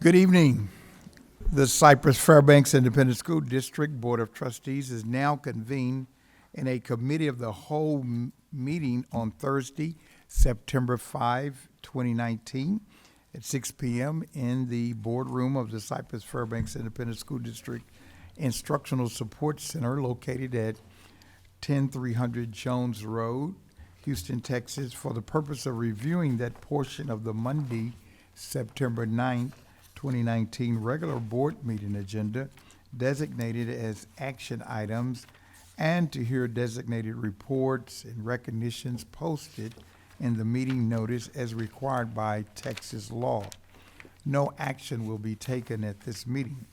Good evening. The Cypress-Fairbanks Independent School District Board of Trustees is now convened in a committee of the whole meeting on Thursday, September 5, 2019, at 6 p.m. in the boardroom of the Cypress-Fairbanks Independent School District Instructional Support Center located at 10300 Jones Road, Houston, Texas, for the purpose of reviewing that portion of the Monday, September 9th, 2019 regular board meeting agenda designated as action items and to hear designated reports and recognitions posted in the meeting notice as required by Texas law. No action will be taken at this meeting.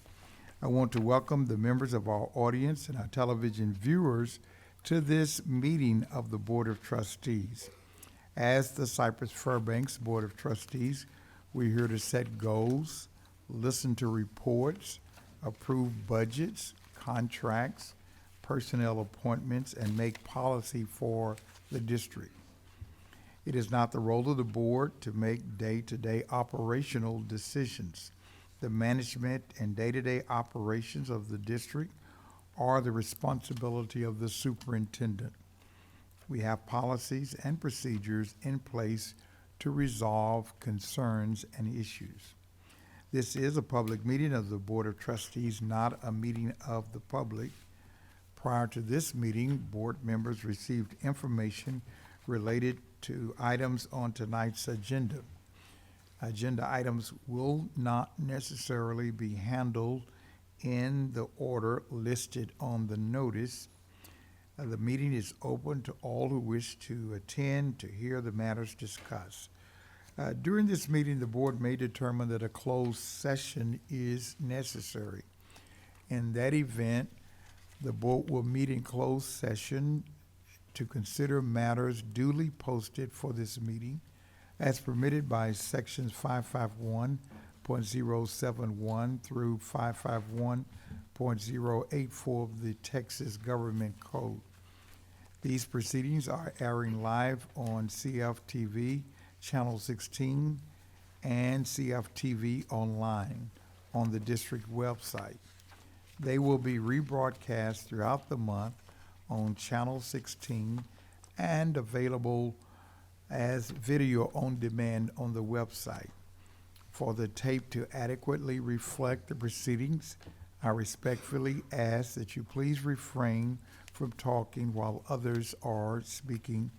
I want to welcome the members of our audience and our television viewers to this meeting of the Board of Trustees. As the Cypress-Fairbanks Board of Trustees, we're here to set goals, listen to reports, approve budgets, contracts, personnel appointments, and make policy for the district. It is not the role of the board to make day-to-day operational decisions. The management and day-to-day operations of the district are the responsibility of the superintendent. We have policies and procedures in place to resolve concerns and issues. This is a public meeting of the Board of Trustees, not a meeting of the public. Prior to this meeting, board members received information related to items on tonight's agenda. Agenda items will not necessarily be handled in the order listed on the notice. The meeting is open to all who wish to attend to hear the matters discussed. During this meeting, the board may determine that a closed session is necessary. In that event, the board will meet in closed session to consider matters duly posted for this meeting as permitted by sections 551.071 through 551.084 of the Texas Government Code. These proceedings are airing live on CFTV Channel 16 and CFTV online on the district website. They will be rebroadcast throughout the month on Channel 16 and available as video on demand on the website. For the tape to adequately reflect the proceedings, I respectfully ask that you please refrain from talking while others are speaking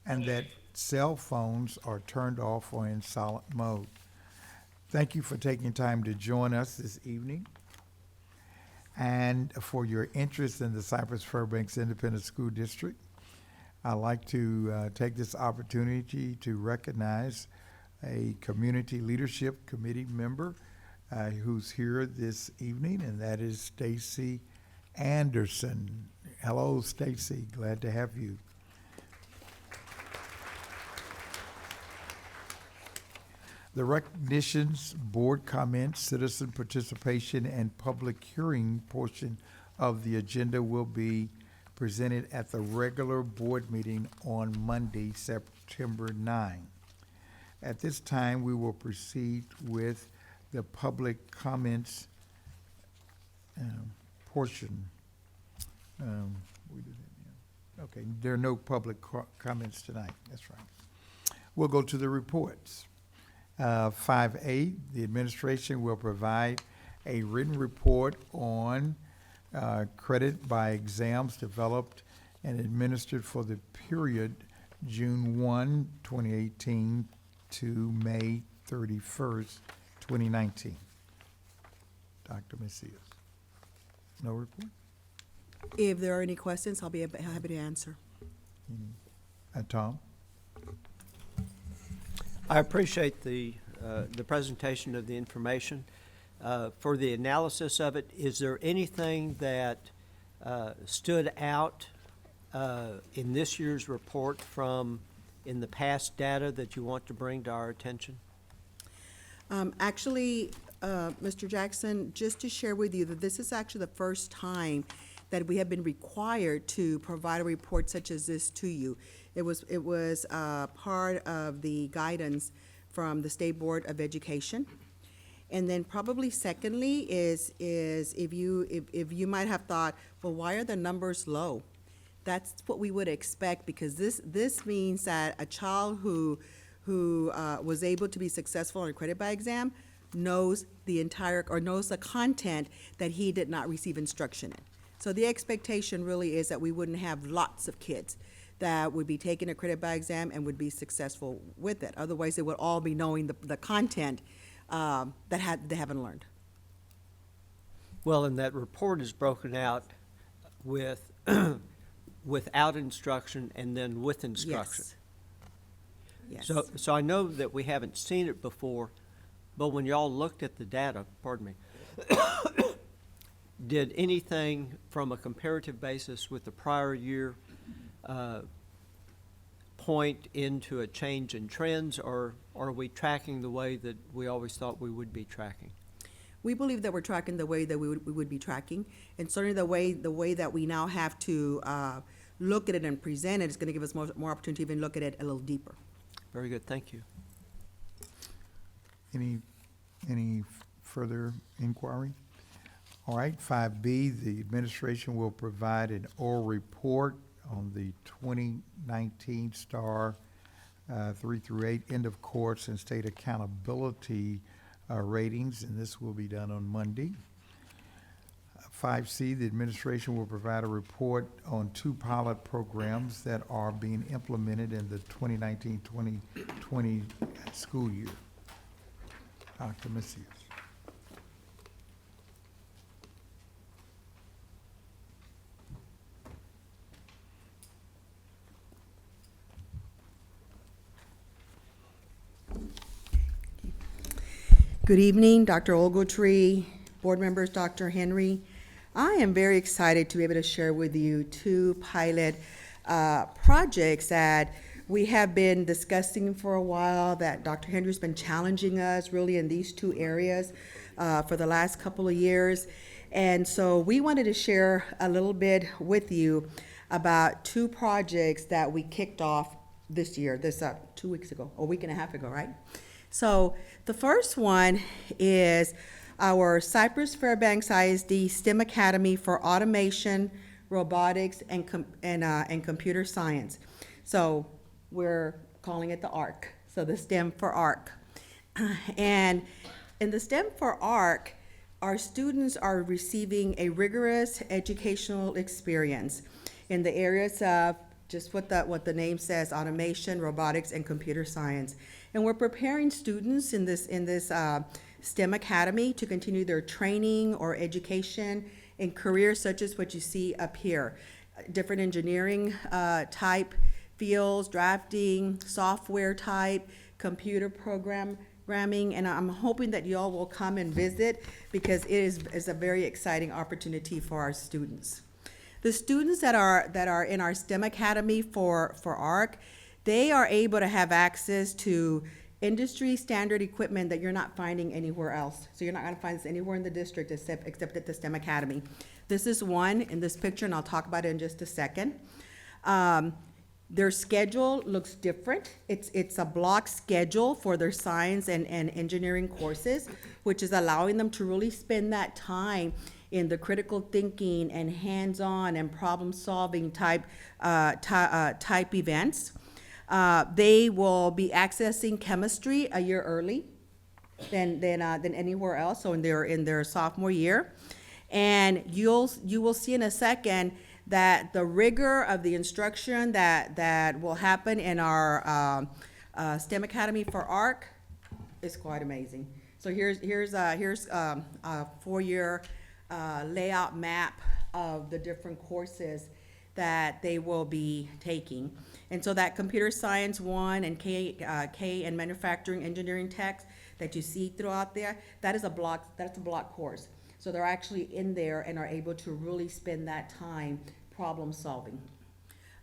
and that cell phones are turned off or in silent mode. Thank you for taking time to join us this evening and for your interest in the Cypress-Fairbanks Independent School District. I'd like to take this opportunity to recognize a Community Leadership Committee member who's here this evening, and that is Stacy Anderson. Hello, Stacy. Glad to have you. The recognitions, board comments, citizen participation, and public hearing portion of the agenda will be presented at the regular board meeting on Monday, September 9. At this time, we will proceed with the public comments portion. Okay, there are no public comments tonight. That's right. We'll go to the reports. 5A, the administration will provide a written report on credit by exams developed and administered for the period June 1, 2018 to May 31st, 2019. Dr. Macias. No report? If there are any questions, I'll be happy to answer. Tom? I appreciate the presentation of the information. For the analysis of it, is there anything that stood out in this year's report from in the past data that you want to bring to our attention? Actually, Mr. Jackson, just to share with you that this is actually the first time that we have been required to provide a report such as this to you. It was part of the guidance from the State Board of Education. And then probably secondly is if you might have thought, well, why are the numbers low? That's what we would expect, because this means that a child who was able to be successful on a credit by exam knows the entire, or knows the content that he did not receive instruction in. So the expectation really is that we wouldn't have lots of kids that would be taking a credit by exam and would be successful with it. Otherwise, they would all be knowing the content that they haven't learned. Well, and that report is broken out with, without instruction and then with instruction. Yes. So I know that we haven't seen it before, but when y'all looked at the data, pardon me, did anything from a comparative basis with the prior year point into a change in trends, or are we tracking the way that we always thought we would be tracking? We believe that we're tracking the way that we would be tracking, and certainly the way that we now have to look at it and present it is going to give us more opportunity to even look at it a little deeper. Very good, thank you. Any further inquiry? All right, 5B, the administration will provide an oral report on the 2019 STAR 3 through 8 end of course and state accountability ratings, and this will be done on Monday. 5C, the administration will provide a report on 2 pilot programs that are being implemented in the 2019-2020 school year. Dr. Macias. Good evening, Dr. Ogletree, board members, Dr. Henry. I am very excited to be able to share with you 2 pilot projects that we have been discussing for a while, that Dr. Henry's been challenging us really in these 2 areas for the last couple of years. And so we wanted to share a little bit with you about 2 projects that we kicked off this year, 2 weeks ago, a week and a half ago, right? So the first one is our Cypress-Fairbanks ISD STEM Academy for Automation, Robotics, and Computer Science. So we're calling it the ARC, so the STEM for ARC. And in the STEM for ARC, our students are receiving a rigorous educational experience in the areas of just what the name says, automation, robotics, and computer science. And we're preparing students in this STEM Academy to continue their training or education in careers such as what you see up here. Different engineering type fields, drafting, software type, computer programming, and I'm hoping that you all will come and visit because it is a very exciting opportunity for our students. The students that are in our STEM Academy for ARC, they are able to have access to industry standard equipment that you're not finding anywhere else. So you're not going to find this anywhere in the district except at the STEM Academy. This is one in this picture, and I'll talk about it in just a second. Their schedule looks different. It's a block schedule for their science and engineering courses, which is allowing them to really spend that time in the critical thinking and hands-on and problem-solving type events. They will be accessing chemistry a year early than anywhere else, so they're in their sophomore year. And you will see in a second that the rigor of the instruction that will happen in our STEM Academy for ARC is quite amazing. So here's a 4-year layout map of the different courses that they will be taking. And so that computer science 1 and K and manufacturing engineering tech that you see throughout there, that's a block course. So they're actually in there and are able to really spend that time problem solving.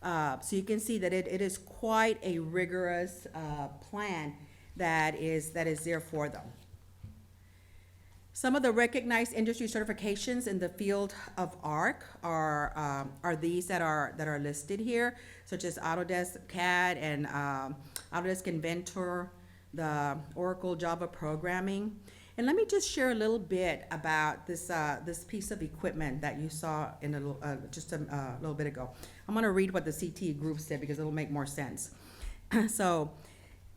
So you can see that it is quite a rigorous plan that is there for them. Some of the recognized industry certifications in the field of ARC are these that are listed here, such as Autodesk CAD and Autodesk Inventor, the Oracle Java programming. And let me just share a little bit about this piece of equipment that you saw in just a little bit ago. I'm gonna read what the CTE group said because it'll make more sense. So,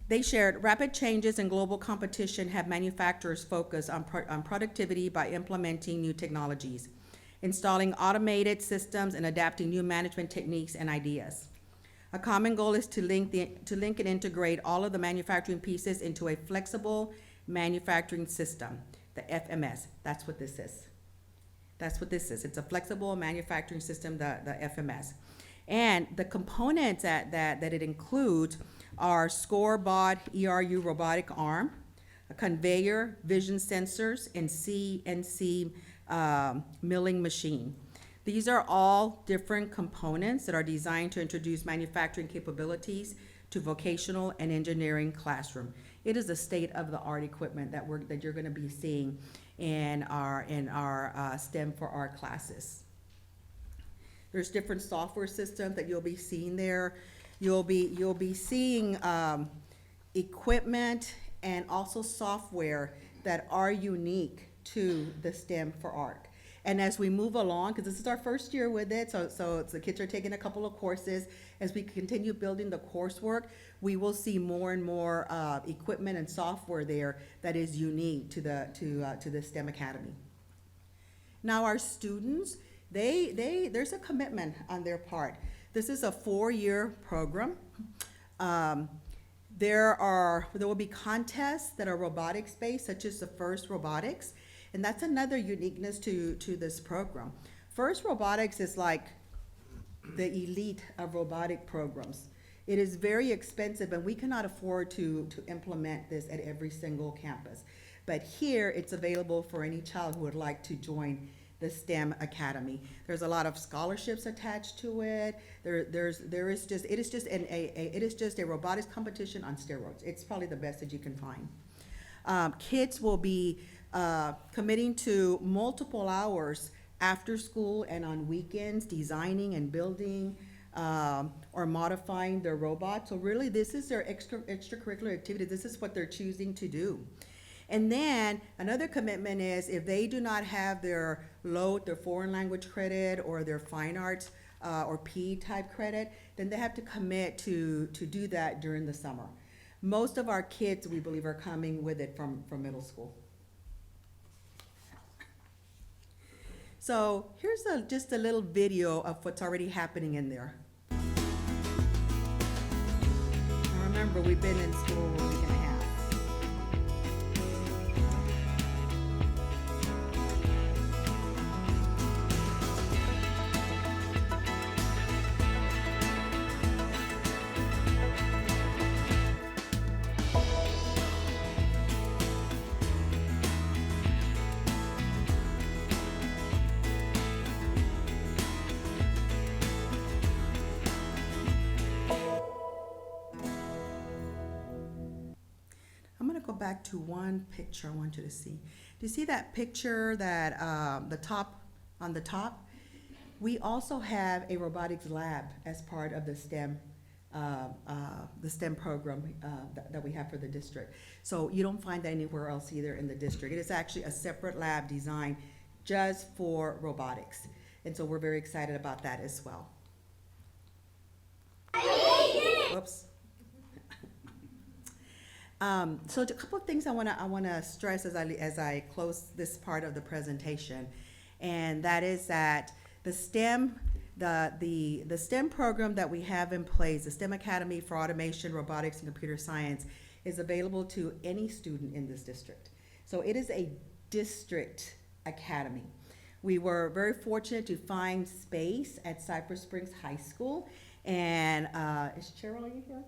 they shared, rapid changes in global competition have manufacturers focus on productivity by implementing new technologies, installing automated systems, and adapting new management techniques and ideas. A common goal is to link and integrate all of the manufacturing pieces into a flexible manufacturing system, the FMS. That's what this is. That's what this is. It's a flexible manufacturing system, the FMS. And the components that it includes are score-bot ERU robotic arm, a conveyor, vision sensors, and CNC milling machine. These are all different components that are designed to introduce manufacturing capabilities to vocational and engineering classroom. It is a state-of-the-art equipment that you're going to be seeing in our STEM for Art classes. There's different software systems that you'll be seeing there. You'll be seeing equipment and also software that are unique to the STEM for Art. And as we move along, because this is our first year with it, so the kids are taking a couple of courses. As we continue building the coursework, we will see more and more equipment and software there that is unique to the STEM Academy. Now, our students, there's a commitment on their part. This is a 4-year program. There will be contests that are robotics based, such as the FIRST Robotics, and that's another uniqueness to this program. FIRST Robotics is like the elite of robotic programs. It is very expensive, and we cannot afford to implement this at every single campus. But here, it's available for any child who would like to join the STEM Academy. There's a lot of scholarships attached to it. It is just a robotics competition on steroids. It's probably the best that you can find. Kids will be committing to multiple hours after school and on weekends, designing and building or modifying their robots. So really, this is their extracurricular activity. This is what they're choosing to do. And then another commitment is if they do not have their LOAT, their foreign language credit, or their fine arts or PE type credit, then they have to commit to do that during the summer. Most of our kids, we believe, are coming with it from middle school. So here's just a little video of what's already happening in there. Now remember, we've been in school a week and a half. Go back to one picture I want you to see. Do you see that picture that on the top? We also have a robotics lab as part of the STEM program that we have for the district. So you don't find that anywhere else either in the district. It is actually a separate lab designed just for robotics. And so we're very excited about that as well. Whoops. So a couple of things I wanna stress as I close this part of the presentation, and that is that the STEM program that we have in place, the STEM Academy for Automation, Robotics, and Computer Science, is available to any student in this district. So it is a district academy. We were very fortunate to find space at Cypress Springs High School, and is Cheryl, are you here?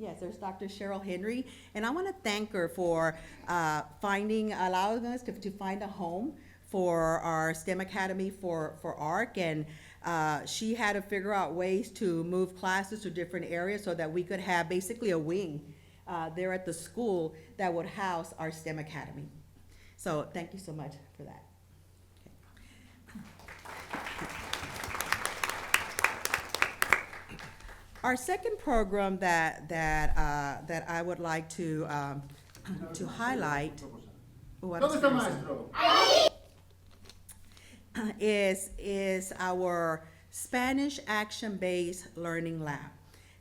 Yes, there's Dr. Cheryl Henry, and I want to thank her for allowing us to find a home for our STEM Academy for ARC, and she had to figure out ways to move classes to different areas so that we could have basically a wing there at the school that would house our STEM Academy. So thank you so much for that. Our second program that I would like to highlight. Oh, I'm ¿Dónde está sorry. maestro? Is our Spanish action-based learning lab.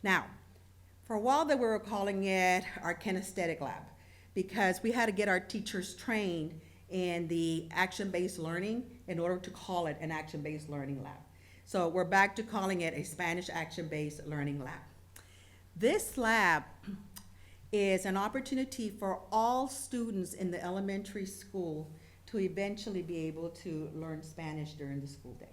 Now, for a while that we were calling it our kinesthetic lab because we had to get our teachers trained in the action-based learning in order to call it an action-based learning lab. So we're back to calling it a Spanish action-based learning lab. This lab is an opportunity for all students in the elementary school to eventually be able to learn Spanish during the school day.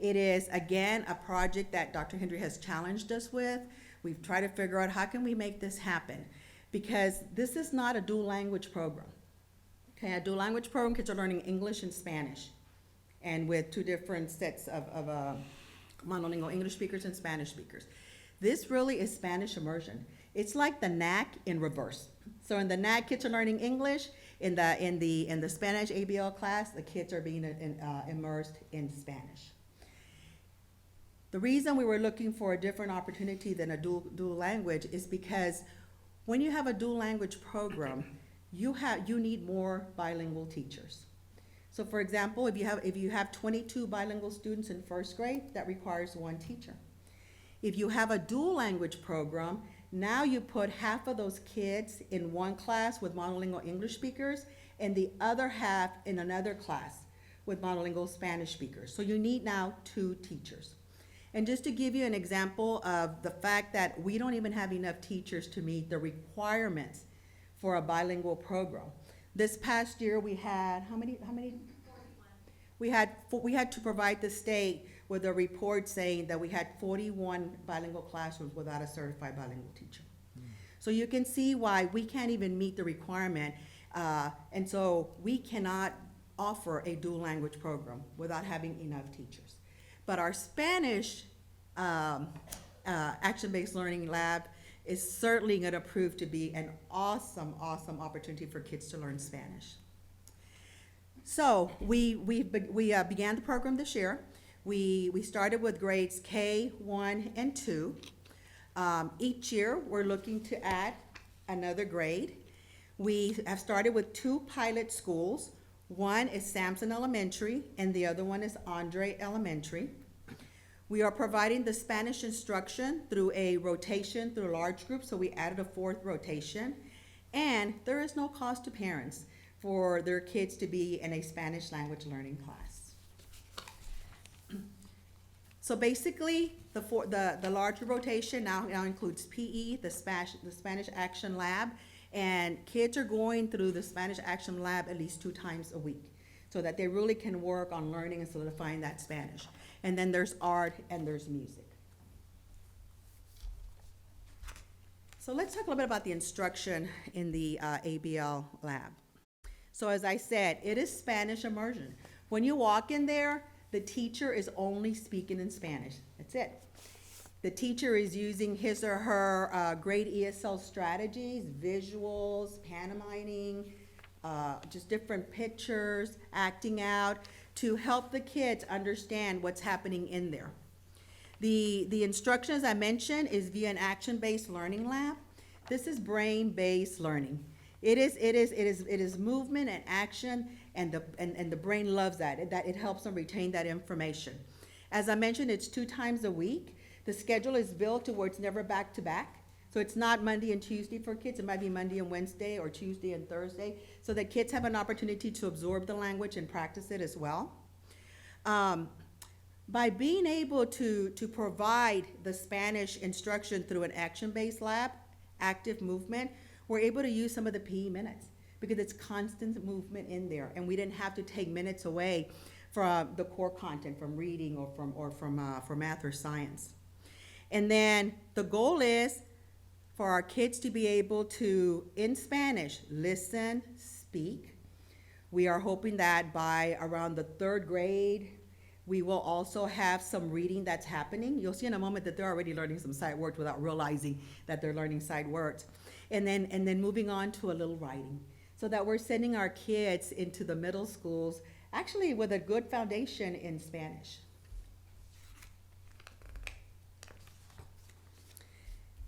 It is, again, a project that Dr. Henry has challenged us with. We've tried to figure out how can we make this happen, because this is not a dual language program. Okay, a dual language program, kids are learning English and Spanish, and with two different sets of monolingual English speakers and Spanish speakers. This really is Spanish immersion. It's like the NAC in reverse. So in the NAC, kids are learning English. In the Spanish ABL class, the kids are being immersed in Spanish. The reason we were looking for a different opportunity than a dual language is because when you have a dual language program, you need more bilingual teachers. So for example, if you have 22 bilingual students in first grade, that requires one teacher. If you have a dual language program, now you put half of those kids in one class with monolingual English speakers and the other half in another class with monolingual Spanish speakers. So you need now 2 teachers. And just to give you an example of the fact that we don't even have enough teachers to meet the requirements for a bilingual program. This past year we had, how many? 41. We had to provide the state with a report saying that we had 41 bilingual classrooms without a certified bilingual teacher. So you can see why we can't even meet the requirement, and so we cannot offer a dual language program without having enough teachers. But our Spanish action-based learning lab is certainly going to prove to be an awesome opportunity for kids to learn Spanish. So we began the program this year. We started with grades K, 1, and 2. Each year, we're looking to add another grade. We have started with 2 pilot schools. One is Sampson Elementary, and the other one is Andre Elementary. We are providing the Spanish instruction through a rotation through large groups, so we added a 4th rotation. And there is no cost to parents for their kids to be in a Spanish language learning class. So basically, the larger rotation now includes PE, the Spanish Action Lab, and kids are going through the Spanish Action Lab at least 2 times a week so that they really can work on learning and solidifying that Spanish. And then there's art and there's music. So let's talk a little bit about the instruction in the ABL lab. So as I said, it is Spanish immersion. When you walk in there, the teacher is only speaking in Spanish. That's it. The teacher is using his or her great ESL strategies, visuals, pantomiming, just different pictures, acting out, to help the kids understand what's happening in there. The instruction, as I mentioned, is via an action-based learning lab. This is brain-based learning. It is movement and action, and the brain loves that. It helps them retain that information. As I mentioned, it's 2 times a week. The schedule is built to where it's never back to back. So it's not Monday and Tuesday for kids. It might be Monday and Wednesday or Tuesday and Thursday, so that kids have an opportunity to absorb the language and practice it as well. By being able to provide the Spanish instruction through an action-based lab, active movement, we're able to use some of the PE minutes because it's constant movement in there, and we didn't have to take minutes away from the core content, from reading or from math or science. And then the goal is for our kids to be able to, in Spanish, listen, speak. We are hoping that by around the 3rd grade, we will also have some reading that's happening. You'll see in a moment that they're already learning some sight words without realizing that they're learning sight words. And then moving on to a little writing, so that we're sending our kids into the middle schools actually with a good foundation in Spanish.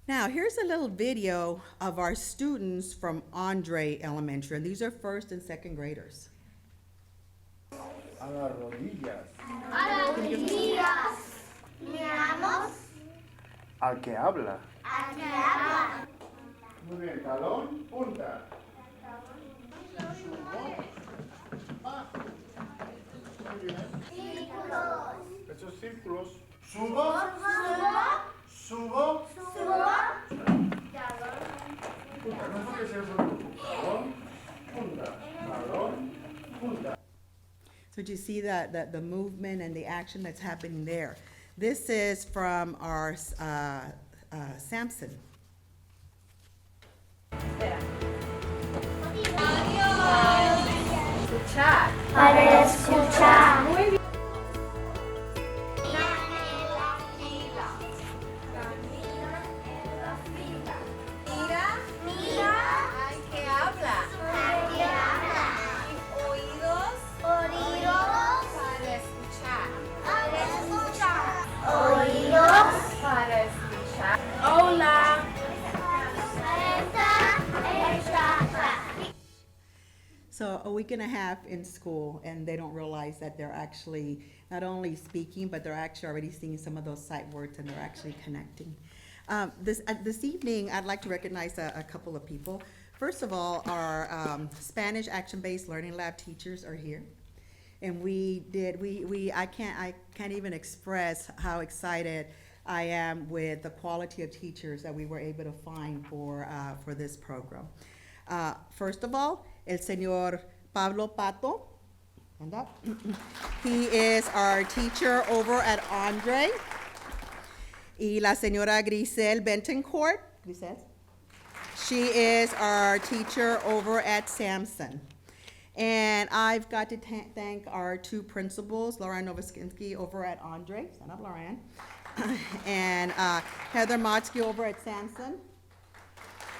Now, here's a little video of our students from Andre Elementary, and these are first and second graders. A las rodillas. A las rodillas. Miramos Al que habla. al que habla. Muy bien, talón, punta. Círculos. Esos círculos. Subo, Subo. subo. Subo. Punta, no puede ser solo talón, punta, talón, punta. So do you see the movement and the action that's happening there? This is from our Samson. Para escuchar. Mira Al que habla. al que habla. Oídos Oídos para escuchar. para escuchar. Oídos Para escuchar. Hola. So a week and a half in school, and they don't realize that they're actually not only speaking, but they're actually already seeing some of those sight words, and they're actually connecting. This evening, I'd like to recognize a couple of people. First of all, our Spanish action-based learning lab teachers are here. And I can't even express how excited I am with the quality of teachers that we were able to find for this program. First of all, el señor Pablo Pato, stand up. He is our teacher over at Andre. Y la señora Grisel Bentoncourt, Grisel, she is our teacher over at Samson. And I've got to thank our two principals, Lauren Novoskinsky over at Andre, stand up, Lauren, and Heather Motsky over at Samson,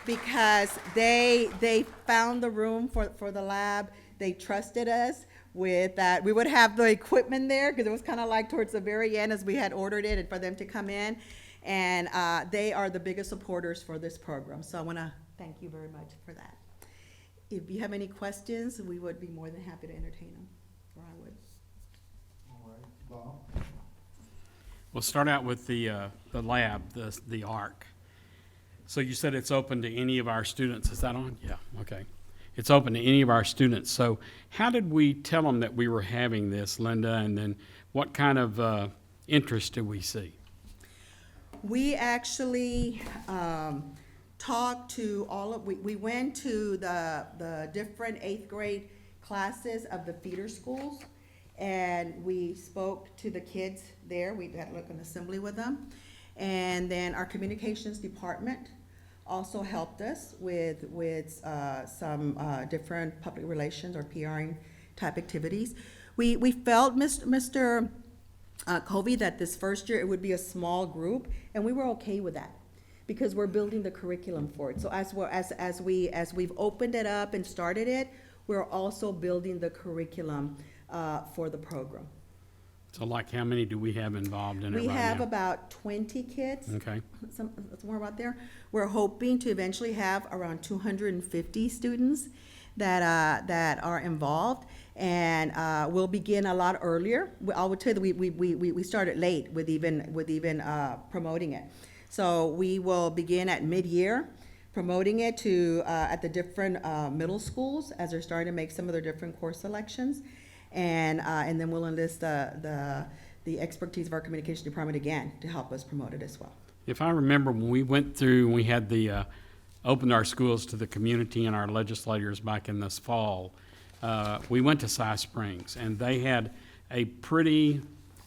because they found the room for the lab. They trusted us with that. We would have the equipment there, because it was kind of like towards the very end as we had ordered it and for them to come in. And they are the biggest supporters for this program. So I want to thank you very much for that. If you have any questions, we would be more than happy to entertain them, or I would. All right, Bob. We'll start out with the lab, the ARC. So you said it's open to any of our students. Is that on? Yeah, okay. It's open to any of our students. So how did we tell them that we were having this, Linda? And then what kind of interest did we see? We actually talked to we went to the different 8th grade classes of the feeder schools, and we spoke to the kids there. We had like an assembly with them. And then our communications department also helped us with some different public relations or PRing type activities. We felt, Mr. Covey, that this first year it would be a small group, and we were okay with that because we're building the curriculum for it. So as we've opened it up and started it, we're also building the curriculum for the program. So like how many do we have involved in it right We now? have about 20 kids. Okay. Somewhere about there. We're hoping to eventually have around 250 students that are involved, and we'll begin a lot earlier. I would tell you that we started late with even promoting it. So we will begin at mid-year, promoting it to at the different middle schools as they're starting to make some of their different course selections. And then we'll enlist the expertise of our communication department again to help us promote it as well. If I remember, when we went through, we had opened our schools to the community and our legislators back in this fall, we went to Cy Springs, and they had a pretty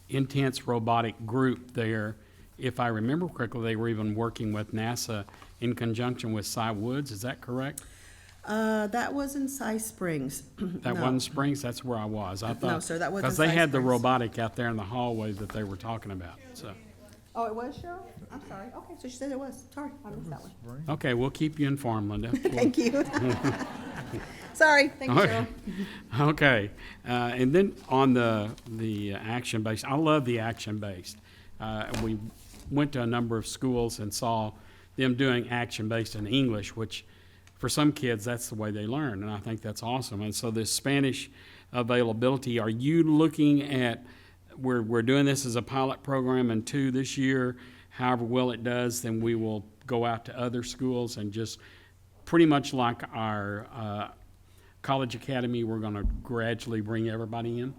intense robotic group there. If I remember correctly, they were even working with NASA in conjunction with Cy Woods. Is that correct? That was in Cy Springs. That No. wasn't Springs? That's where I was. I thought. No, sir, that wasn't Because they Cy had the Springs. robotic out there in the hallway that they were talking about, so. Oh, it was Cheryl? I'm sorry. Okay, so she said it was. Sorry, I missed that one. Okay, we'll keep you informed, Linda. Thank you. Sorry, thank you, Okay. Cheryl. Okay, and then on the action-based, I love the action-based. We went to a number of schools and saw them doing action-based in English, which for some kids, that's the way they learn, and I think that's awesome. And so this Spanish availability, are you looking at, we're doing this as a pilot program and 2 this year, however well it does, then we will go out to other schools and just pretty much like our college academy, we're going to gradually bring everybody in?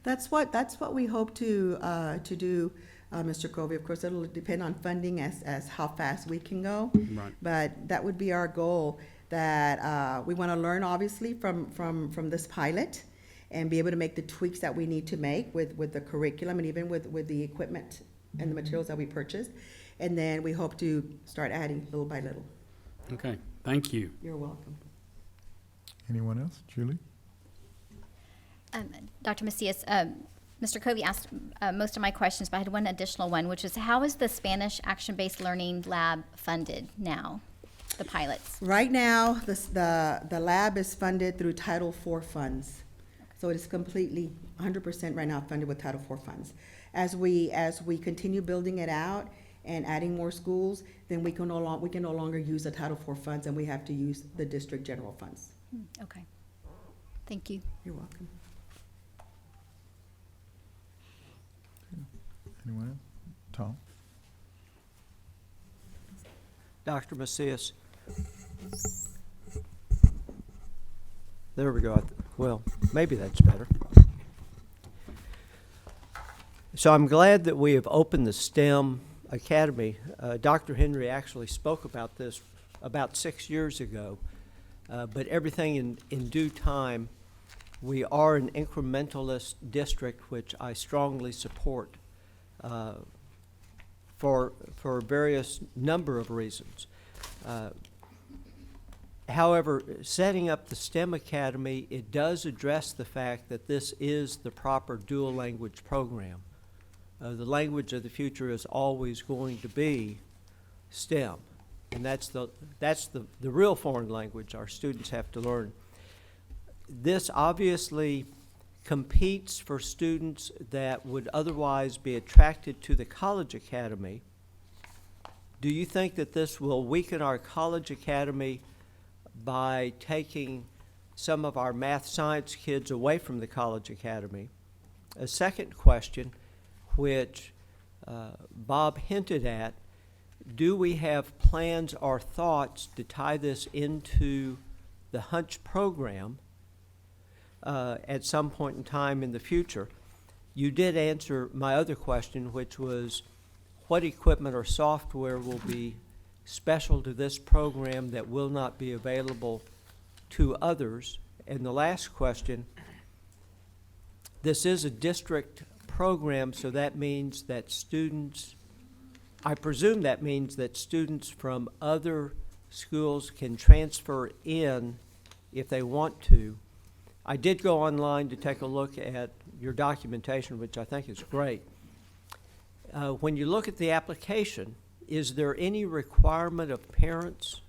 That's what we hope to do, Mr. Covey. Of course, it'll depend on funding as how fast we can go. Right. But that would be our goal, that we want to learn, obviously, from this pilot and be able to make the tweaks that we need to make with the curriculum and even with the equipment and the materials that we purchased. And then we hope to start adding little by little. Okay, thank you. You're welcome. Anyone else? Julie? Dr. Macias, Mr. Covey asked most of my questions, but I had one additional one, which is how is the Spanish Action-Based Learning Lab funded now, the pilots? Right now, the lab is funded through Title IV funds. So it is completely 100% right now funded with Title IV funds. As we continue building it out and adding more schools, then we can no longer use the Title IV funds, and we have to use the district general funds. Okay. Thank you. You're welcome. Anyone else? Tom? Dr. Macias. There we go. Well, maybe that's better. So I'm glad that we have opened the STEM Academy. Dr. Henry actually spoke about this about 6 years ago, but everything in due time. We are an incrementalist district, which I strongly support for various number of reasons. However, setting up the STEM Academy, it does address the fact that this is the proper dual language program. The language of the future is always going to be STEM, and that's the real foreign language our students have to learn. This obviously competes for students that would otherwise be attracted to the college academy. Do you think that this will weaken our college academy by taking some of our math science kids away from the college academy? A second question, which Bob hinted at, do we have plans or thoughts to tie this into the Hunch program at some point in time in the future? You did answer my other question, which was what equipment or software will be special to this program that will not be available to others? And the last question, this is a district program, so that means that students, I presume that means that students from other schools can transfer in if they want to. I did go online to take a look at your documentation, which I think is great. When you look at the application, is there any requirement of parents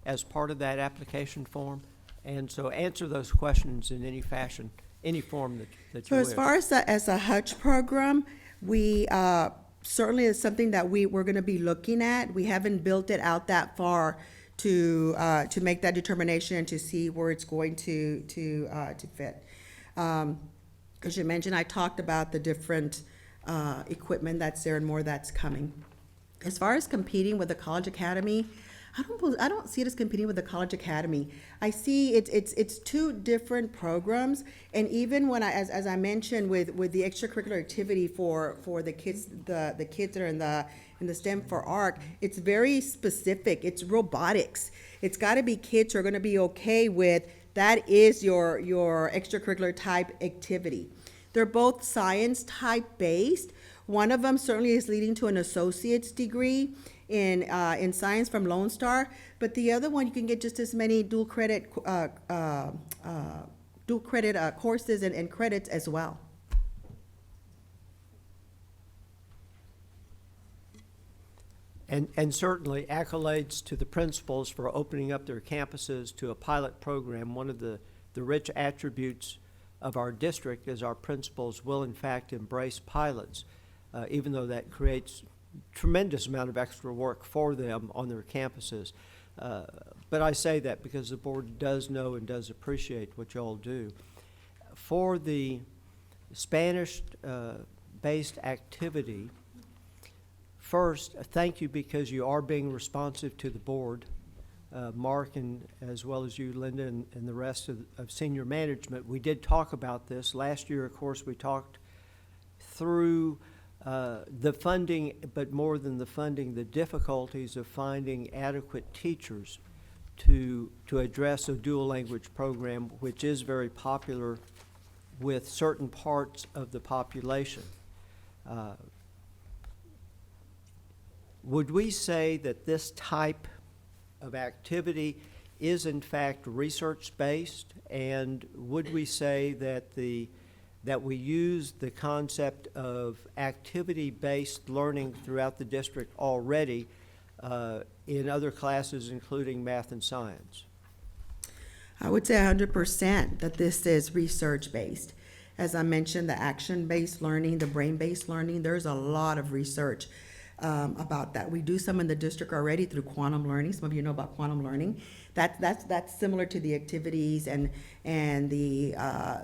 as part of that application form? And so answer those questions in any fashion, any form that you So wish. as far as a Hutch program, we certainly is something that we're going to be looking at. We haven't built it out that far to make that determination and to see where it's going to fit. As you mentioned, I talked about the different equipment that's there and more that's coming. As far as competing with the college academy, I don't see it as competing with the college academy. I see it's two different programs, and even when as I mentioned with the extracurricular activity for the kids the kids that are in the STEM for ARC, it's very specific. It's robotics. It's got to be kids who are going to be okay with that is your extracurricular type activity. They're both science type based. One of them certainly is leading to an associate's degree in science from Lone Star, but the other one you can get just as many dual credit courses and credits as well. And certainly accolades to the principals for opening up their campuses to a pilot program. One of the rich attributes of our district is our principals will in fact embrace pilots, even though that creates tremendous amount of extra work for them on their campuses. But I say that because the board does know and does appreciate what y'all do. For the Spanish-based activity, first, thank you because you are being responsive to the board. Mark, and as well as you, Linda, and the rest of senior management. We did talk about this. Last year, of course, we talked through the funding, but more than the funding, the difficulties of finding adequate teachers to address a dual language program, which is very popular with certain parts of the population. Would we say that this type of activity is in fact research-based, and would we say that that we use the concept of activity-based learning throughout the district already in other classes, including math and science? I would say 100% that this is research-based. As I mentioned, the action-based learning, the brain-based learning, there's a lot of research about that. We do some in the district already through quantum learning. Some of you know about quantum learning. That's similar to the activities and the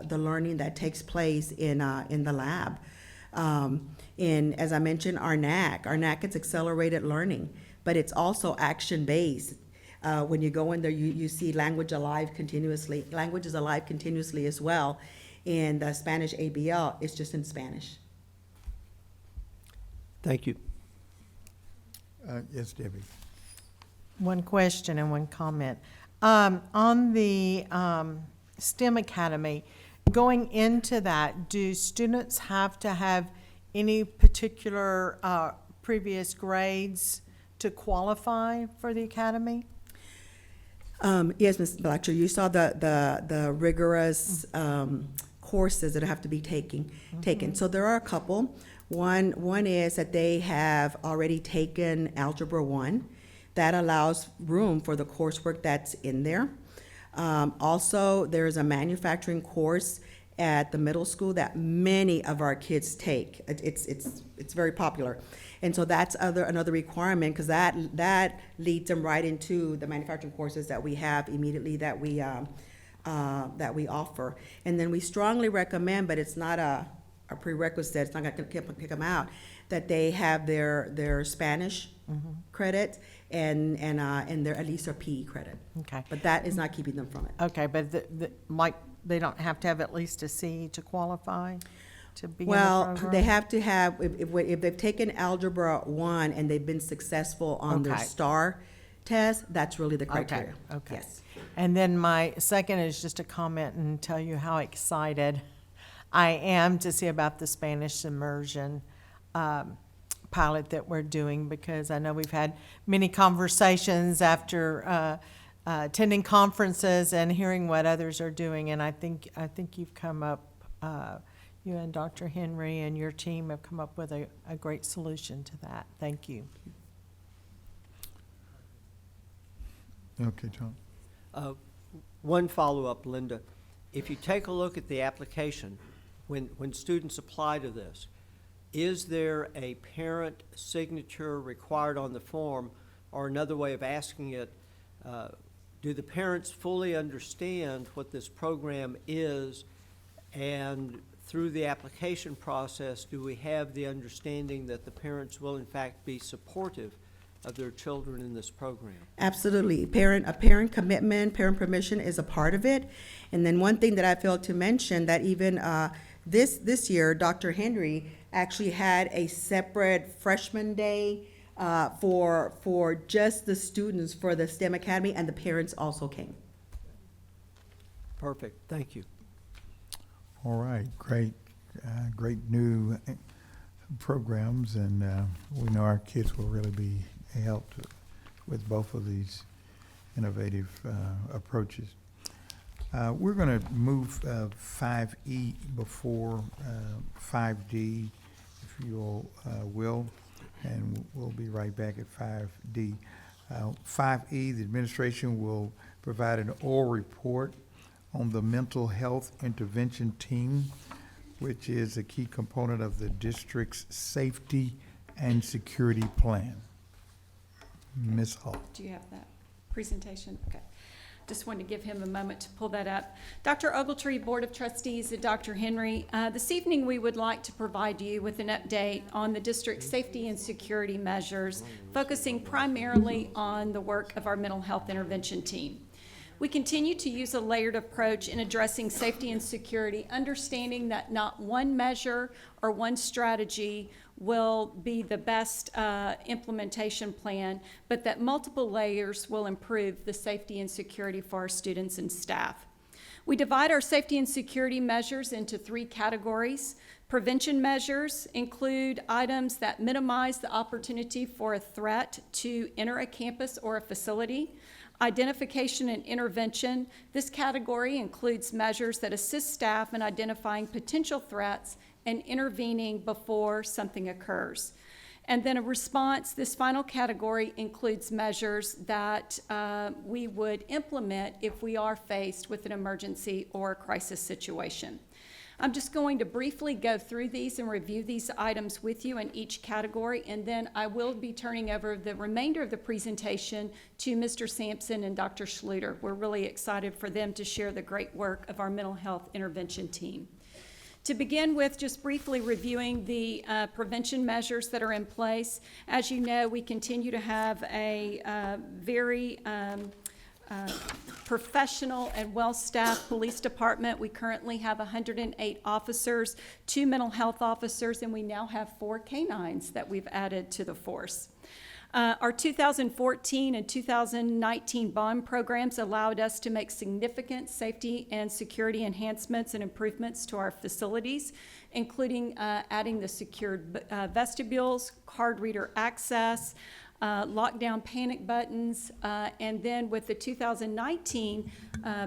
learning that takes place in the lab. As I mentioned, our NAC is accelerated learning, but it's also action-based. When you go in there, you see language alive continuously. Language is alive continuously as well. In the Spanish ABL, it's just in Spanish. Thank you. Yes, Debbie. One question and one comment. On the STEM Academy, going into that, do students have to have any particular previous grades to qualify for the academy? Yes, Ms. Blatcher, you saw the rigorous courses that have to be taken. So there are a couple. One is that they have already taken Algebra 1. That allows room for the coursework that's in there. Also, there's a manufacturing course at the middle school that many of our kids take. It's very popular. And so that's another requirement, because that leads them right into the manufacturing courses that we have immediately that we offer. And then we strongly recommend, but it's not a prerequisite, it's not gonna kick them out, that they have their Spanish credit and their at least their PE credit. Okay. But that is not keeping them from it. Okay, but like, they don't have to have at least a C to qualify to be in the Well, program? they have to have, if they've taken Algebra 1 and they've been successful on their Okay. STAR test, that's really the criteria. Okay. Yes. And then my second is just a comment and tell you how excited I am to see about the Spanish immersion pilot that we're doing, because I know we've had many conversations after attending conferences and hearing what others are doing, and I think you've come up, you and Dr. Henry and your team have come up with a great solution to that. Thank you. Okay, Tom. One follow-up, Linda. If you take a look at the application, when students apply to this, is there a parent signature required on the form? Or another way of asking it, do the parents fully understand what this program is? And through the application process, do we have the understanding that the parents will in fact be supportive of their children in this program? Absolutely. A parent commitment, parent permission is a part of it. And then one thing that I failed to mention, that even this year, Dr. Henry actually had a separate freshman day for just the students for the STEM Academy, and the parents also came. Perfect, thank you. All right, great new programs, and we know our kids will really be helped with both of these innovative approaches. We're going to move 5E before 5D, if you all will, and we'll be right back at 5D. 5E, the administration will provide an oral report on the mental health intervention team, which is a key component of the district's safety and Security Plan. Ms. Hall. Do you have that presentation? Okay. Just wanted to give him a moment to pull that up. Dr. Ogletree, Board of Trustees, and Dr. Henry, this evening we would like to provide you with an update on the district's safety and security measures, focusing primarily on the work of our mental health intervention team. We continue to use a layered approach in addressing safety and security, understanding that not one measure or one strategy will be the best implementation plan, but that multiple layers will improve the safety and security for our students and staff. We divide our safety and security measures into 3 categories. Prevention measures include items that minimize the opportunity for a threat to enter a campus or a facility. Identification and intervention. This category includes measures that assist staff in identifying potential threats and intervening before something occurs. And then a response, this final category includes measures that we would implement if we are faced with an emergency or a crisis situation. I'm just going to briefly go through these and review these items with you in each category, and then I will be turning over the remainder of the presentation to Mr. Sampson and Dr. Schluter. We're really excited for them to share the great work of our mental health intervention team. To begin with, just briefly reviewing the prevention measures that are in place. As you know, we continue to have a very professional and well-staffed police department. We currently have 108 officers, 2 mental health officers, and we now have 4 canines that we've added to the force. Our 2014 and 2019 bond programs allowed us to make significant safety and security enhancements and improvements to our facilities, including adding the secured vestibules, card reader access, lockdown panic buttons, and then with the 2019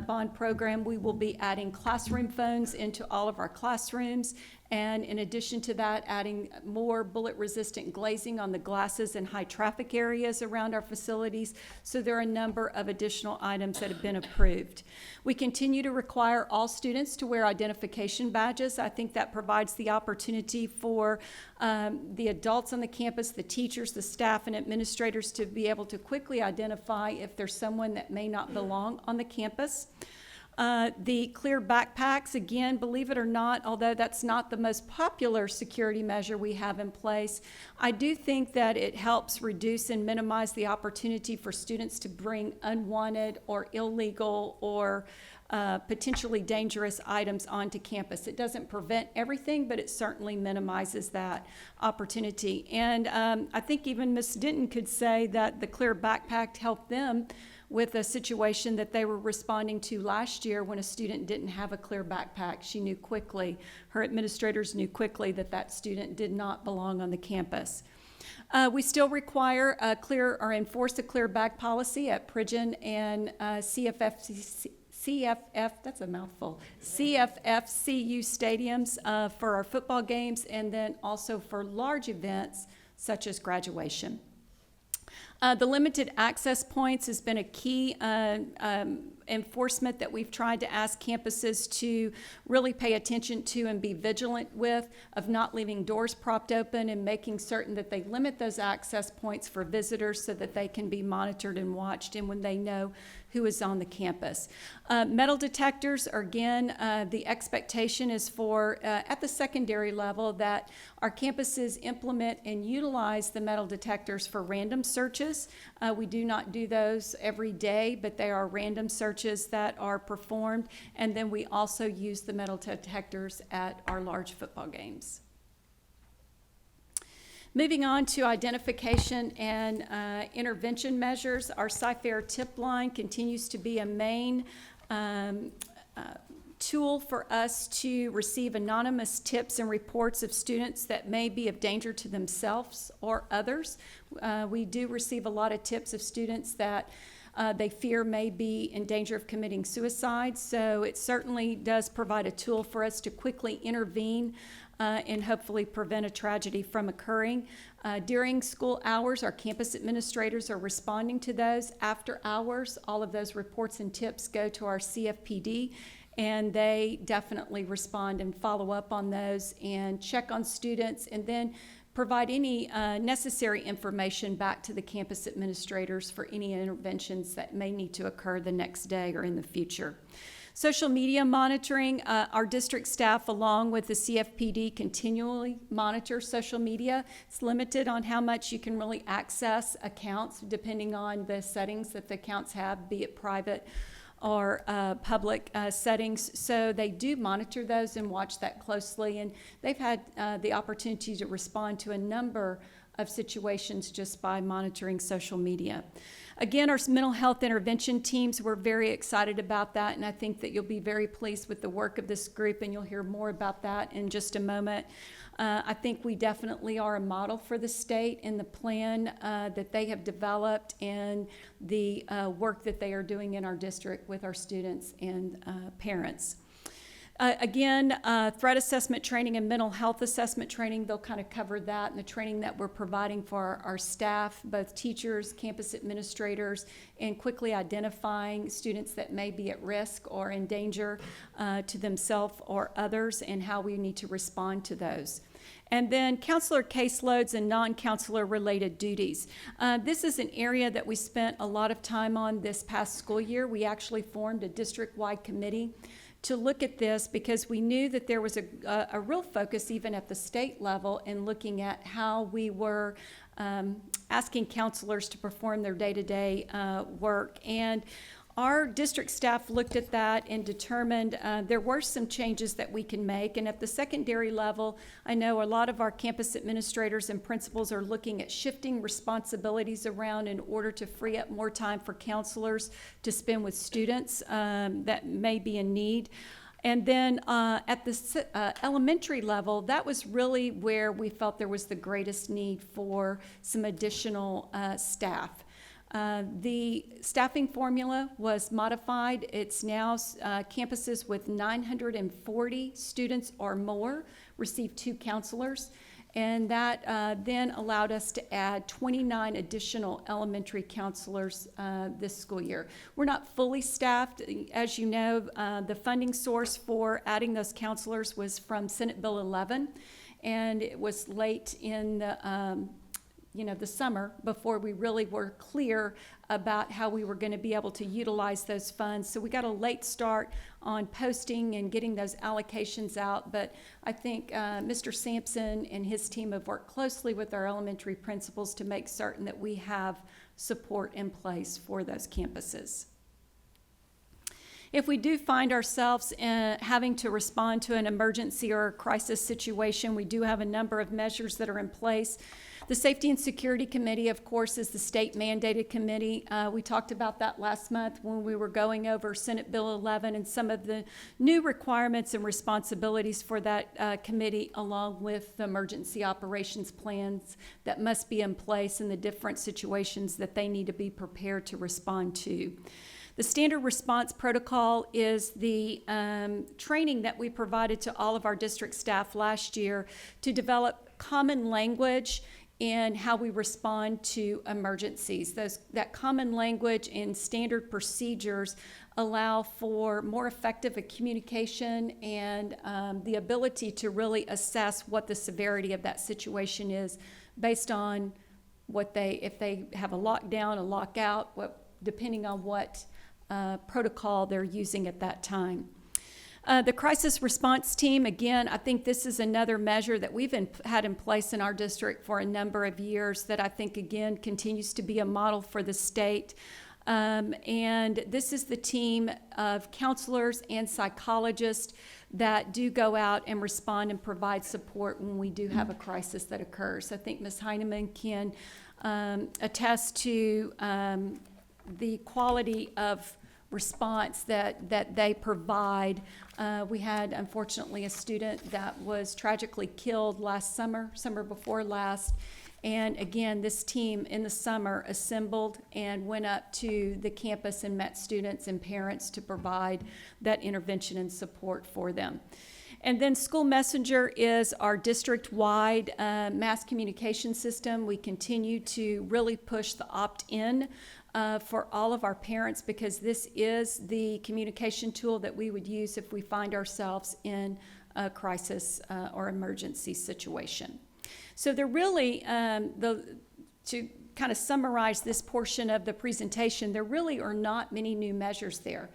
bond program, we will be adding classroom phones into all of our classrooms, and in addition to that, adding more bullet-resistant glazing on the glasses in high-traffic areas around our facilities. So there are a number of additional items that have been approved. We continue to require all students to wear identification badges. I think that provides the opportunity for the adults on the campus, the teachers, the staff, and administrators to be able to quickly identify if there's someone that may not belong on the campus. The clear backpacks, again, believe it or not, although that's not the most popular security measure we have in place, I do think that it helps reduce and minimize the opportunity for students to bring unwanted or illegal or potentially dangerous items onto campus. It doesn't prevent everything, but it certainly minimizes that opportunity. And I think even Ms. Denton could say that the clear backpack helped them with a situation that they were responding to last year when a student didn't have a clear backpack. She knew quickly, her administrators knew quickly that that student did not belong on the campus. We still require a clear or enforce a clear bag policy at Pridgeon and CFF, that's a mouthful, CFFCU stadiums for our football games, and then also for large events such as graduation. The limited access points has been a key enforcement that we've tried to ask campuses to really pay attention to and be vigilant with, of not leaving doors propped open and making certain that they limit those access points for visitors so that they can be monitored and watched and when they know who is on the campus. Metal detectors are, again, the expectation is for, at the secondary level, that our campuses implement and utilize the metal detectors for random searches. We do not do those every day, but they are random searches that are performed, and then we also use the metal detectors at our large football games. Moving on to identification and intervention measures, our Cypher tip line continues to be a main tool for us to receive anonymous tips and reports of students that may be of danger to themselves or others. We do receive a lot of tips of students that they fear may be in danger of committing suicide, so it certainly does provide a tool for us to quickly intervene and hopefully prevent a tragedy from occurring. During school hours, our campus administrators are responding to those. After hours, all of those reports and tips go to our CFPD, and they definitely respond and follow up on those and check on students, and then provide any necessary information back to the campus administrators for any interventions that may need to occur the next day or in the future. Social media monitoring, our district staff along with the CFPD continually monitor social media. It's limited on how much you can really access accounts depending on the settings that the accounts have, be it private or public settings. So they do monitor those and watch that closely, and they've had the opportunity to respond to a number of situations just by monitoring social media. Again, our mental health intervention teams, we're very excited about that, and I think that you'll be very pleased with the work of this group, and you'll hear more about that in just a moment. I think we definitely are a model for the state in the plan that they have developed and the work that they are doing in our district with our students and parents. Again, threat assessment training and mental health assessment training, they'll kind of cover that, and the training that we're providing for our staff, both teachers, campus administrators, and quickly identifying students that may be at risk or in danger to themselves or others, and how we need to respond to those. And then counselor caseloads and non-counselor related duties. This is an area that we spent a lot of time on this past school year. We actually formed a district-wide committee to look at this because we knew that there was a real focus even at the state level in looking at how we were asking counselors to perform their day-to-day work. And our district staff looked at that and determined there were some changes that we can make. And at the secondary level, I know a lot of our campus administrators and principals are looking at shifting responsibilities around in order to free up more time for counselors to spend with students that may be in need. And then at the elementary level, that was really where we felt there was the greatest need for some additional staff. The staffing formula was modified. It's now campuses with 940 students or more receive 2 counselors, and that then allowed us to add 29 additional elementary counselors this school year. We're not fully staffed. As you know, the funding source for adding those counselors was from Senate Bill 11, and it was late in the summer before we really were clear about how we were going to be able to utilize those funds. So we got a late start on posting and getting those allocations out, but I think Mr. Sampson and his team have worked closely with our elementary principals to make certain that we have support in place for those campuses. If we do find ourselves having to respond to an emergency or a crisis situation, we do have a number of measures that are in place. The Safety and Security Committee, of course, is the state-mandated committee. We talked about that last month when we were going over Senate Bill 11 and some of the new requirements and responsibilities for that committee, along with the emergency operations plans that must be in place in the different situations that they need to be prepared to respond to. The standard response protocol is the training that we provided to all of our district staff last year to develop common language in how we respond to emergencies. That common language and standard procedures allow for more effective communication and the ability to really assess what the severity of that situation is based on if they have a lockdown, a lockout, depending on what protocol they're using at that time. The crisis response team, again, I think this is another measure that we've had in place in our district for a number of years that I think, again, continues to be a model for the state. And this is the team of counselors and psychologists that do go out and respond and provide support when we do have a crisis that occurs. I think Ms. Heineman can attest to the quality of response that they provide. We had, unfortunately, a student that was tragically killed last summer before last. And again, this team in the summer assembled and went up to the campus and met students and parents to provide that intervention and support for them. And then School Messenger is our district-wide mass communication system. We continue to really push the opt-in for all of our parents because this is the communication tool that we would use if we find ourselves in a crisis or emergency situation. So they're really, to kind of summarize this portion of the presentation, there really are not many new measures there.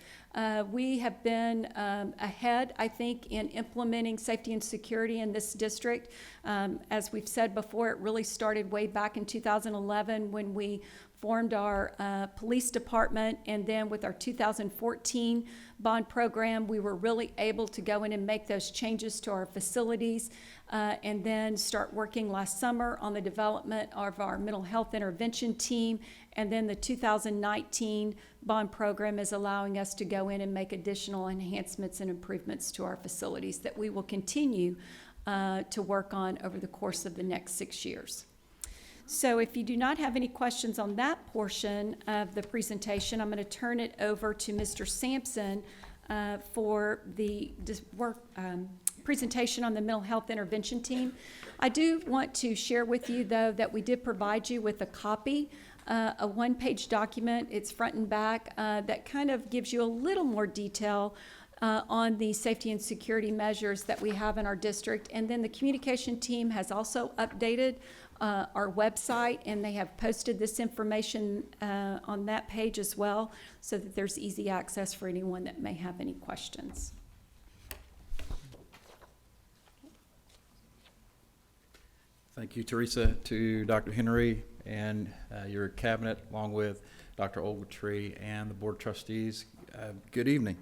We have been ahead, I think, in implementing safety and security in this district. As we've said before, it really started way back in 2011 when we formed our police department, and then with our 2014 bond program, we were really able to go in and make those changes to our facilities, and then start working last summer on the development of our mental health intervention team. And then the 2019 bond program is allowing us to go in and make additional enhancements and improvements to our facilities that we will continue to work on over the course of the next 6 years. So if you do not have any questions on that portion of the presentation, I'm going to turn it over to Mr. Sampson for the presentation on the mental health intervention team. I do want to share with you, though, that we did provide you with a copy, a one-page document. It's front and back that kind of gives you a little more detail on the safety and security measures that we have in our district. And then the communication team has also updated our website, and they have posted this information on that page as well, so that there's easy access for anyone that may have any questions. Thank you, Teresa, to Dr. Henry and your cabinet, along with Dr. Ogletree and the Board of Trustees. Good evening.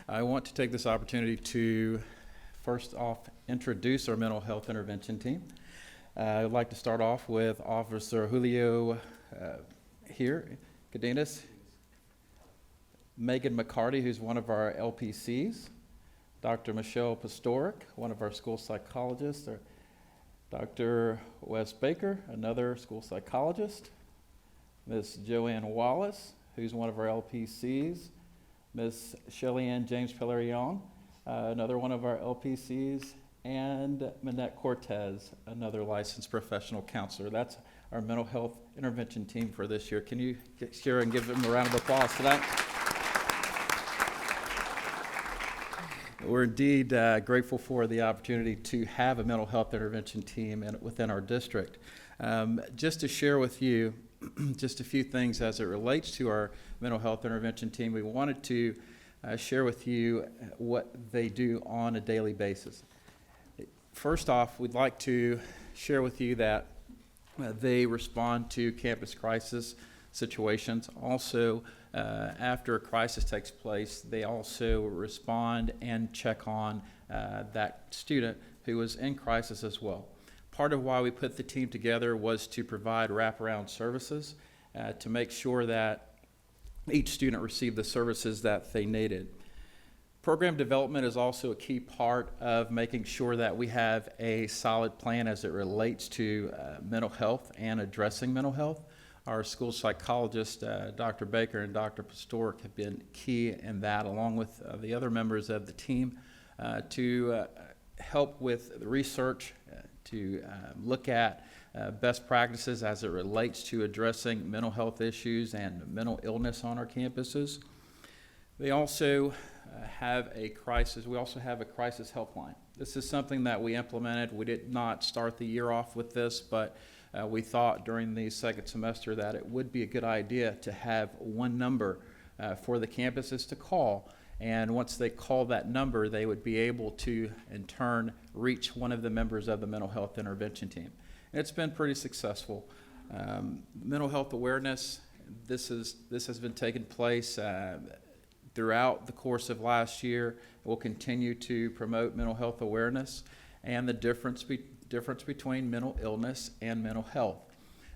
I want to take this opportunity to first off introduce our mental health intervention team. I'd like to start off with Officer Julio Cadenas, Megan McCarty, who's one of our LPCs, Dr. Michelle Pastoric, one of our school psychologists, Dr. Wes Baker, another school psychologist, Ms. Joanne Wallace, who's one of our LPCs, Ms. Shelly Ann James Pellerion, another one of our LPCs, and Manette Cortez, another licensed professional counselor. That's our mental health intervention team for this year. Can you share and give them a round of applause for that? We're indeed grateful for the opportunity to have a mental health intervention team within our district. Just to share with you just a few things as it relates to our mental health intervention team, we wanted to share with you what they do on a daily basis. First off, we'd like to share with you that they respond to campus crisis situations. Also, after a crisis takes place, they also respond and check on that student who was in crisis as well. Part of why we put the team together was to provide wraparound services to make sure that each student received the services that they needed. Program development is also a key part of making sure that we have a solid plan as it relates to mental health and addressing mental health. Our school psychologists, Dr. Baker and Dr. Pastoric, have been key in that, along with the other members of the team, to help with the research, to look at best practices as it relates to addressing mental health issues and mental illness on our campuses. They also have a crisis. We also have a crisis helpline. This is something that we implemented. We did not start the year off with this, but we thought during the second semester that it would be a good idea to have one number for the campuses to call. And once they call that number, they would be able to, in turn, reach one of the members of the mental health intervention team. And it's been pretty successful. Mental health awareness, this has been taking place throughout the course of last year. We'll continue to promote mental health awareness and the difference between mental illness and mental health.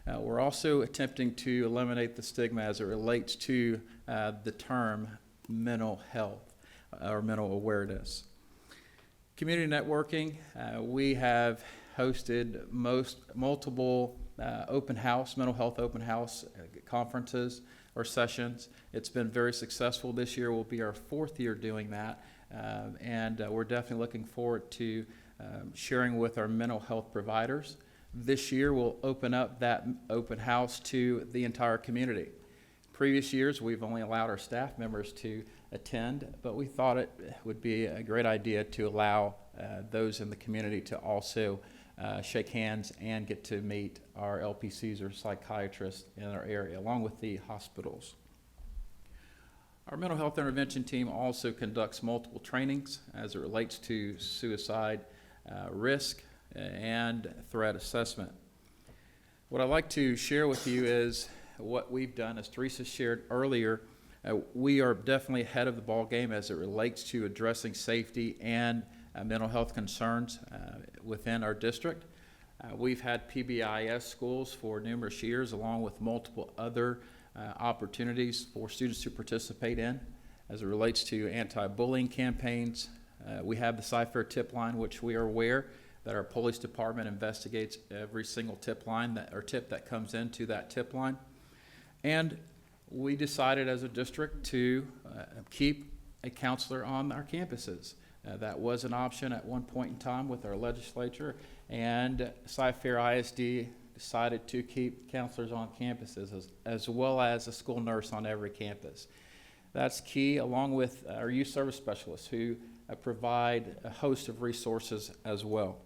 We're also attempting to eliminate the stigma as it relates to the term mental health or mental awareness. Community networking, we have hosted multiple mental health open house conferences or sessions. It's been very successful. This year will be our 4th year doing that, and we're definitely looking forward to sharing with our mental health providers. This year we'll open up that open house to the entire community. Previous years we've only allowed our staff members to attend, but we thought it would be a great idea to allow those in the community to also shake hands, and get to meet our LPCs or psychiatrists in our area, along with the hospitals. Our mental health intervention team also conducts multiple trainings as it relates to suicide risk and threat assessment. What I'd like to share with you is what we've done. As Teresa shared earlier, we are definitely ahead of the ball game as it relates to addressing safety and mental health concerns within our district. We've had PBIS schools for numerous years, along with multiple other opportunities for students to participate in as it relates to anti-bullying campaigns. We have the Cypher tip line, which we are aware that our police department investigates every single tip line or tip that comes into that tip line. And we decided as a district to keep a counselor on our campuses. That was an option at one point in time with our legislature, and Cypher ISD decided to keep counselors on campuses as well as a school nurse on every campus. That's key, along with our youth service specialists who provide a host of resources as well.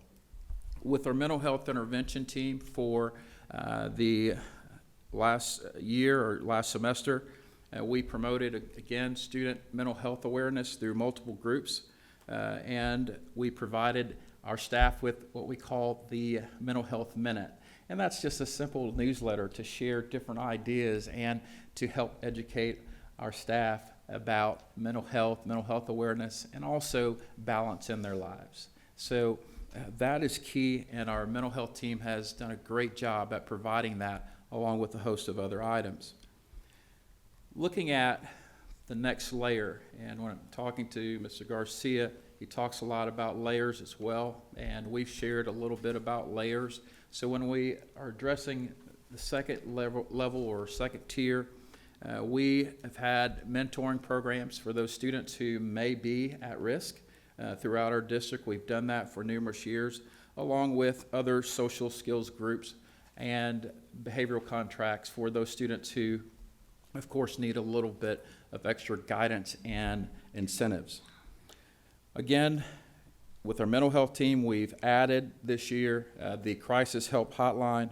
With our mental health intervention team for the last year or last semester, we promoted, again, student mental health awareness through multiple groups, and we provided our staff with what we call the Mental Health Minute. And that's just a simple newsletter to share different ideas and to help educate our staff about mental health awareness, and also balance in their lives. So that is key, and our mental health team has done a great job at providing that, along with a host of other items. Looking at the next layer, and when I'm talking to Mr. Garcia, he talks a lot about layers as well, and we've shared a little bit about layers. So when we are addressing the second level or second tier, we have had mentoring programs for those students who may be at risk throughout our district. We've done that for numerous years, along with other social skills groups and behavioral contracts for those students who, of course, need a little bit of extra guidance and incentives. Again, with our mental health team, we've added this year the crisis help hotline,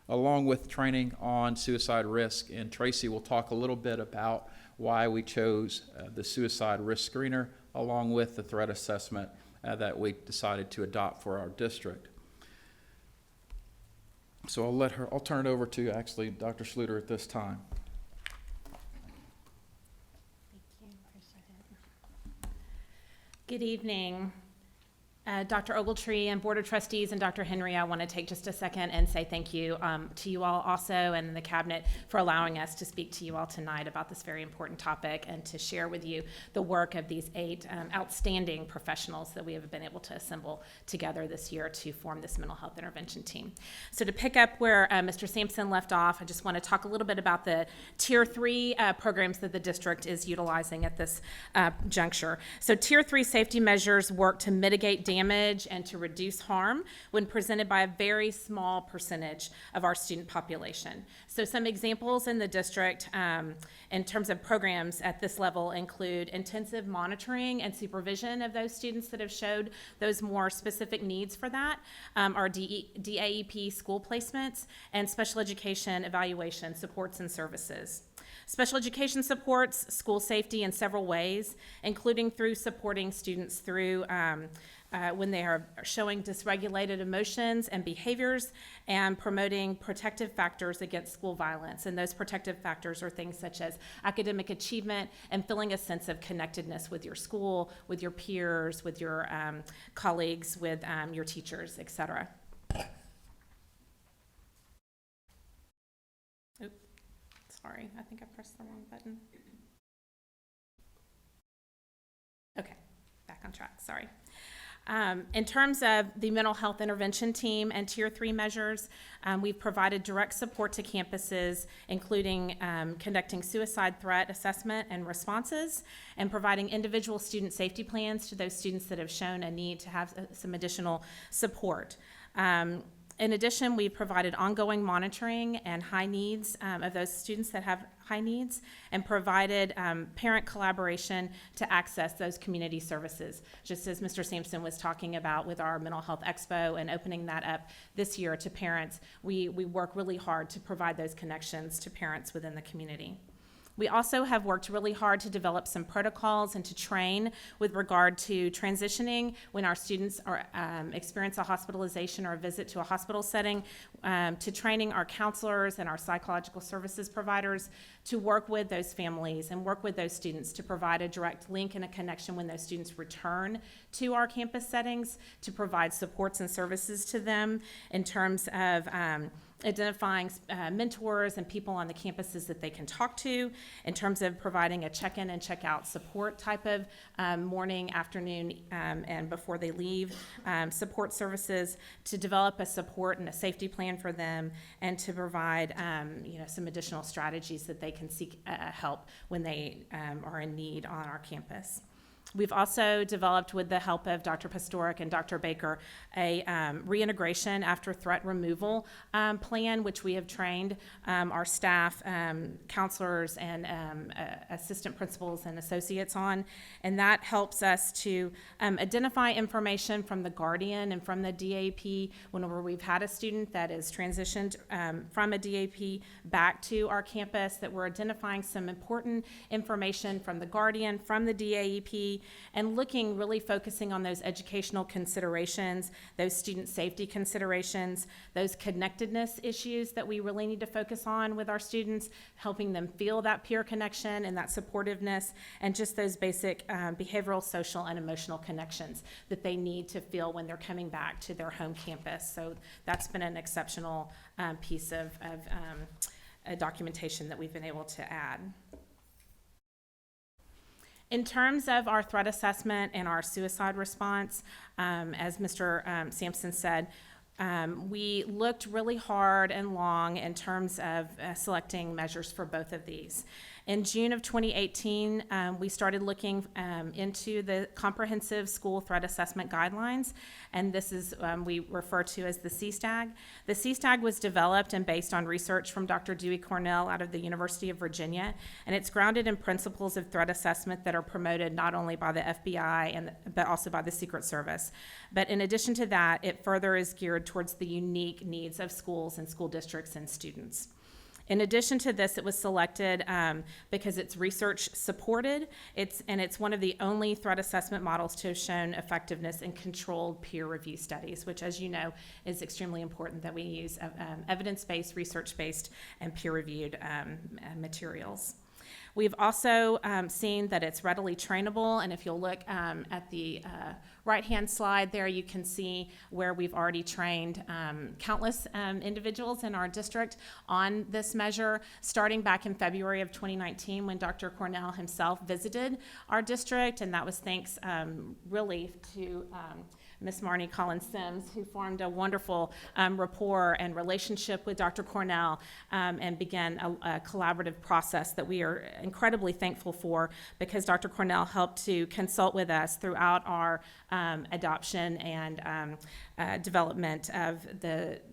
along with training on suicide risk. And Tracy will talk a little bit about why we chose the suicide risk screener, along with the threat assessment that we decided to adopt for our district. So I'll turn it over to actually Dr. Schluter at this time. Good evening. Dr. Ogletree and Board of Trustees and Dr. Henry, I want to take just a second and say thank you to you all also and the Cabinet for allowing us to speak to you all tonight about this very important topic and to share with you the work of these 8 outstanding professionals that we have been able to assemble together this year to form this mental health intervention team. So to pick up where Mr. Sampson left off, I just want to talk a little bit about the Tier 3 programs that the district is utilizing at this juncture. So Tier 3 safety measures work to mitigate damage and to reduce harm when presented by a very small percentage of our student population. So some examples in the district in terms of programs at this level include intensive monitoring and supervision of those students that have showed those more specific needs for that, our DAEP school placements, and special education evaluation supports and services. Special education supports school safety in several ways, including through supporting students through when they are showing dysregulated emotions and behaviors, and promoting protective factors against school violence. And those protective factors are things such as academic achievement and feeling a sense of connectedness with your school, with your peers, with your colleagues, with your teachers, etc. Sorry, I think I pressed the wrong button. Okay, back on track, sorry. In terms of the mental health intervention team and Tier 3 measures, we've provided direct support to campuses, including conducting suicide threat assessment and responses, and providing individual student safety plans to those students that have shown a need to have some additional support. In addition, we've provided ongoing monitoring and high needs of those students that have high needs, and provided parent collaboration to access those community services, just as Mr. Sampson was talking about with our Mental Health Expo and opening that up this year to parents. We work really hard to provide those connections to parents within the community. We also have worked really hard to develop some protocols and to train with regard to transitioning when our students are, experience a hospitalization or a visit to a hospital setting, to training our counselors and our psychological services providers to work with those families and work with those students to provide a direct link and a connection when those students return to our campus settings, to provide supports and services to them in terms of identifying mentors and people on the campuses that they can talk to, in terms of providing a check-in and check-out support type of morning, afternoon, and before they leave support services, to develop a support and a safety plan for them, and to provide some additional strategies that they can seek help when they are in need on our campus. We've also developed, with the help of Dr. Pastoric and Dr. Baker, a reintegration after threat removal plan, which we have trained our staff, counselors, and assistant principals and associates on. And that helps us to identify information from the guardian and from the DAP whenever we've had a student that is transitioned from a DAP back to our campus, that we're identifying some important information from the guardian, from the DAP, and really focusing on those educational considerations, those student safety considerations, those connectedness issues that we really need to focus on with our students, helping them feel that peer connection and that supportiveness, and just those basic behavioral, social, and emotional connections that they need to feel when they're coming back to their home campus. So that's been an exceptional piece of documentation that we've been able to add. In terms of our threat assessment and our suicide response, as Mr. Sampson said, we looked really hard and long in terms of selecting measures for both of these. In June of 2018, we started looking into the Comprehensive School Threat Assessment Guidelines, and this is we refer to as the CSTAG. The CSTAG was developed and based on research from Dr. Dewey Cornell out of the University of Virginia, and it's grounded in principles of threat assessment that are promoted not only by the FBI but also by the Secret Service. But in addition to that, it further is geared towards the unique needs of schools and school districts and students. In addition to this, it was selected because it's research supported. It's one of the only threat assessment models to have shown effectiveness in controlled peer review studies, which, as you know, is extremely important that we use evidence-based, research-based, and peer-reviewed materials. We've also seen that it's readily trainable, and if you'll look at the right-hand slide there, you can see where we've already trained countless individuals in our district on this measure, starting back in February of 2019 when Dr. Cornell himself visited our district, and that was thanks really to Ms. Marnie Collins-Sims, who formed a wonderful rapport and relationship with Dr. Cornell and began a collaborative process that we are incredibly thankful for, because Dr. Cornell helped to consult with us throughout our adoption and development of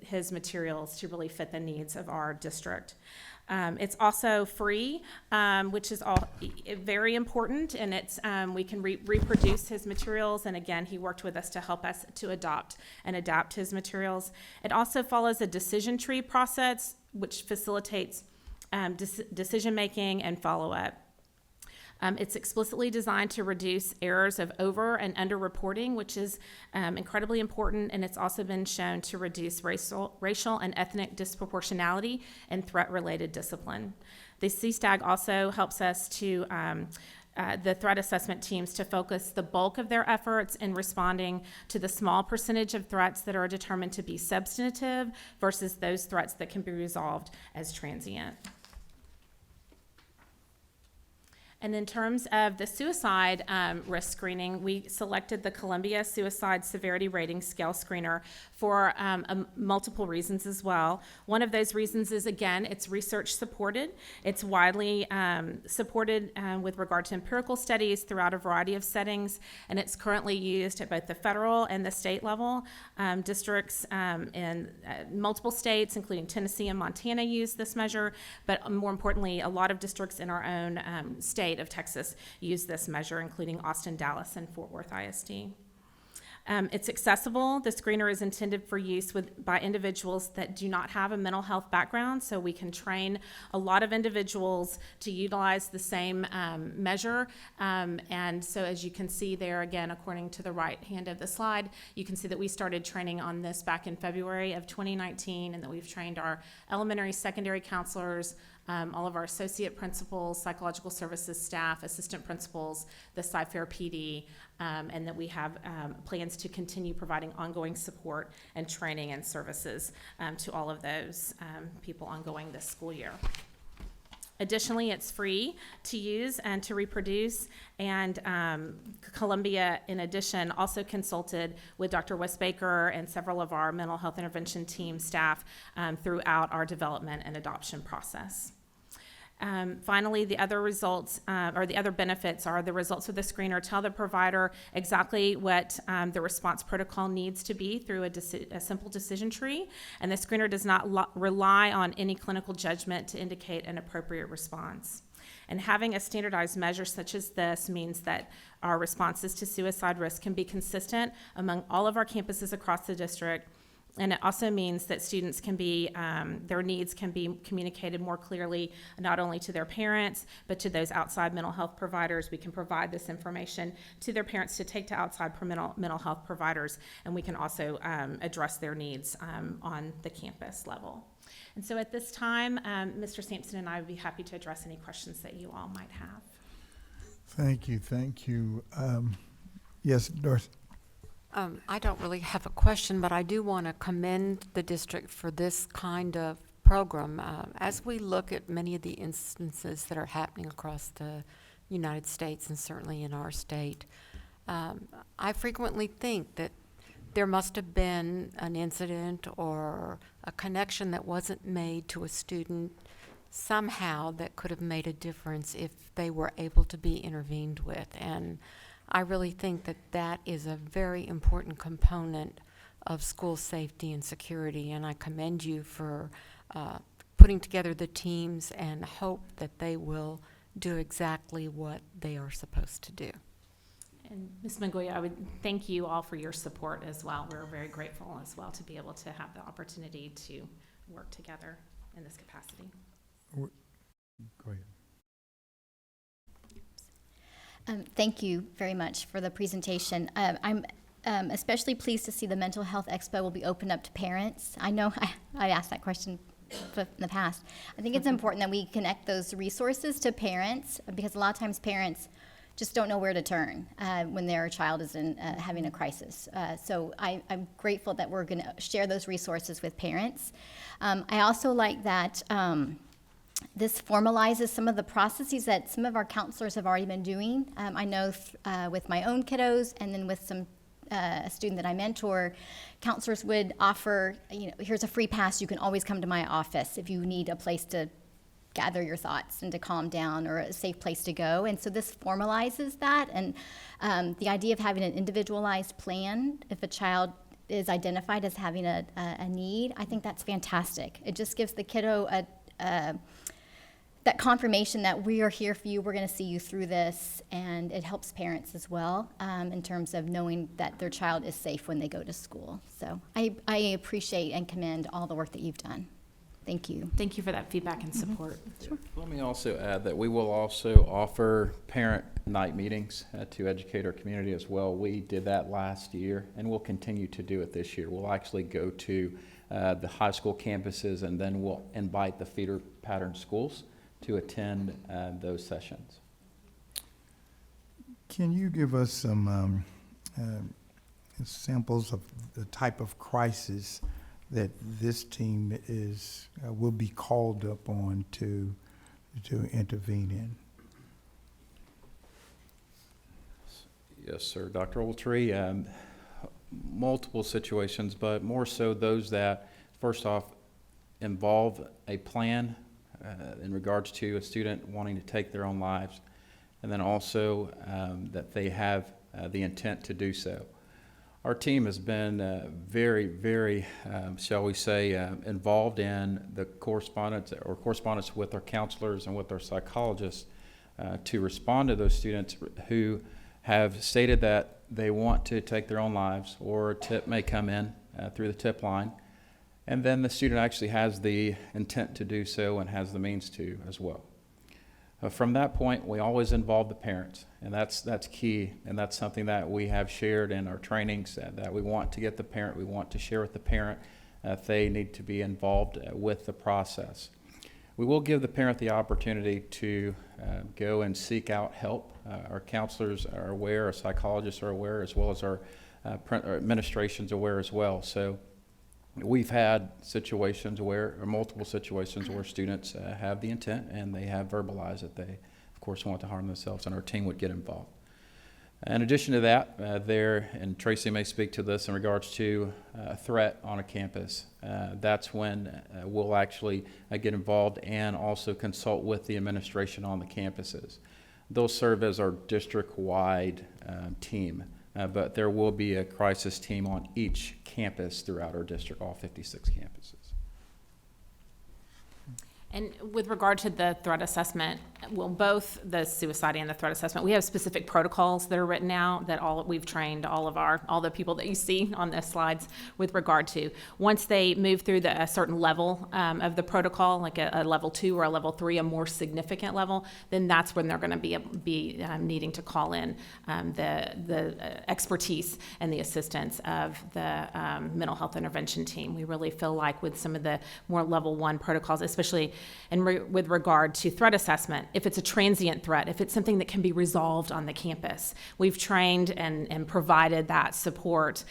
his materials to really fit the needs of our district. It's also free, which is very important, and we can reproduce his materials, and again, he worked with us to help us to adopt and adapt his materials. It also follows a decision tree process, which facilitates decision-making and follow-up. It's explicitly designed to reduce errors of over and under-reporting, which is incredibly important, and it's also been shown to reduce racial and ethnic disproportionality and threat-related discipline. The CSTAG also helps us to the threat assessment teams to focus the bulk of their efforts in responding to the small percentage of threats that are determined to be substantive versus those threats that can be resolved as transient. And in terms of the suicide risk screening, we selected the Columbia Suicide Severity Rating Scale Screener for multiple reasons as well. One of those reasons is, again, it's research supported. It's widely supported with regard to empirical studies throughout a variety of settings, and it's currently used at both the federal and the state level. Districts in multiple states, including Tennessee and Montana, use this measure, but more importantly, a lot of districts in our own state of Texas use this measure, including Austin, Dallas, and Fort Worth ISD. It's accessible. The screener is intended for use by individuals that do not have a mental health background, so we can train a lot of individuals to utilize the same measure. And so as you can see there, again, according to the right hand of the slide, you can see that we started training on this back in February of 2019, and that we've trained our elementary, secondary counselors, all of our associate principals, psychological services staff, assistant principals, the Cy-Fair PD, and that we have plans to continue providing ongoing support and training and services to all of those people ongoing this school year. Additionally, it's free to use and to reproduce, and Columbia, in addition, also consulted with Dr. Westbaker and several of our mental health intervention team staff throughout our development and adoption process. Finally, the other results or the other benefits are the results of the screener tell the provider exactly what the response protocol needs to be through a simple decision tree, and the screener does not rely on any clinical judgment to indicate an appropriate response. And having a standardized measure such as this means that our responses to suicide risk can be consistent among all of our campuses across the district. And it also means that students can be, their needs can be communicated more clearly, not only to their parents, but to those outside mental health providers. We can provide this information to their parents to take to outside mental health providers, and we can also address their needs on the campus level. And so at this time, Mr. Sampson and I would be happy to address any questions that you all might have. Thank you, thank you. Yes, Dorothy? I don't really have a question, but I do want to commend the district for this kind of program. As we look at many of the instances that are happening across the United States and certainly in our state, I frequently think that there must have been an incident or a connection that wasn't made to a student somehow that could have made a difference if they were able to be intervened with. And I really think that that is a very important component of school safety and security, and I commend you for putting together the teams and hope that they will do exactly what they are supposed to do. And Ms. Mongoya, I would thank you all for your support as well. We're very grateful as well to be able to have the opportunity to work together in this capacity. Go ahead. Thank you very much for the presentation. I'm especially pleased to see the Mental Health Expo will be opened up to parents. I know I asked that question in the past. I think it's important that we connect those resources to parents, because a lot of times parents just don't know where to turn when their child is having a crisis. So I'm grateful that we're going to share those resources with parents. I also like that this formalizes some of the processes that some of our counselors have already been doing. I know with my own kiddos, and then with some a student that I mentor, counselors would offer, here's a free pass, you can always come to my office if you need a place to gather your thoughts and to calm down, or a safe place to go. And so this formalizes that, and the idea of having an individualized plan if a child is identified as having a need, I think that's fantastic. It just gives the kiddo that confirmation that we are here for you, we're going to see you through this, and it helps parents as well in terms of knowing that their child is safe when they go to school. So I appreciate and commend all the work that you've done. Thank you. Thank you for that feedback and support. Sure. Let me also add that we will also offer parent night meetings to educate our community as well. We did that last year, and we'll continue to do it this year. We'll actually go to the high school campuses, and then we'll invite the feeder pattern schools to attend those sessions. Can you give us some samples of the type of crisis that this team will be called up on to intervene in? Yes, sir, Dr. Ogletree. Multiple situations, but more so those that, first off, involve a plan in regards to a student wanting to take their own lives, and then also that they have the intent to do so. Our team has been very, shall we say, involved in the correspondence with our counselors and with our psychologists to respond to those students who have stated that they want to take their own lives, or a tip may come in through the tip line, and then the student actually has the intent to do so and has the means to as well. From that point, we always involve the parents, and that's key, and that's something that we have shared in our trainings, that we want to get the parent, we want to share with the parent that they need to be involved with the process. We will give the parent the opportunity to go and seek out help. Our counselors are aware, our psychologists are aware, as well as our administration's aware as well. So we've had situations where, or multiple situations where students have the intent and they have verbalized that they, of course, want to harm themselves, and our team would get involved. In addition to that, and Tracy may speak to this in regards to a threat on a campus, that's when we'll actually get involved and also consult with the administration on the campuses. They'll serve as our district-wide team, but there will be a crisis team on each campus throughout our district, all 56 campuses. And with regard to the threat assessment, well, both the suicide and the threat assessment, we have specific protocols that are written out that we've trained all the people that you see on the slides with regard to. Once they move through a certain level of the protocol, like a level 2 or a level 3, a more significant level, then that's when they're going to be needing to call in the expertise and the assistance of the mental health intervention team. We really feel like with some of the more level 1 protocols, especially with regard to threat assessment, if it's a transient threat, if it's something that can be resolved on the campus, we've trained and provided that support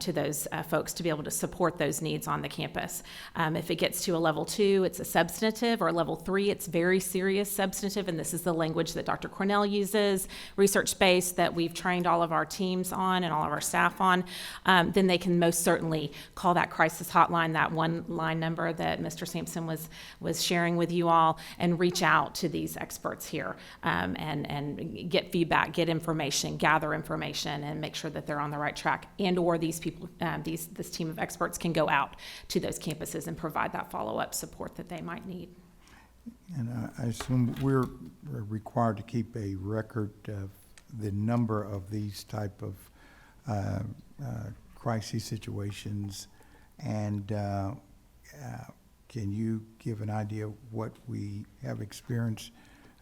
to those folks to be able to support those needs on the campus. If it gets to a level 2, it's a substantive, or a level 3, it's very serious substantive, and this is the language that Dr. Cornell uses, research-based, that we've trained all of our teams on and all of our staff on, then they can most certainly call that crisis hotline, that one line number that Mr. Sampson was sharing with you all, and reach out to these experts here and get feedback, get information, gather information, and make sure that they're on the right track. And or these people, this team of experts can go out to those campuses and provide that follow-up support that they might need. And I assume we're required to keep a record of the number of these type of crisis situations, and can you give an idea of what we have experienced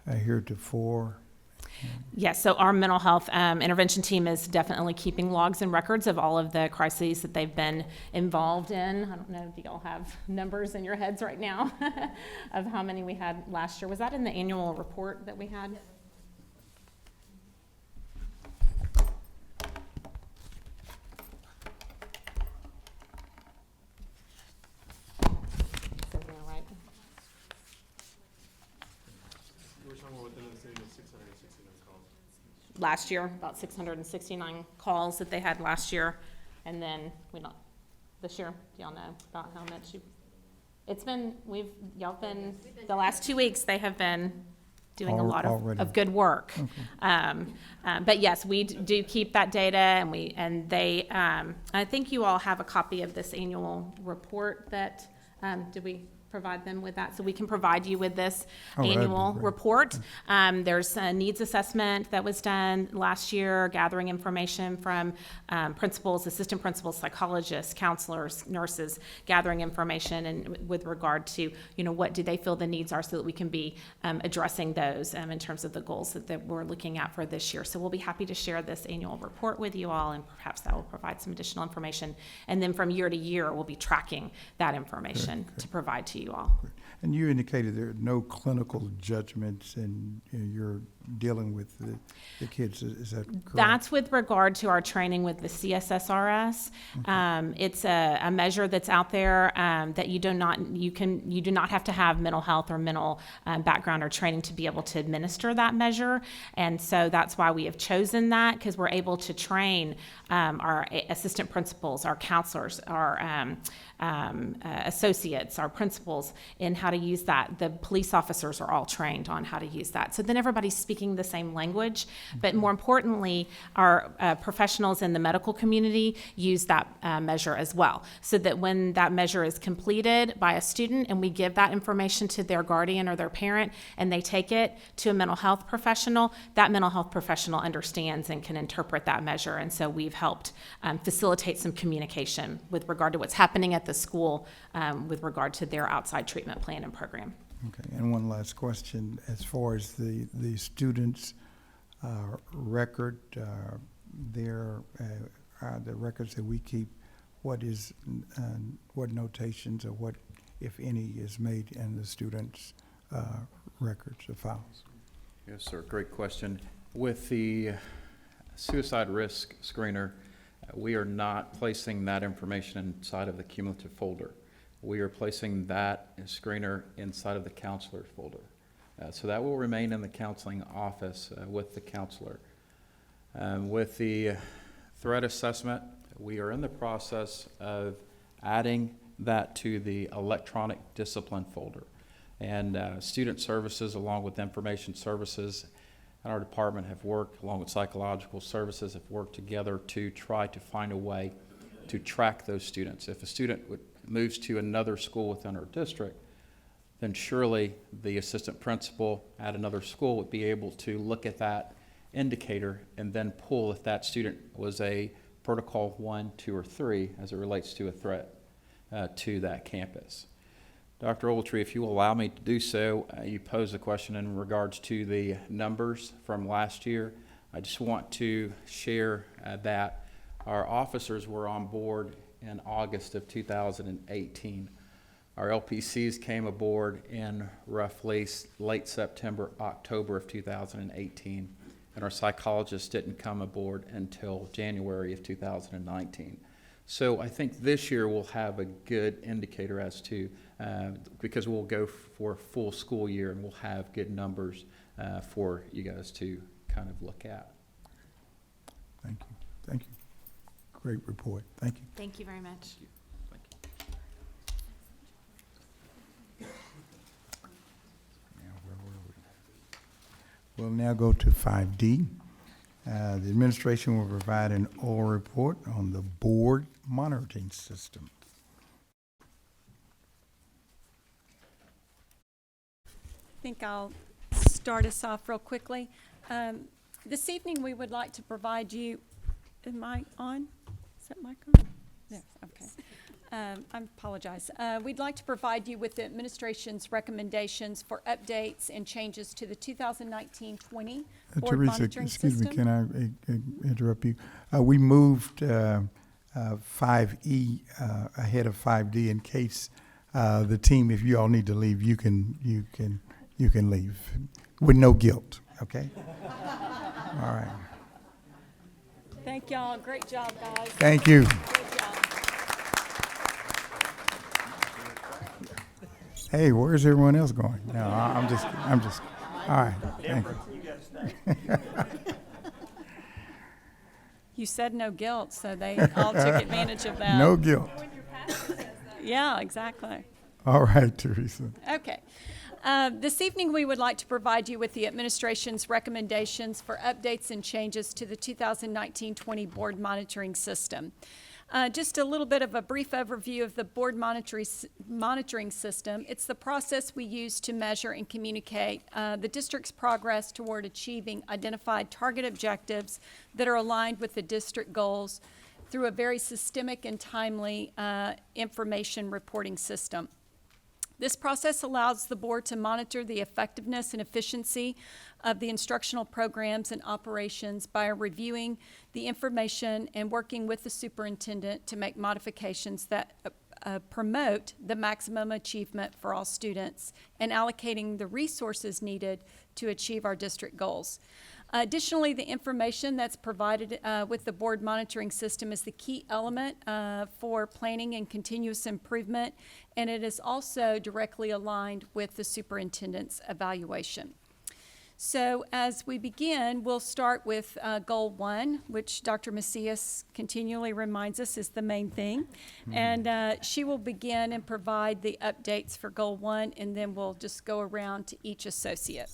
heretofore? Yes, so our mental health intervention team is definitely keeping logs and records of all of the crises that they've been involved in. I don't know if you all have numbers in your heads right now of how many we had last year. Was that in the annual report that we had? Last year, about 669 calls that they had last year, and then this year, do y'all know about how much the last 2 weeks, they have been doing a lot of good work. Okay. But yes, we do keep that data, and I think you all have a copy of this annual report that, did we provide them with that? So we can provide you with this annual report. There's a needs assessment that was done last year, gathering information from principals, assistant principals, psychologists, counselors, nurses, gathering information and with regard to, what do they feel the needs are, so that we can be addressing those in terms of the goals that we're looking at for this year. So we'll be happy to share this annual report with you all, and perhaps that will provide some additional information. And then from year to year, we'll be tracking that information to provide to you all. And you indicated there are no clinical judgments in your dealing with the kids. Is that correct? That's with regard to our training with the CSSRS. It's a measure that's out there that you do not have to have mental health or mental background or training to be able to administer that measure. And so that's why we have chosen that, because we're able to train our assistant principals, our counselors, our associates, our principals in how to use that. The police officers are all trained on how to use that. So then everybody's speaking the same language. But more importantly, our professionals in the medical community use that measure as well. So that when that measure is completed by a student and we give that information to their guardian or their parent and they take it to a mental health professional, that mental health professional understands and can interpret that measure. And so we've helped facilitate some communication with regard to what's happening at the school with regard to their outside treatment plan and program. Okay, and one last question, as far as the students' record, the records that we keep, what notations or what, if any, is made in the students' records or files? Yes, sir, great question. With the suicide risk screener, we are not placing that information inside of the cumulative folder. We are placing that screener inside of the counselor folder. So that will remain in the counseling office with the counselor. With the threat assessment, we are in the process of adding that to the electronic discipline folder. And student services, along with information services, and our department have worked, along with psychological services, have worked together to try to find a way to track those students. If a student moves to another school within our district, then surely the assistant principal at another school would be able to look at that indicator and then pull if that student was a protocol 1, 2, or 3 as it relates to a threat to that campus. Dr. Ogletree, if you will allow me to do so, you posed a question in regards to the numbers from last year. I just want to share that our officers were on board in August of 2018. Our LPCs came aboard in roughly late September, October of 2018, and our psychologists didn't come aboard until January of 2019. So I think this year we'll have a good indicator as to, because we'll go for a full school year and we'll have good numbers for you guys to kind of look at. Thank you. Thank you. Great report. Thank you. Thank you very much. Thank you. Now, where were we? We'll now go to 5D. The administration will provide an oral report on the board monitoring system. I think I'll start us off real quickly. This evening, we would like to provide you, am I on? Is that mic on? Yes, okay. I apologize. We'd like to provide you with the administration's recommendations for updates and changes to the 2019-20 board Teresa, monitoring excuse system. me, can I interrupt you? We moved 5E ahead of 5D in case the team, if you all need to leave, you can leave with no guilt. Okay. All right. Thank y'all. Great job, guys. Thank you. Great job. Hey, where's everyone else going? No, I'm just, all right, thank you. You said no guilt, so they all took advantage of that. No guilt. Yeah, exactly. All right, Teresa. Okay. This evening, we would like to provide you with the administration's recommendations for updates and changes to the 2019-20 board monitoring system. Just a little bit of a brief overview of the board monitoring system. It's the process we use to measure and communicate the district's progress toward achieving identified target objectives that are aligned with the district goals through a very systemic and timely information reporting system. This process allows the board to monitor the effectiveness and efficiency of the instructional programs and operations by reviewing the information and working with the superintendent to make modifications that promote the maximum achievement for all students and allocating the resources needed to achieve our district goals. Additionally, the information that's provided with the board monitoring system is the key element for planning and continuous improvement, and it is also directly aligned with the superintendent's evaluation. So as we begin, we'll start with Goal 1, which Dr. Macias continually reminds us is the main thing. And she will begin and provide the updates for Goal 1, and then we'll just go around to each associate.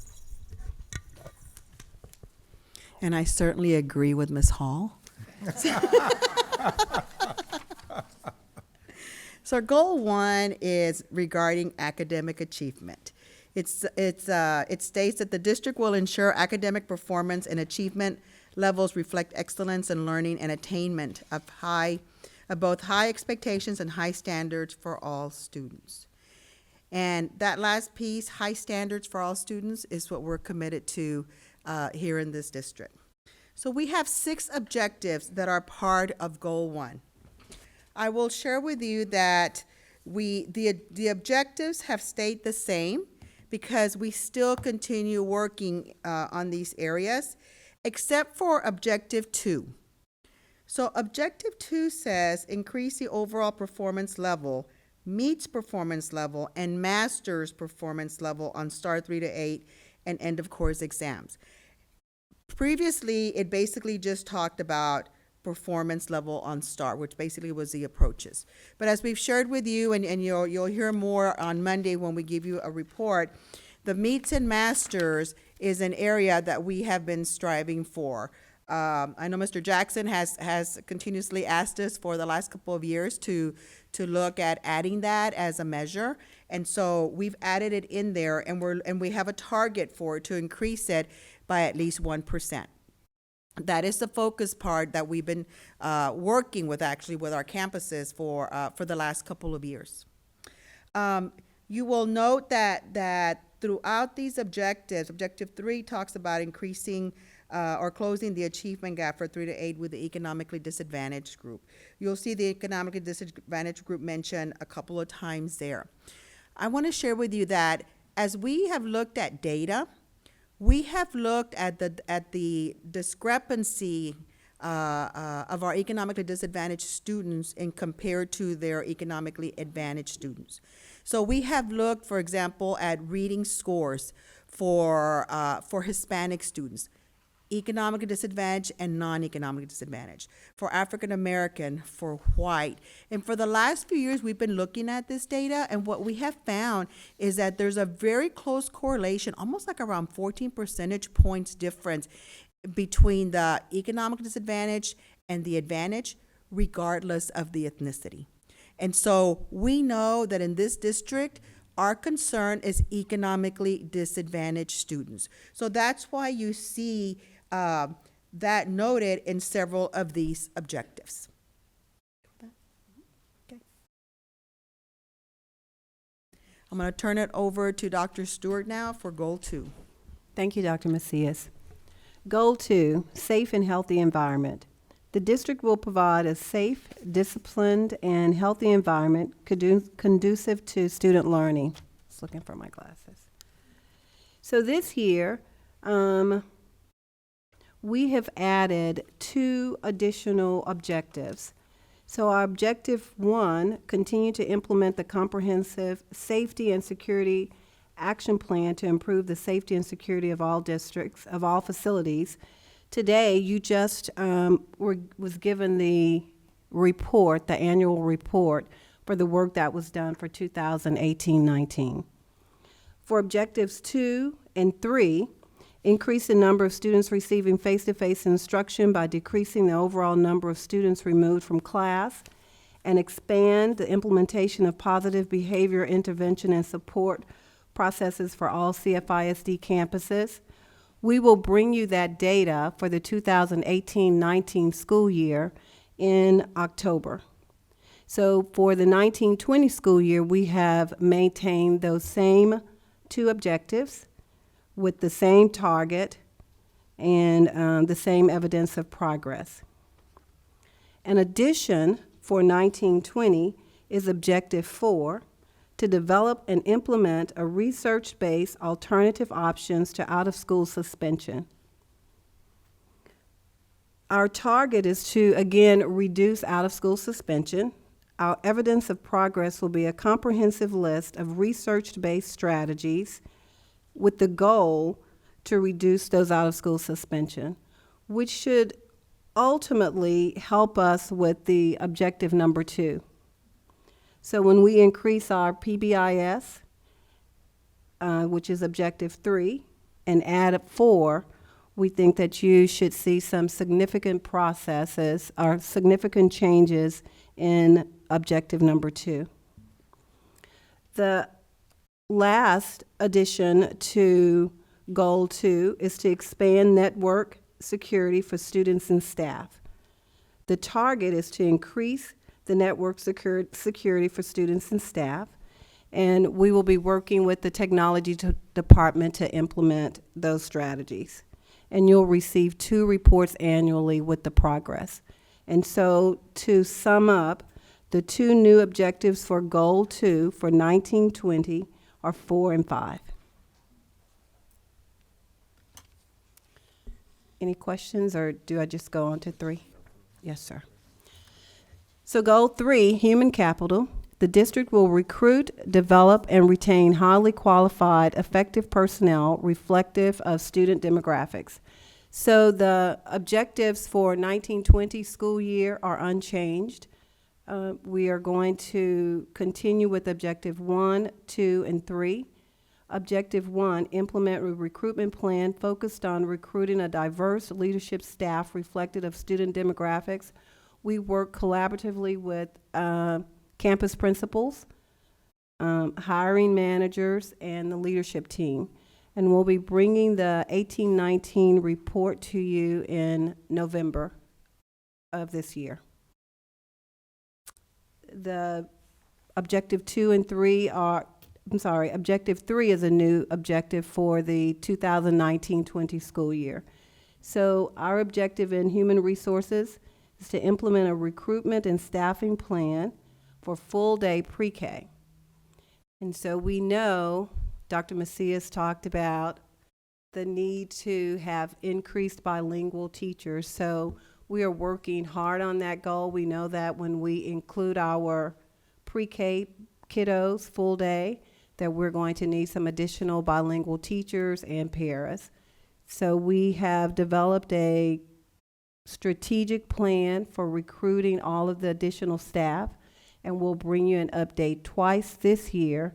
And I certainly agree with Ms. Hall. So Goal 1 is regarding academic achievement. It states that the district will ensure academic performance and achievement levels reflect excellence in learning and attainment of both high expectations and high standards for all students. And that last piece, high standards for all students, is what we're committed to here in this district. So we have 6 objectives that are part of Goal 1. I will share with you that the objectives have stayed the same because we still continue working on these areas, except for Objective 2. So Objective 2 says increase the overall performance level, meets performance level, and masters performance level on STAR 3 to 8 and end of course exams. Previously, it basically just talked about performance level on STAR, which basically was the approaches. But as we've shared with you, and you'll hear more on Monday when we give you a report, the meets and masters is an area that we have been striving for. I know Mr. Jackson has continuously asked us for the last couple of years to look at adding that as a measure, and so we've added it in there, and we have a target for it to increase it by at least 1%. That is the focus part that we've been working with, actually, with our campuses for the last couple of years. You will note that throughout these objectives, Objective 3 talks about increasing or closing the achievement gap for 3 to 8 with the economically disadvantaged group. You'll see the economically disadvantaged group mentioned a couple of times there. I want to share with you that as we have looked at data, we have looked at the discrepancy of our economically disadvantaged students in compared to their economically advantaged students. So we have looked, for example, at reading scores for Hispanic students, economically disadvantaged and non-economically disadvantaged, for African American, for white. And for the last few years, we've been looking at this data, and what we have found is that there's a very close correlation, almost like around 14 percentage points difference between the economic disadvantage and the advantage, regardless of the ethnicity. And so we know that in this district, our concern is economically disadvantaged students. So that's why you see that noted in several of these objectives. Okay. I'm going to turn it over to Dr. Stewart now for Goal 2. Thank you, Dr. Macias. Goal 2, safe and healthy environment. The district will provide a safe, disciplined, and healthy environment conducive to student learning. Just looking for my glasses. So this year, we have added 2 additional objectives. So our Objective 1, continue to implement the comprehensive safety and security action plan to improve the safety and security of all districts, of all facilities. Today, you just was given the report, the annual report, for the work that was done for 2018-19. For Objectives 2 and 3, increase the number of students receiving face-to-face instruction by decreasing the overall number of students removed from class, and expand the implementation of positive behavior intervention and support processes for all CFISD campuses. We will bring you that data for the 2018-19 school year in October. So for the 19-20 school year, we have maintained those same 2 objectives with the same target and the same evidence of progress. In addition, for 19-20, is Objective 4, to develop and implement a research-based alternative options to out-of-school suspension. Our target is to, again, reduce out-of-school suspension. Our evidence of progress will be a comprehensive list of research-based strategies with the goal to reduce those out-of-school suspension, which should ultimately help us with the objective number 2. So when we increase our PBIS, which is objective 3, and add 4, we think that you should see some significant processes or significant changes in objective number 2. The last addition to goal 2 is to expand network security for students and staff. The target is to increase the network security for students and staff, and we will be working with the technology department to implement those strategies. And you'll receive 2 reports annually with the progress. And so to sum up, the 2 new objectives for Goal 2 for 1920 are 4 and 5. Any questions, or do I just go on to 3? Yes, sir. So Goal 3, human capital. The district will recruit, develop, and retain highly qualified, effective personnel reflective of student demographics. So the objectives for 1920 school year are unchanged. We are going to continue with Objective 1, 2, and 3. Objective 1, implement a recruitment plan focused on recruiting a diverse leadership staff reflective of student demographics. We work collaboratively with campus principals, hiring managers, and the leadership team. And we'll be bringing the 1819 report to you in November of this year. The Objective 2 and 3 are, Objective 3 is a new objective for the 2019-20 school year. So our objective in human resources is to implement a recruitment and staffing plan for full-day pre-K. And so we know Dr. Macias talked about the need to have increased bilingual teachers. So we are working hard on that goal. We know that when we include our pre-K kiddos full day, that we're going to need some additional bilingual teachers and paras. So we have developed a strategic plan for recruiting all of the additional staff, and we'll bring you an update twice this year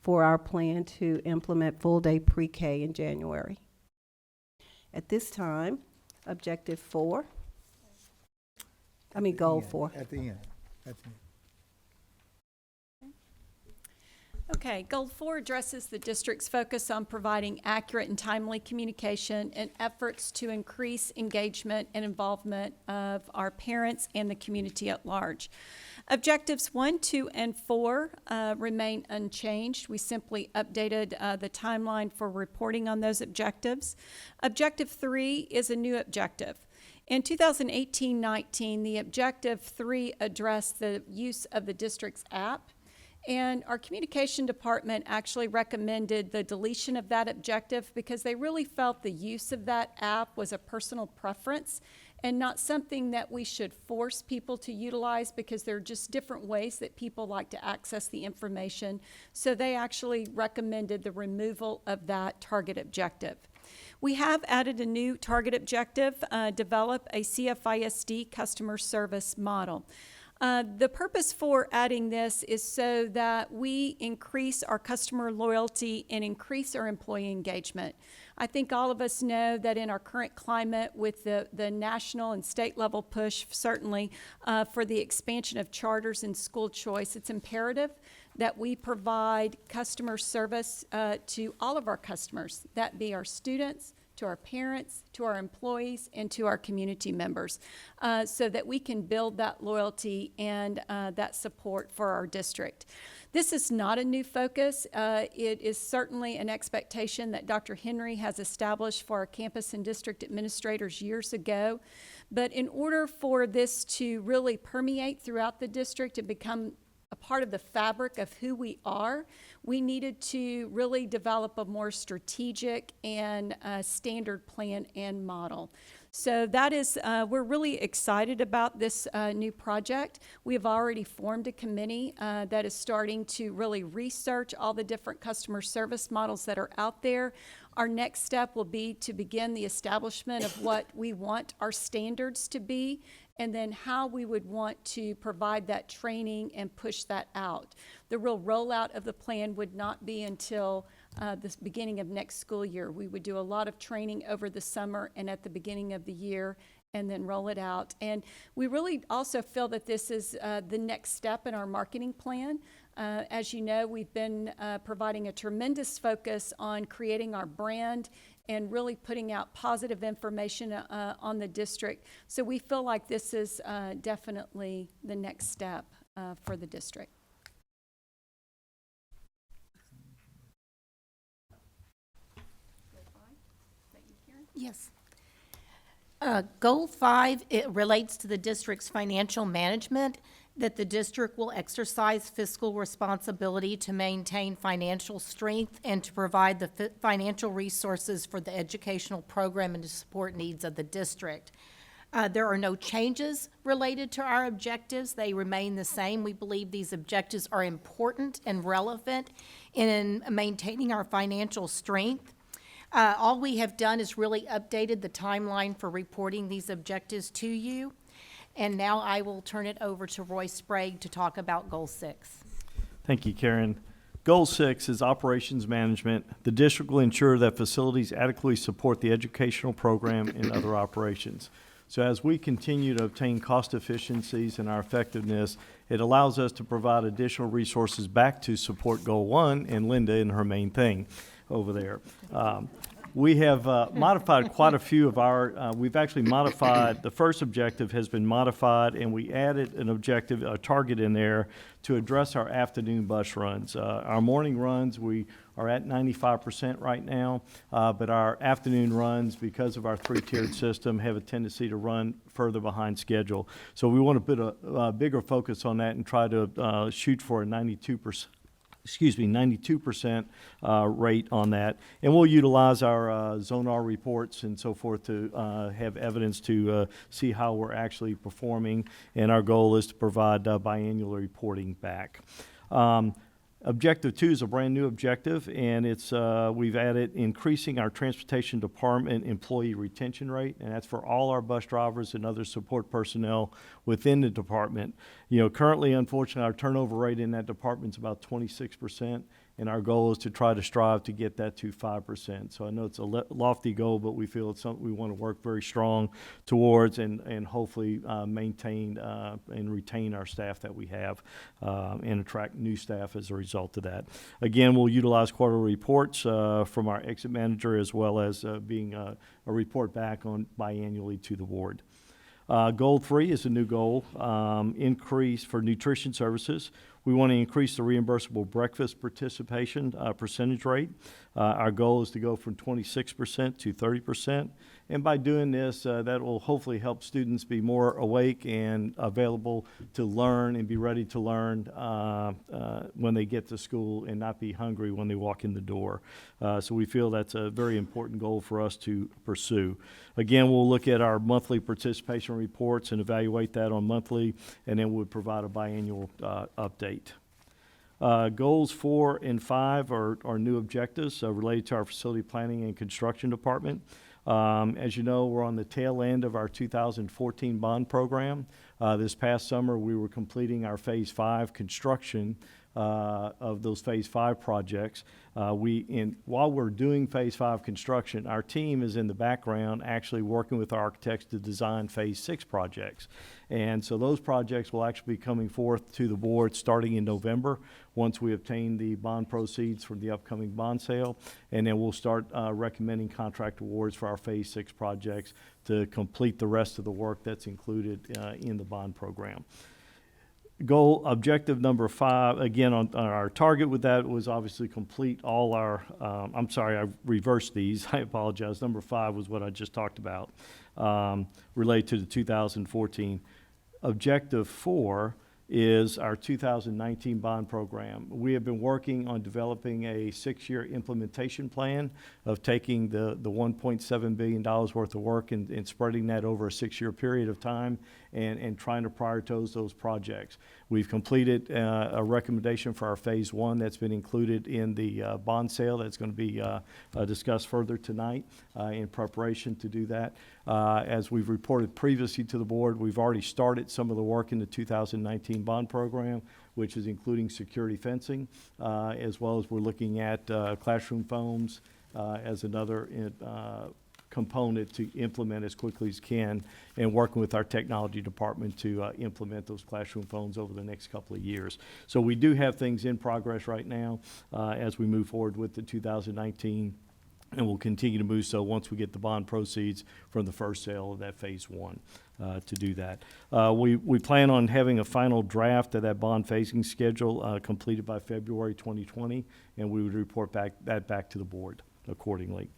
for our plan to implement full-day pre-K in January. At this time, Objective 4, Goal 4. At the end. At the end. Okay, Goal 4 addresses the district's focus on providing accurate and timely communication and efforts to increase engagement and involvement of our parents and the community at large. Objectives 1, 2, and 4 remain unchanged. We simply updated the timeline for reporting on those objectives. Objective 3 is a new objective. In 2018-19, the Objective 3 addressed the use of the district's app. And our communication department actually recommended the deletion of that objective because they really felt the use of that app was a personal preference and not something that we should force people to utilize, because there are just different ways that people like to access the information. So they actually recommended the removal of that target objective. We have added a new target objective, develop a CFISD customer service model. The purpose for adding this is so that we increase our customer loyalty and increase our employee engagement. I think all of us know that in our current climate, with the national and state level push, certainly for the expansion of charters and school choice, it's imperative that we provide customer service to all of our customers, that be our students, to our parents, to our employees, and to our community members, so that we can build that loyalty and that support for our district. This is not a new focus. It is certainly an expectation that Dr. Henry has established for our campus and district administrators years ago. But in order for this to really permeate throughout the district and become a part of the fabric of who we are, we needed to really develop a more strategic and standard plan and model. So that is, we're really excited about this new project. We have already formed a committee that is starting to really research all the different customer service models that are out there. Our next step will be to begin the establishment of what we want our standards to be, and then how we would want to provide that training and push that out. The real rollout of the plan would not be until the beginning of next school year. We would do a lot of training over the summer and at the beginning of the year, and then roll it out. And we really also feel that this is the next step in our marketing plan. As you know, we've been providing a tremendous focus on creating our brand and really putting out positive information on the district. So we feel like this is definitely the next step for the district. Yes. Goal 5, it relates to the district's financial management, that the district will exercise fiscal responsibility to maintain financial strength and to provide the financial resources for the educational program and to support needs of the district. There are no changes related to our objectives. They remain the same. We believe these objectives are important and relevant in maintaining our financial strength. All we have done is really updated the timeline for reporting these objectives to you. And now I will turn it over to Roy Sprague to talk about Goal 6. Thank you, Karen. Goal 6 is operations management. The district will ensure that facilities adequately support the educational program and other operations. So as we continue to obtain cost efficiencies and our effectiveness, it allows us to provide additional resources back to support Goal 1 and Linda in her main thing over there. We have modified quite a few of our, we've actually modified, the first objective has been modified, and we added an objective, a target in there to address our afternoon bus runs. Our morning runs, we are at 95% right now, but our afternoon runs, because of our three-tiered system, have a tendency to run further behind schedule. So we want to put a bigger focus on that and try to shoot for a 92% rate on that. And we'll utilize our Zonar reports and so forth to have evidence to see how we're actually performing. And our goal is to provide biannual reporting back. Objective 2 is a brand new objective, and it's we've added increasing our transportation department employee retention rate, and that's for all our bus drivers and other support personnel within the department. You know, currently, unfortunately, our turnover rate in that department is about 26%, and our goal is to try to strive to get that to 5%. So I know it's a lofty goal, but we feel it's something we want to work very strong towards and hopefully maintain and retain our staff that we have and attract new staff as a result of that. Again, we'll utilize quarterly reports from our exit manager as well as being a report back on biannually to the board. Goal 3 is a new goal, increase for nutrition services. We want to increase the reimbursable breakfast participation percentage rate. Our goal is to go from 26% to 30%. And by doing this, that will hopefully help students be more awake and available to learn and be ready to learn when they get to school and not be hungry when they walk in the door. So we feel that's a very important goal for us to pursue. Again, we'll look at our monthly participation reports and evaluate that on monthly, and then we'll provide a biannual update. Goals 4 and 5 are new objectives related to our facility planning and construction department. As you know, we're on the tail end of our 2014 bond program. This past summer, we were completing our Phase 5 construction of those Phase 5 projects. While we're doing Phase 5 construction, our team is in the background actually working with architects to design Phase 6 projects. And so those projects will actually be coming forth to the board starting in November once we obtain the bond proceeds from the upcoming bond sale. And then we'll start recommending contract awards for our Phase 6 projects to complete the rest of the work that's included in the bond program. Objective number 5, again, on our target with that was obviously complete all our, I'm sorry, I reversed these. I apologize. Number 5 was what I just talked about related to the 2014. Objective 4 is our 2019 bond program. We have been working on developing a 6-year implementation plan of taking the $1.7 billion worth of work and spreading that over a 6-year period of time and trying to prioritize those projects. We've completed a recommendation for our phase 1 that's been included in the bond sale that's going to be discussed further tonight in preparation to do that. As we've reported previously to the board, we've already started some of the work in the 2019 bond program, which is including security fencing, as well as we're looking at classroom foams as another component to implement as quickly as can, and working with our technology department to implement those classroom phones over the next couple of years. So we do have things in progress right now as we move forward with the 2019, and we'll continue to move so once we get the bond proceeds from the first sale of that phase 1 to do that. We plan on having a final draft of that bond phasing schedule completed by February 2020, and we would report back to the board accordingly.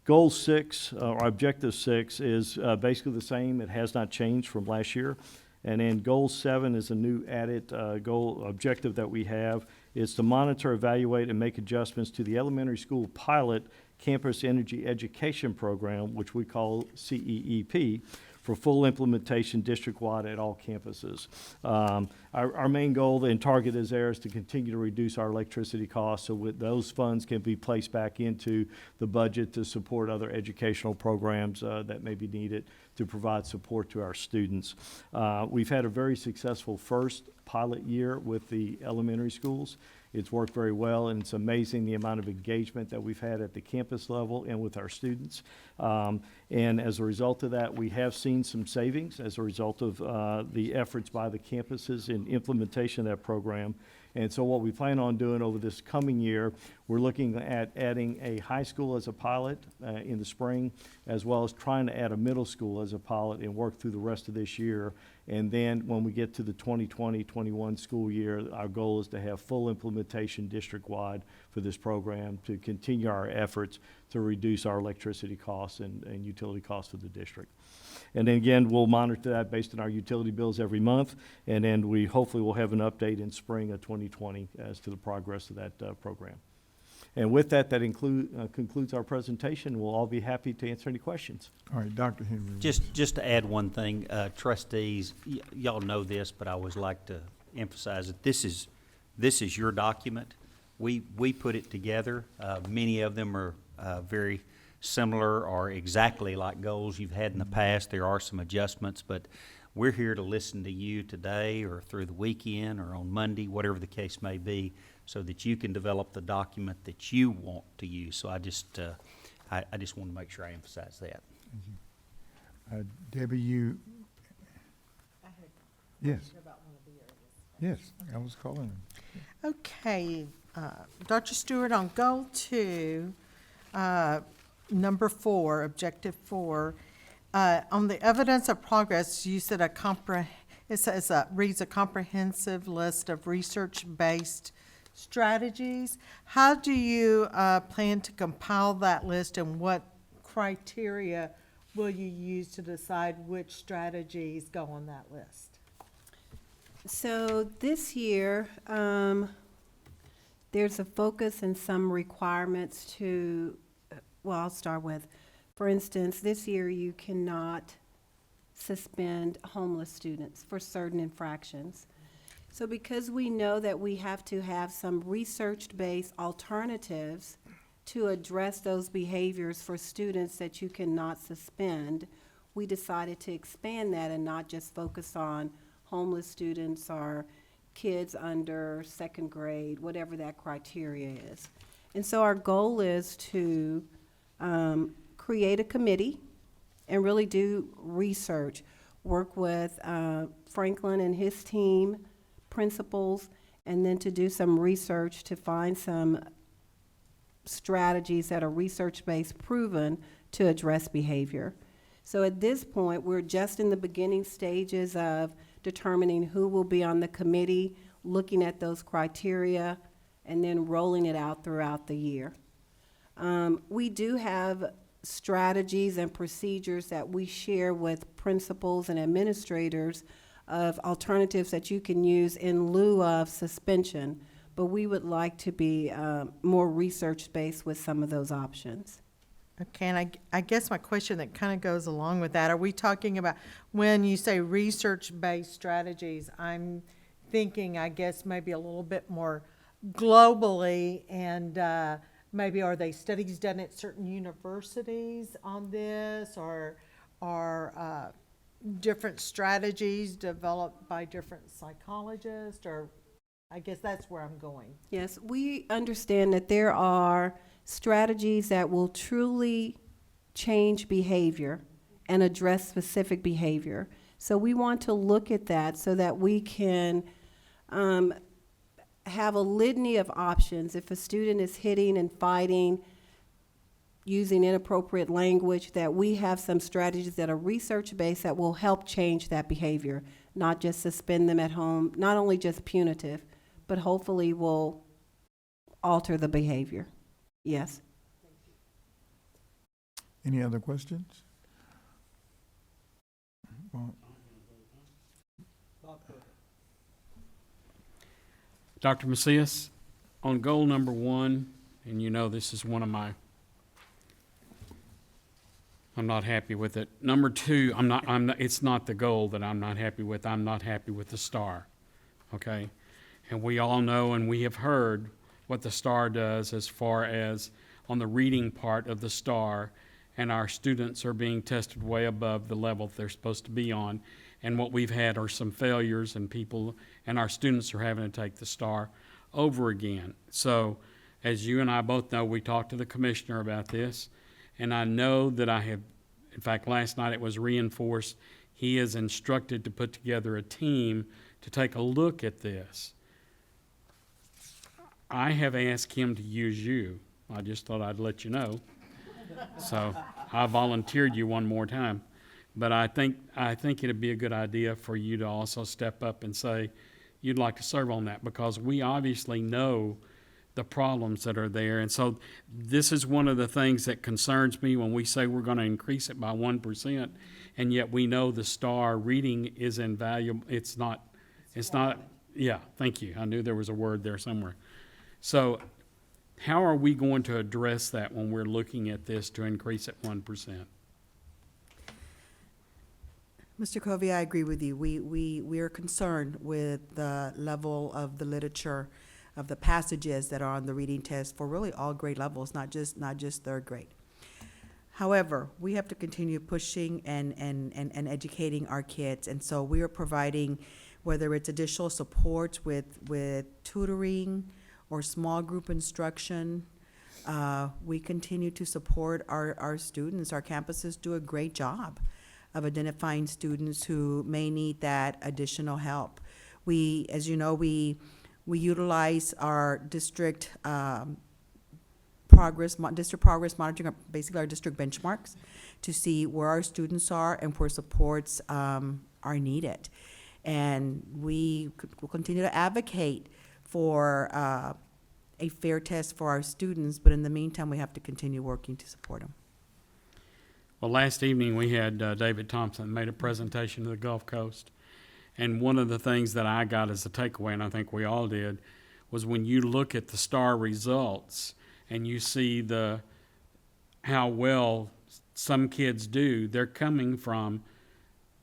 Goal 6, or Objective 6, is basically the same. It has not changed from last year. And then Goal 7 is a new added goal objective that we have. It's to monitor, evaluate, and make adjustments to the elementary school pilot campus energy education program, which we call CEEP, for full implementation district-wide at all campuses. Our main goal and target is to continue to reduce our electricity costs, so with those funds can be placed back into the budget to support other educational programs that may be needed to provide support to our students. We've had a very successful first pilot year with the elementary schools. It's worked very well, and it's amazing the amount of engagement that we've had at the campus level and with our students. And as a result of that, we have seen some savings as a result of the efforts by the campuses in implementation of that program. And so what we plan on doing over this coming year, we're looking at adding a high school as a pilot in the spring, as well as trying to add a middle school as a pilot and work through the rest of this year. And then when we get to the 2020-21 school year, our goal is to have full implementation district-wide for this program to continue our efforts to reduce our electricity costs and utility costs of the district. And then again, we'll monitor that based on our utility bills every month, and then we hopefully will have an update in spring of 2020 as to the progress of that program. And with that, concludes our presentation. We'll all be happy to answer any questions. All right, Dr. Henry. Just to add one thing, trustees, y'all know this, but I always like to emphasize that this is your document. We put it together. Many of them are very similar or exactly like goals you've had in the past. There are some adjustments, but we're here to listen to you today or through the weekend or on Monday, whatever the case may be, so that you can develop the document that you want to use. So I just want to make sure I emphasize that. Debbie, you? Yes. Yes, I was calling him. Okay, Dr. Stewart, on Goal 2, number 4, Objective 4, on the evidence of progress, you said reads a comprehensive list of research-based strategies. How do you plan to compile that list, and what criteria will you use to decide which strategies go on that list? So this year, there's a focus and some requirements to, well, I'll start with, for instance, this year you cannot suspend homeless students for certain infractions. So because we know that we have to have some research-based alternatives to address those behaviors for students that you cannot suspend, we decided to expand that and not just focus on homeless students or kids under second grade, whatever that criteria is. And so our goal is to create a committee and really do research, work with Franklin and his team, principals, and then to do some research to find some strategies that are research-based proven to address behavior. So at this point, we're just in the beginning stages of determining who will be on the committee, looking at those criteria, and then rolling it out throughout the year. We do have strategies and procedures that we share with principals and administrators of alternatives that you can use in lieu of suspension, but we would like to be more research-based with some of those options. Okay, and I guess my question that kind of goes along with that, are we talking about, when you say research-based strategies, I'm thinking, I guess, maybe a little bit more globally, and maybe are they studies done at certain universities on this, or are different strategies developed by different psychologists, or I guess that's where I'm going. Yes, we understand that there are strategies that will truly change behavior and address specific behavior. So we want to look at that so that we can have a litany of options. If a student is hitting and fighting, using inappropriate language, that we have some strategies that are research-based that will help change that behavior, not just suspend them at home, not only just punitive, but hopefully will alter the behavior. Yes. Any other questions? Well, Dr. Macias, on goal number 1, and you know this is one of my, I'm not happy with it. Number 2, it's not the goal that I'm not happy with. I'm not happy with the STAR, okay? And we all know and we have heard what the STAR does as far as on the reading part of the STAR, and our students are being tested way above the level they're supposed to be on. And what we've had are some failures, and people, and our students are having to take the STAR over again. So, as you and I both know, we talked to the commissioner about this, and I know that I have, in fact, last night it was reinforced, he is instructed to put together a team to take a look at this. I have asked him to use you. I just thought I'd let you know. So I volunteered you one more time. But I think it'd be a good idea for you to also step up and say you'd like to serve on that, because we obviously know the problems that are there. And so this is one of the things that concerns me when we say we're going to increase it by 1%, and yet we know the STAR reading is invaluable. It's not, yeah, thank you. I knew there was a word there somewhere. So how are we going to address that when we're looking at this to increase it 1%? Mr. Covey, I agree with you. We are concerned with the level of the literature, of the passages that are on the reading test for really all grade levels, not just third grade. However, we have to continue pushing and educating our kids, and so we are providing, whether it's additional support with tutoring or small group instruction. We continue to support our students. Our campuses do a great job of identifying students who may need that additional help. We, as you know, we utilize our district progress monitoring, basically our district benchmarks, to see where our students are and where supports are needed. And we will continue to advocate for a fair test for our students, but in the meantime, we have to continue working to support them. Well, last evening we had David Thompson made a presentation to the Gulf Coast. And one of the things that I got as a takeaway, and I think we all did, was when you look at the STAR results and you see how well some kids do, they're coming from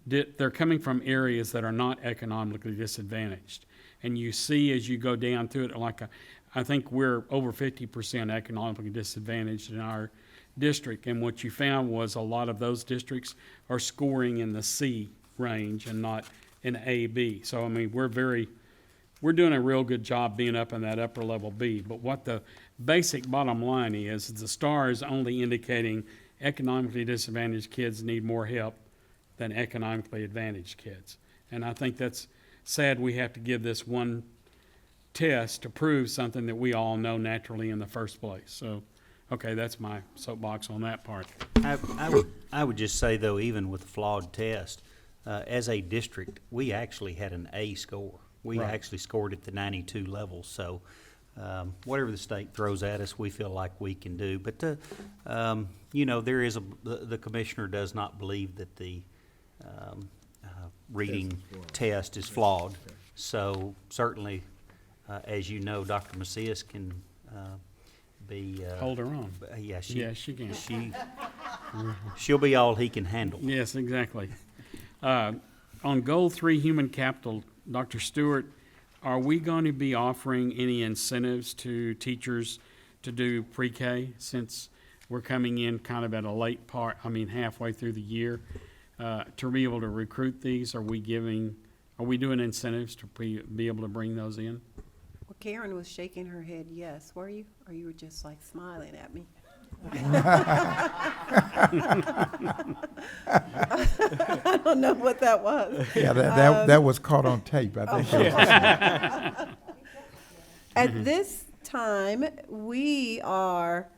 areas that are not economically disadvantaged. And you see as you go down through it, I think we're over 50% economically disadvantaged in our district, and what you found was a lot of those districts are scoring in the C range and not in A, B. So, I mean, we're doing a real good job being up in that upper level B. But what the basic bottom line is the STAR is only indicating economically disadvantaged kids need more help than economically advantaged kids. And I think that's sad we have to give this one test to prove something that we all know naturally in the first place. So, okay, that's my soapbox on that part. I would just say, though, even with the flawed test, as a district, we actually had an A score. We Right. actually scored at the 92 level. So whatever the state throws at us, we feel like we can do. But, there is the commissioner does not believe that the reading test is flawed. So certainly, as you know, Dr. Macias can be. Hold her on. Yeah, Yes, she can. She'll be all he can handle. Yes, exactly. On Goal 3, Human Capital, Dr. Stewart, are we going to be offering any incentives to teachers to do pre-K since we're coming in kind of at a late part, halfway through the year, to be able to recruit these? Are we doing incentives to be able to bring those in? Well, Karen was shaking her head yes. Were you? Or you were just like smiling at me? I don't know what that was. Yeah, that was caught on tape, I think. At this time, we are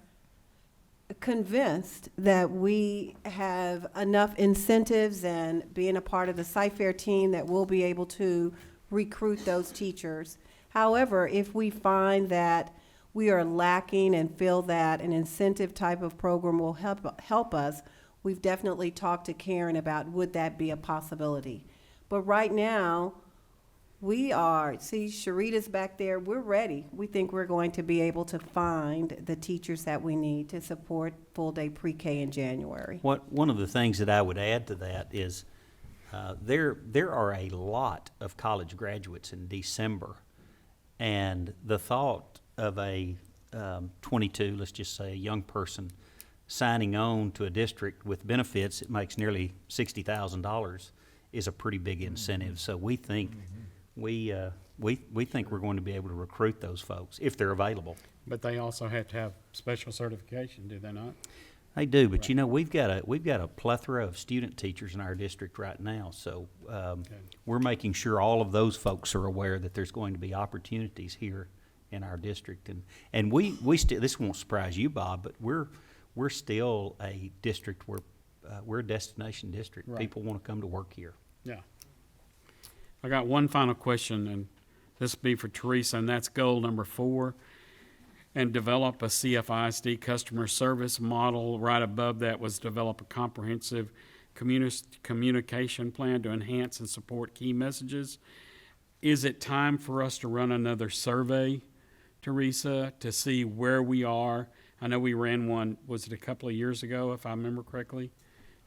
convinced that we have enough incentives and being a part of the Cyfair team that we'll be able to recruit those teachers. However, if we find that we are lacking and feel that an incentive type of program will help us, we've definitely talked to Karen about would that be a possibility. But right now, we are, see, Sharita's back there, we're ready. We think we're going to be able to find the teachers that we need to support full-day pre-K in January. One of the things that I would add to that is there are a lot of college graduates in December, and the thought of a 22, let's just say a young person, signing on to a district with benefits that makes nearly $60,000 is a pretty big incentive. So we think we think we're going to be able to recruit those folks if they're available. But they also have to have special certification, do they not? They do, but you know, we've got a plethora of student teachers in our district right now. So we're making sure all of those folks are aware that there's going to be opportunities here in our district, and we still, this won't surprise you, Bob, but we're still a district where we're a destination district. Right. People want to come to work here. Yeah. I got one final question, and this will be for Teresa, and that's goal number 4. And develop a CFISD customer service model. Right above that was develop a comprehensive communication plan to enhance and support key messages. Is it time for us to run another survey, Teresa, to see where we are? I know we ran one, was it a couple of years ago, if I remember correctly?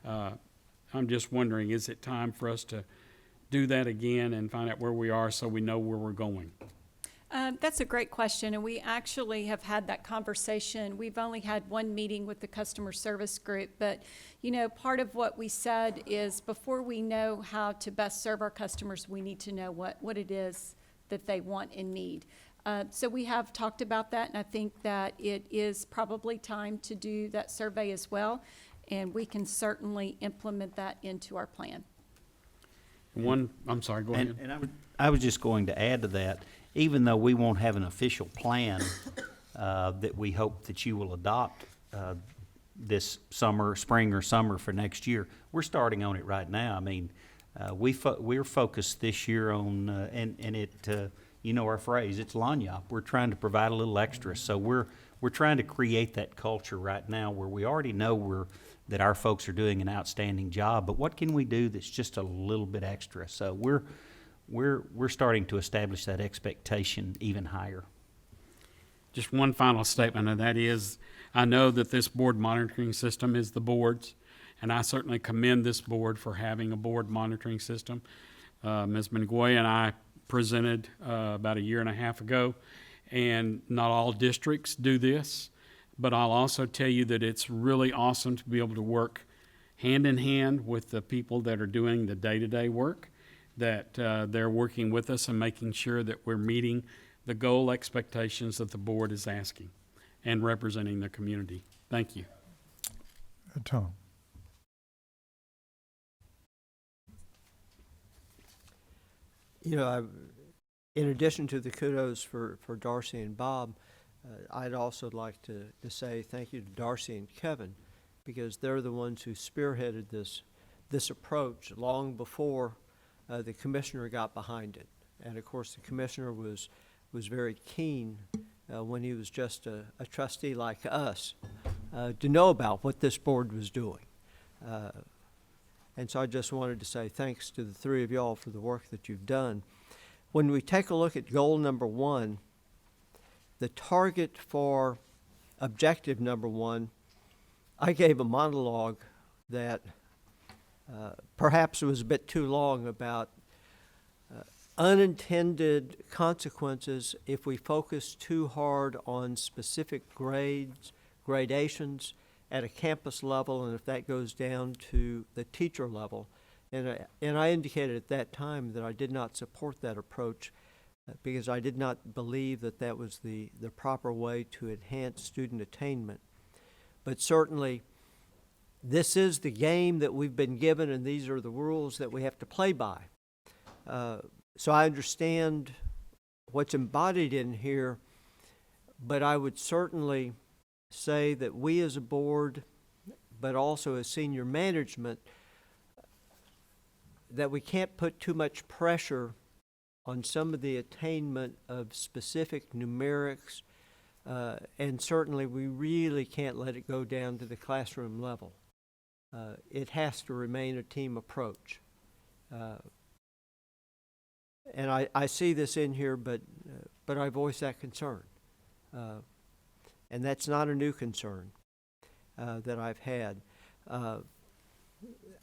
I'm just wondering, is it time for us to do that again and find out where we are so we know where we're going? That's a great question, and we actually have had that conversation. We've only had one meeting with the customer service group, but, you know, part of what we said is before we know how to best serve our customers, we need to know what it is that they want and need. So we have talked about that, and I think that it is probably time to do that survey as well, and we can certainly implement that into our plan. I'm sorry, go ahead. And I was just going to add to that, even though we won't have an official plan that we hope that you will adopt this spring or summer for next year, we're starting on it right now. I mean, we're focused this year on, and it, you know our phrase, it's lagniappe. We're trying to provide a little extra. So we're trying to create that culture right now where we already know that our folks are doing an outstanding job, but what can we do that's just a little bit extra? So we're starting to establish that expectation even higher. Just one final statement, and that is, I know that this board monitoring system is the board's, and I certainly commend this board for having a board monitoring system. Ms. Mengoy and I presented about 1.5 years ago, and not all districts do this, but I'll also tell you that it's really awesome to be able to work hand in hand with the people that are doing the day-to-day work, that they're working with us and making sure that we're meeting the goal expectations that the board is asking and representing the community. Thank you. Tom. You know, in addition to the kudos for Darcy and Bob, I'd also like to say thank you to Darcy and Kevin, because they're the ones who spearheaded this approach long before the commissioner got behind it. And of course, the commissioner was very keen when he was just a trustee like us to know about what this board was doing. And so I just wanted to say thanks to the three of y'all for the work that you've done. When we take a look at goal number 1, the target for objective number 1, I gave a monologue that perhaps was a bit too long about unintended consequences if we focus too hard on specific grades, gradations at a campus level, and if that goes down to the teacher level. And I indicated at that time that I did not support that approach because I did not believe that that was the proper way to enhance student attainment. But certainly, this is the game that we've been given, and these are the rules that we have to play by. So I understand what's embodied in here, but I would certainly say that we as a board, but also as senior management, that we can't put too much pressure on some of the attainment of specific numerics, and certainly we really can't let it go down to the classroom level. It has to remain a team approach. And I see this in here, but I voice that concern. And that's not a new concern that I've had.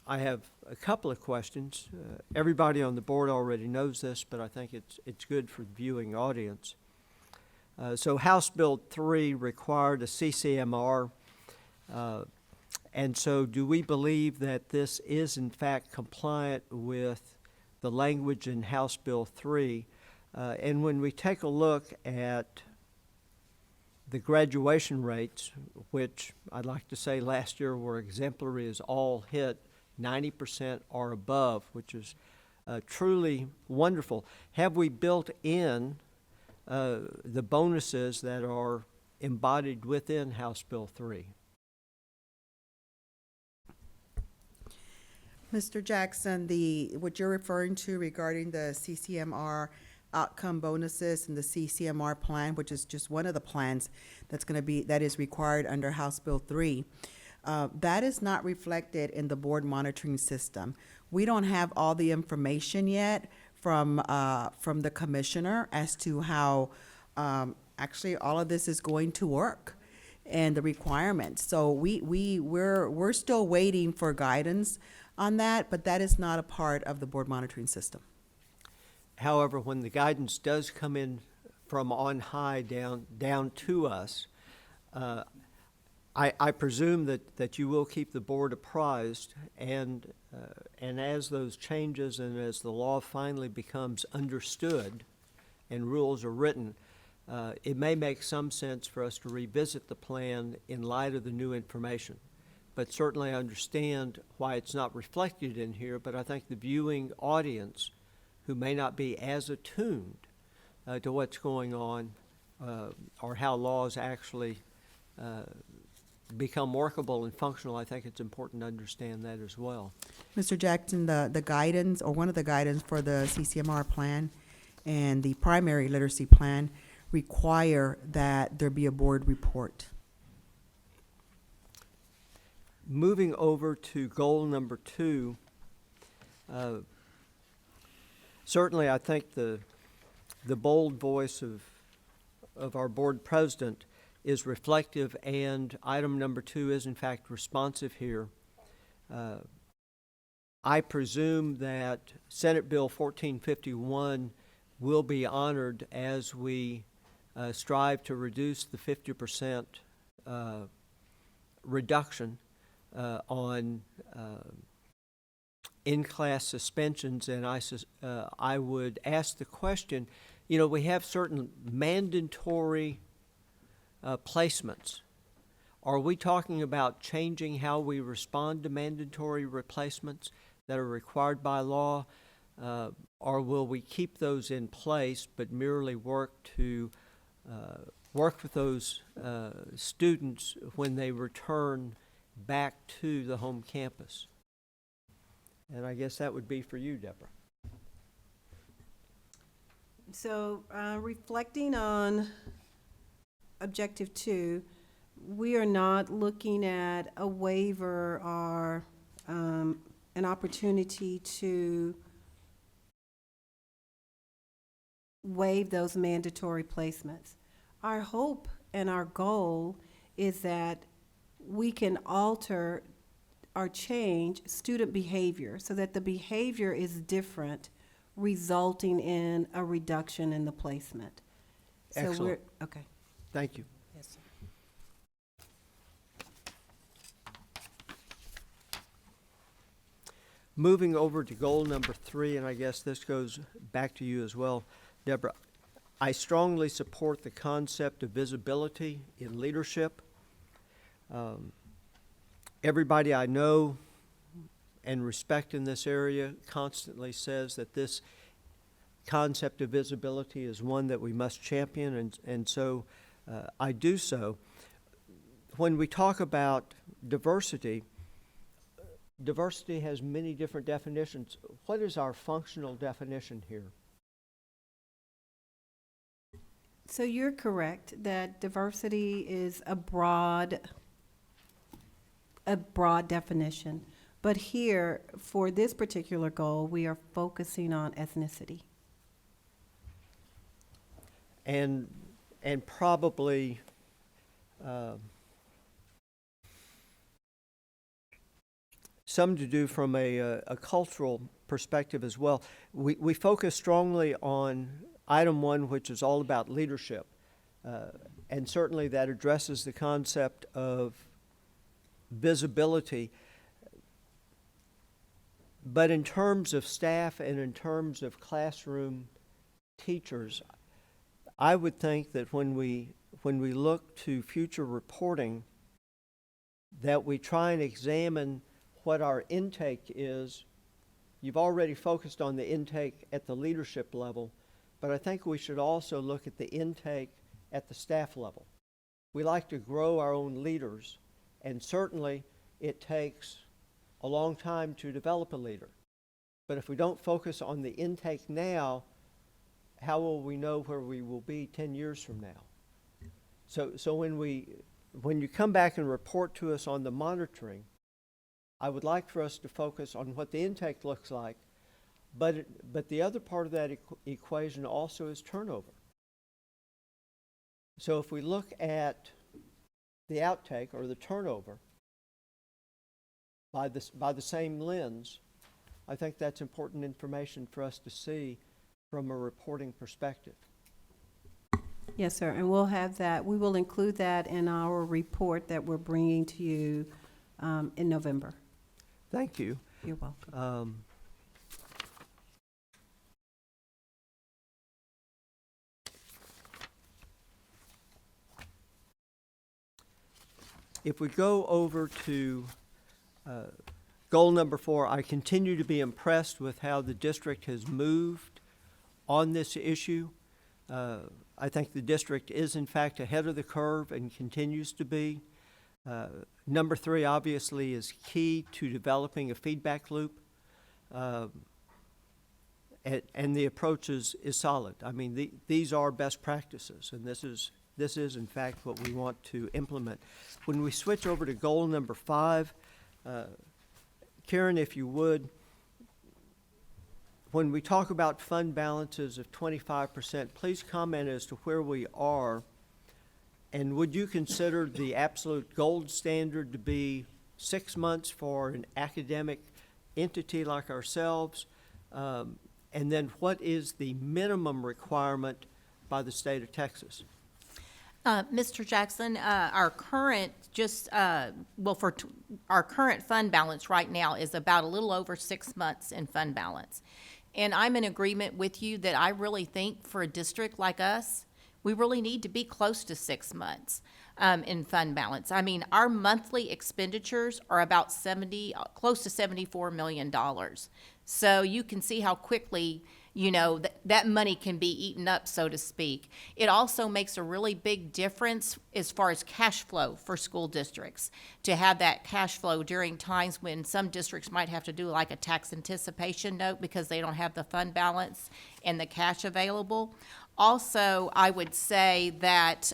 I have a couple of questions. Everybody on the board already knows this, but I think it's good for the viewing audience. So House Bill 3 required a CCMR, and so do we believe that this is in fact compliant with the language in House Bill 3? And when we take a look at the graduation rates, which I'd like to say last year were exemplary as all hit 90% or above, which is truly wonderful. Have we built in the bonuses that are embodied within House Bill 3? Mr. Jackson, what you're referring to regarding the CCMR outcome bonuses and the CCMR plan, which is just one of the plans that is required under House Bill 3, that is not reflected in the board monitoring system. We don't have all the information yet from the commissioner as to how actually all of this is going to work and the requirements. So we're still waiting for guidance on that, but that is not a part of the board monitoring system. However, when the guidance does come in from on high down to us, I presume that you will keep the board apprised, and as those changes and as the law finally becomes understood and rules are written, it may make some sense for us to revisit the plan in light of the new information. But certainly I understand why it's not reflected in here, but I think the viewing audience who may not be as attuned to what's going on or how laws actually become workable and functional, I think it's important to understand that as well. Mr. Jackson, the guidance, or one of the guidance for the CCMR plan and the primary literacy plan require that there be a board report. Moving over to goal number 2, certainly I think the bold voice of our board president is reflective, and item number 2 is in fact responsive here. I presume that Senate Bill 1451 will be honored as we strive to reduce the 50% reduction on in-class suspensions, and I would ask the question, we have certain mandatory placements. Are we talking about changing how we respond to mandatory replacements that are required by law, or will we keep those in place but merely work with those students when they return back to the home campus? And I guess that would be for you, Deborah. So, reflecting on objective 2, we are not looking at a waiver or an opportunity to waive those mandatory placements. Our hope and our goal is that we can alter or change student behavior so that the behavior is different, resulting in a reduction in the placement. So Excellent. we're, okay. Thank you. Yes, sir. Moving over to goal number 3, and I guess this goes back to you as well, Deborah. I strongly support the concept of visibility in leadership. Everybody I know and respect in this area constantly says that this concept of visibility is one that we must champion, and so I do so. When we talk about diversity, diversity has many different definitions. What is our functional definition here? So you're correct that diversity is a broad definition. But here, for this particular goal, we are focusing on ethnicity. And probably some to do from a cultural perspective as well. We focus strongly on item 1, which is all about leadership. And certainly that addresses the concept of visibility. But in terms of staff and in terms of classroom teachers, I would think that when we look to future reporting, that we try and examine what our intake is. You've already focused on the intake at the leadership level, but I think we should also look at the intake at the staff level. We like to grow our own leaders, and certainly it takes a long time to develop a leader. But if we don't focus on the intake now, how will we know where we will be 10 years from now? So when you come back and report to us on the monitoring, I would like for us to focus on what the intake looks like, but the other part of that equation also is turnover. So if we look at the outtake or the turnover by the same lens, I think that's important information for us to see from a reporting perspective. Yes, sir, and we'll have that. We will include that in our report that we're bringing to you in November. Thank you. You're welcome. If we go over to goal number 4, I continue to be impressed with how the district has moved on this issue. I think the district is in fact ahead of the curve and continues to be. Number 3 obviously is key to developing a feedback loop, and the approach is solid. I mean, these are best practices, and this is in fact what we want to implement. When we switch over to goal number 5, Karen, if you would, when we talk about fund balances of 25%, please comment as to where we are. And would you consider the absolute gold standard to be 6 months for an academic entity like ourselves? And then what is the minimum requirement by the state of Texas? Mr. Jackson, our current our current fund balance right now is about a little over 6 months in fund balance. And I'm in agreement with you that I really think for a district like us, we really need to be close to 6 months in fund balance. I mean, our monthly expenditures are about close to $74 million. So you can see how quickly, that money can be eaten up, so to speak. It also makes a really big difference as far as cash flow for school districts, to have that cash flow during times when some districts might have to do like a tax anticipation note because they don't have the fund balance and the cash available. Also, I would say that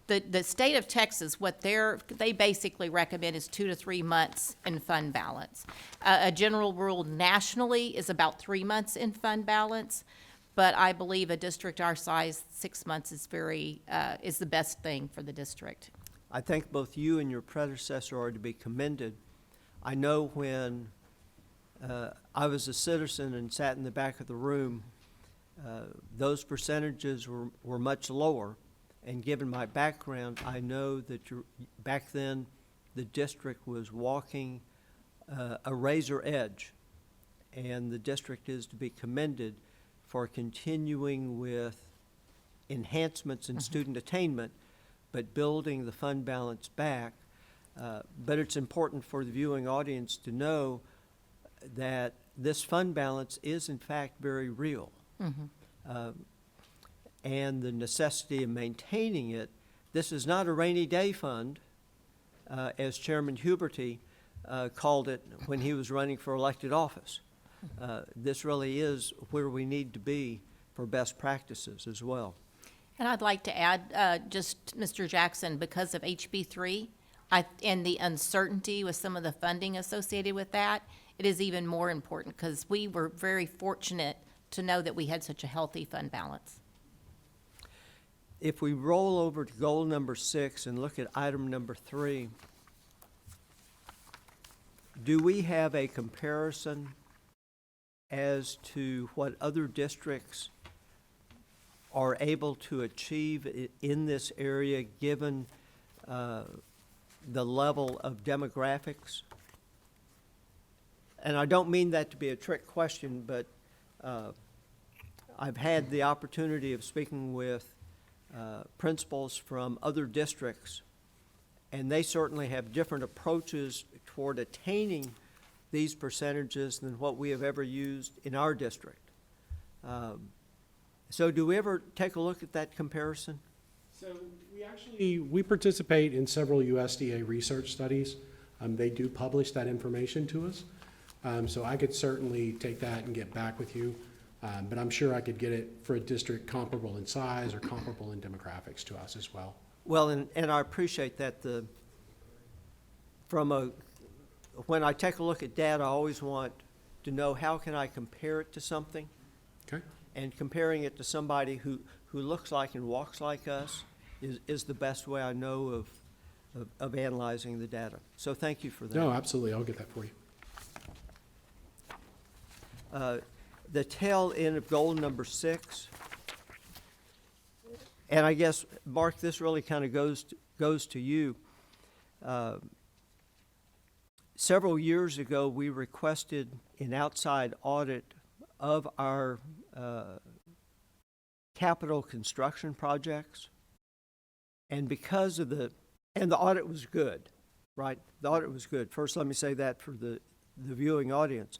the state of Texas, what they basically recommend is 2 to 3 months in fund balance. A general rule nationally is about 3 months in fund balance, but I believe a district our size, 6 months is is the best thing for the district. I think both you and your predecessor are to be commended. I know when I was a citizen and sat in the back of the room, those percentages were much lower. And given my background, I know that back then the district was walking a razor edge. And the district is to be commended for continuing with enhancements in student attainment, but building the fund balance back. But it's important for the viewing audience to know that this fund balance is in fact very real. And the necessity of maintaining it. This is not a rainy day fund, as Chairman Huberty called it when he was running for elected office. This really is where we need to be for best practices as well. And I'd like to add, just Mr. Jackson, because of HB3 and the uncertainty with some of the funding associated with that, it is even more important because we were very fortunate to know that we had such a healthy fund balance. If we roll over to goal number 6 and look at item number 3, do we have a comparison as to what other districts are able to achieve in this area given the level of demographics? And I don't mean that to be a trick question, but I've had the opportunity of speaking with principals from other districts, and they certainly have different approaches toward attaining these percentages than what we have ever used in our district. So do we ever take a look at that comparison? So we participate in several USDA research studies. They do publish that information to us. So I could certainly take that and get back with you. But I'm sure I could get it for a district comparable in size or comparable in demographics to us as well. Well, and I appreciate that. When I take a look at data, I always want to know how can I compare it to something. Okay. And comparing it to somebody who looks like and walks like us is the best way I know of analyzing the data. So thank you for that. No, absolutely. I'll get that for you. The tail end of goal number 6, and I guess, Mark, this really kind of goes to you. Several years ago, we requested an outside audit of our capital construction projects, and because of the audit was good, right? The audit was good. First, let me say that for the viewing audience.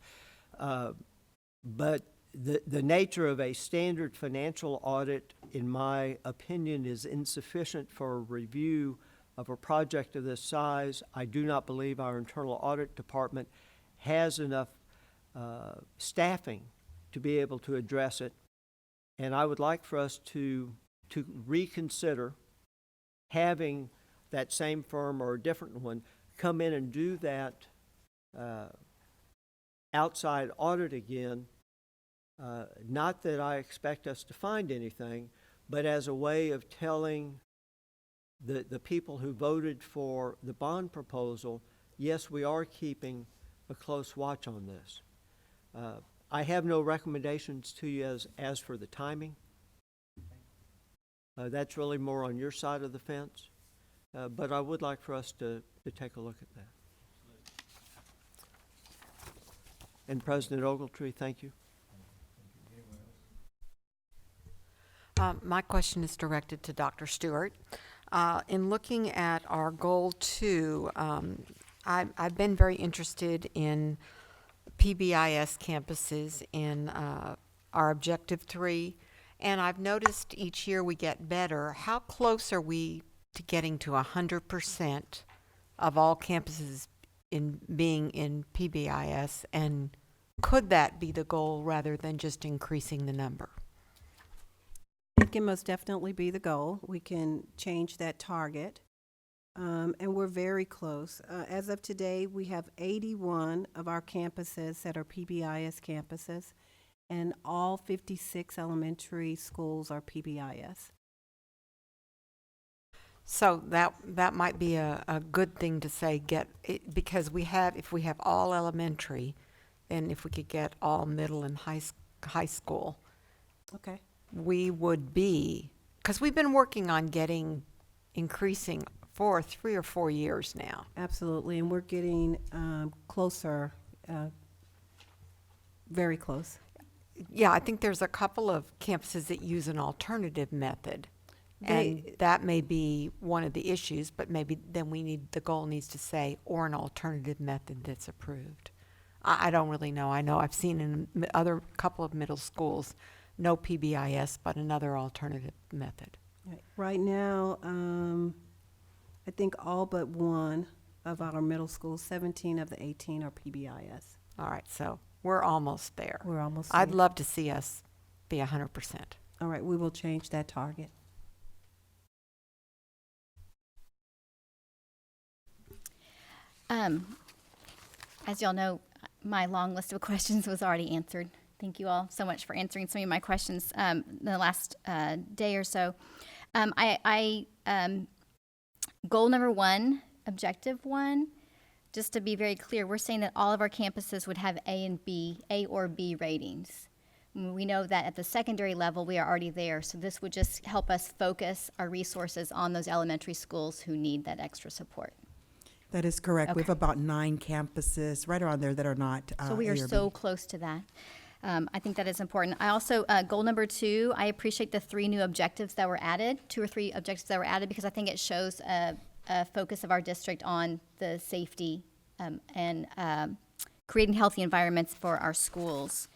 But the nature of a standard financial audit, in my opinion, is insufficient for a review of a project of this size. I do not believe our internal audit department has enough staffing to be able to address it. And I would like for us to reconsider having that same firm or a different one come in and do that outside audit again. Not that I expect us to find anything, but as a way of telling the people who voted for the bond proposal, yes, we are keeping a close watch on this. I have no recommendations to you as for the timing. That's really more on your side of the fence, but I would like for us to take a look at that. And President Ogletree, thank you. My question is directed to Dr. Stewart. In looking at our goal 2, I've been very interested in PBIS campuses in our objective 3, and I've noticed each year we get better. How close are we to getting to 100% of all campuses being in PBIS, and could that be the goal rather than just increasing the number? can most definitely be the goal. We can change that target. And we're very close. As of today, we have 81 of our campuses that are PBIS campuses, and all 56 elementary schools are PBIS. So that might be a good thing to say, because if we have all elementary, and if we could get all middle and high school, Okay. we would be, because we've been working on increasing for 3 or 4 years now. Absolutely, and we're getting closer, very close. Yeah, I think there's a couple of campuses that use an alternative method. And that may be one of the issues, but maybe then the goal needs to say, or an alternative method that's approved. I don't really know. I know I've seen in other couple of middle schools, no PBIS, but another alternative method. Right now, I think all but one of our middle schools, 17 of the 18 are PBIS. All right, so we're almost there. We're almost I'd there. love to see us be 100%. All right, we will change that target. As y'all know, my long list of questions was already answered. Thank you all so much for answering some of my questions in the last day or so. Goal number 1, objective 1, just to be very clear, we're saying that all of our campuses would have A or B ratings. We know that at the secondary level, we are already there, so this would just help us focus our resources on those elementary schools who need that extra support. That is correct. We Okay. have about 9 campuses right around there that are not So we are A or so B. close to that. I think that is important. I also, goal number 2, I appreciate the 3 new objectives that were added, 2 or 3 objectives that were added, because I think it shows a focus of our district on the safety and creating healthy environments for our schools.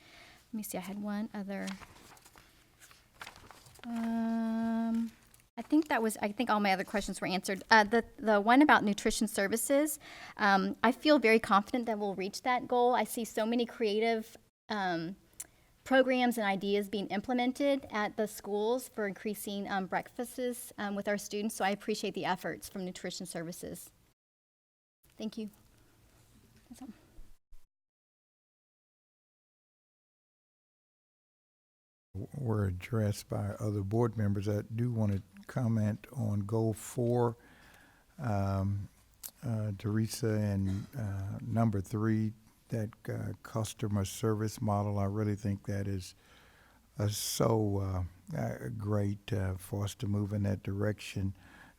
Let me see, I had one other. I think all my other questions were answered. The one about nutrition services, I feel very confident that we'll reach that goal. I see so many creative programs and ideas being implemented at the schools for increasing breakfasts with our students, so I appreciate the efforts from nutrition services. Thank you. That's all. Were addressed by other board members. I do want to comment on goal 4, Teresa, and number 3, that customer service model. I really think that is so great for us to move in that direction,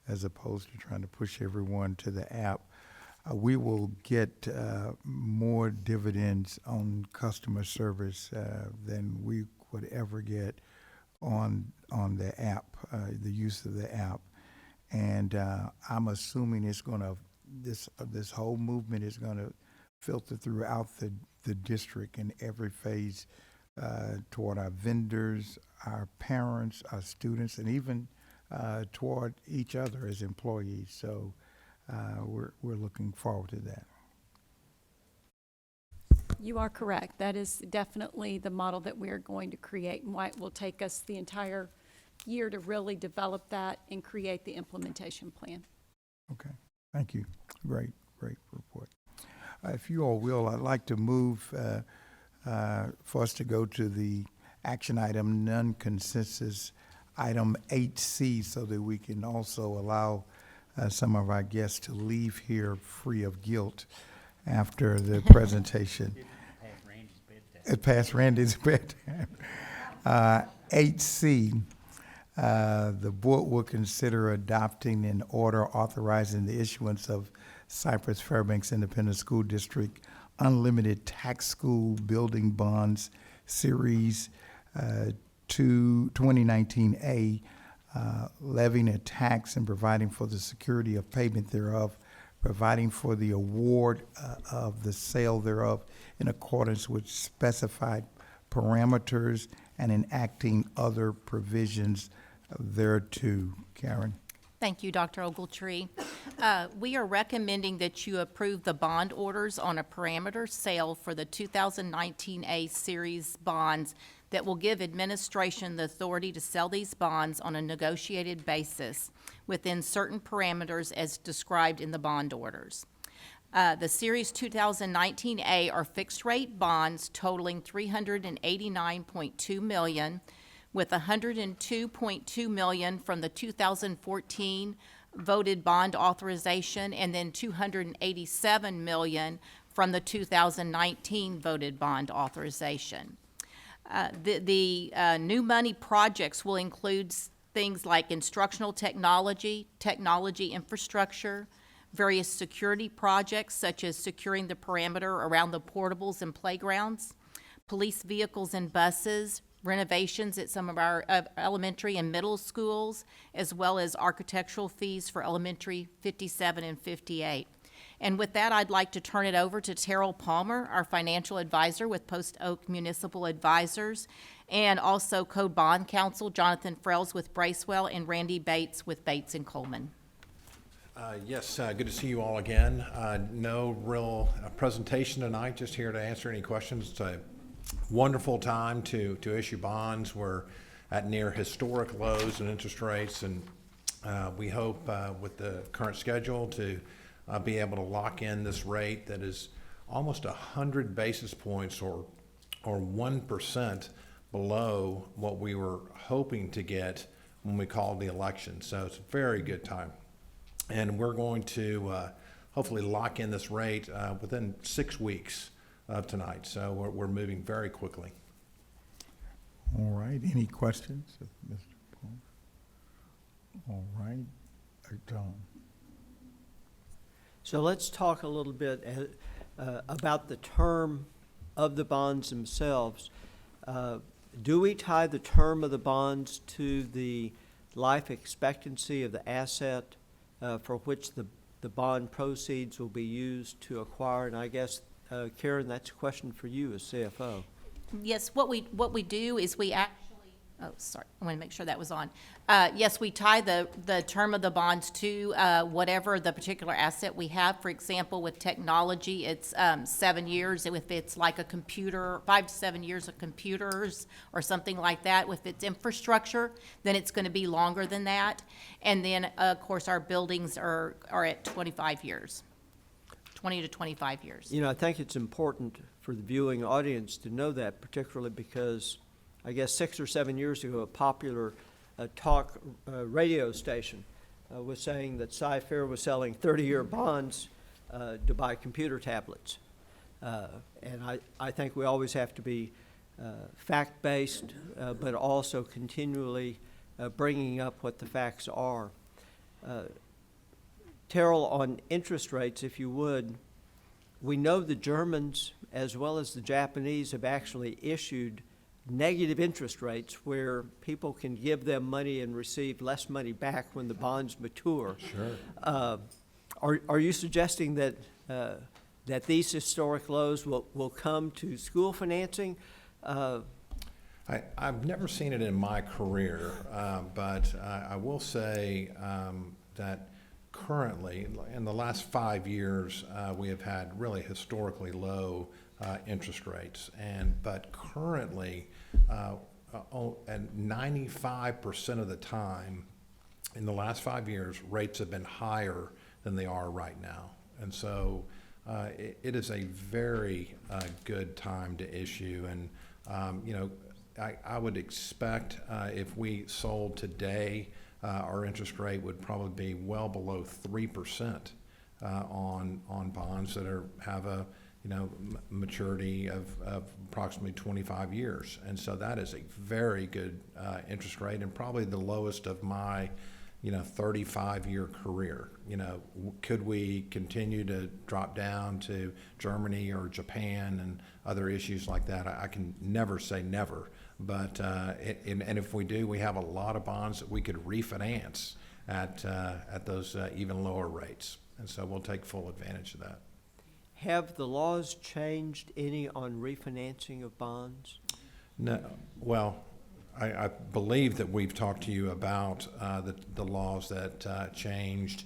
as opposed to trying to push everyone to the app. We will get more dividends on customer service than we would ever get on the app, the use of the app. And I'm assuming it's going to, this whole movement is going to filter throughout the district in every phase toward our vendors, our parents, our students, and even toward each other as employees. So we're looking forward to that. You are correct. That is definitely the model that we are going to create, and why it will take us the entire year to really develop that and create the implementation plan. Okay, thank you. Great report. If you all will, I'd like to move for us to go to the action item, non-consensus item 8C, so that we can also allow some of our guests to leave here free of guilt after the presentation. It passed Randy's bedtime. 8C, the board will consider adopting an order authorizing the issuance of Cypress-Fairbanks Independent School District Unlimited Tax School Building Bonds Series 2019A, levying a tax and providing for the security of payment thereof, providing for the award of the sale thereof in accordance with specified parameters, and enacting other provisions thereto. Karen? Thank you, Dr. Ogletree. We are recommending that you approve the bond orders on a parameter sale for the 2019 A Series bonds that will give administration the authority to sell these bonds on a negotiated basis within certain parameters as described in the bond orders. The Series 2019 A are fixed-rate bonds totaling $389.2 million, with $102.2 million from the 2014 voted bond authorization and then $287 million from the 2019 voted bond authorization. The new money projects will include things like instructional technology, technology infrastructure, various security projects such as securing the perimeter around the portables and playgrounds, police vehicles and buses, renovations at some of our elementary and middle schools, as well as architectural fees for elementary 57 and 58. And with that, I'd like to turn it over to Terrell Palmer, our financial advisor with Post Oak Municipal Advisors, and also Code Bond Counsel Jonathan Frells with Bracewell, and Randy Bates with Bates and Coleman. Yes, good to see you all again. No real presentation tonight, just here to answer any questions. It's a wonderful time to issue bonds. We're at near historic lows in interest rates, and we hope with the current schedule to be able to lock in this rate that is almost 100 basis points or 1% below what we were hoping to get when we called the election. So it's a very good time. And we're going to hopefully lock in this rate within 6 weeks of tonight. So we're moving very quickly. All right, any questions of Mr. Paul? All right, Tom. So let's talk a little bit about the term of the bonds themselves. Do we tie the term of the bonds to the life expectancy of the asset for which the bond proceeds will be used to acquire? And I guess, Karen, that's a question for you as CFO. Yes, what we do is we actually, oh, sorry, I want to make sure that was on. Yes, we tie the term of the bonds to whatever the particular asset we have. For example, with technology, it's 7 years. If it's like a computer, 5 to 7 years of computers or something like that. If it's infrastructure, then it's going to be longer than that. And then, of course, our buildings are at 25 years, 20 to 25 years. You know, I think it's important for the viewing audience to know that, particularly because I guess 6 or 7 years ago, a popular talk radio station was saying that Cypher was selling 30-year bonds to buy computer tablets. And I think we always have to be fact-based, but also continually bringing up what the facts are. Terrell, on interest rates, if you would, we know the Germans as well as the Japanese have actually issued negative interest rates where people can give them money and receive less money back when the bonds mature. Sure. Are you suggesting that that these historic lows will come to school financing? I've never seen it in my career, but I will say that currently, in the last 5 years, we have had really historically low interest rates, but currently, and 95% of the time, in the last 5 years, rates have been higher than they are right now, and so it is a very good time to issue. And you know, I would expect if we sold today, our interest rate would probably be well below 3% on bonds that have a maturity of approximately 25 years. And so that is a very good interest rate, and probably the lowest of my 35-year career. Could we continue to drop down to Germany or Japan and other issues like that? I can never say never, but and if we do, we have a lot of bonds that we could refinance at those even lower rates, and so we'll take full advantage of that. Have the laws changed any on refinancing of bonds? No. Well, I believe that we've talked to you about the laws that changed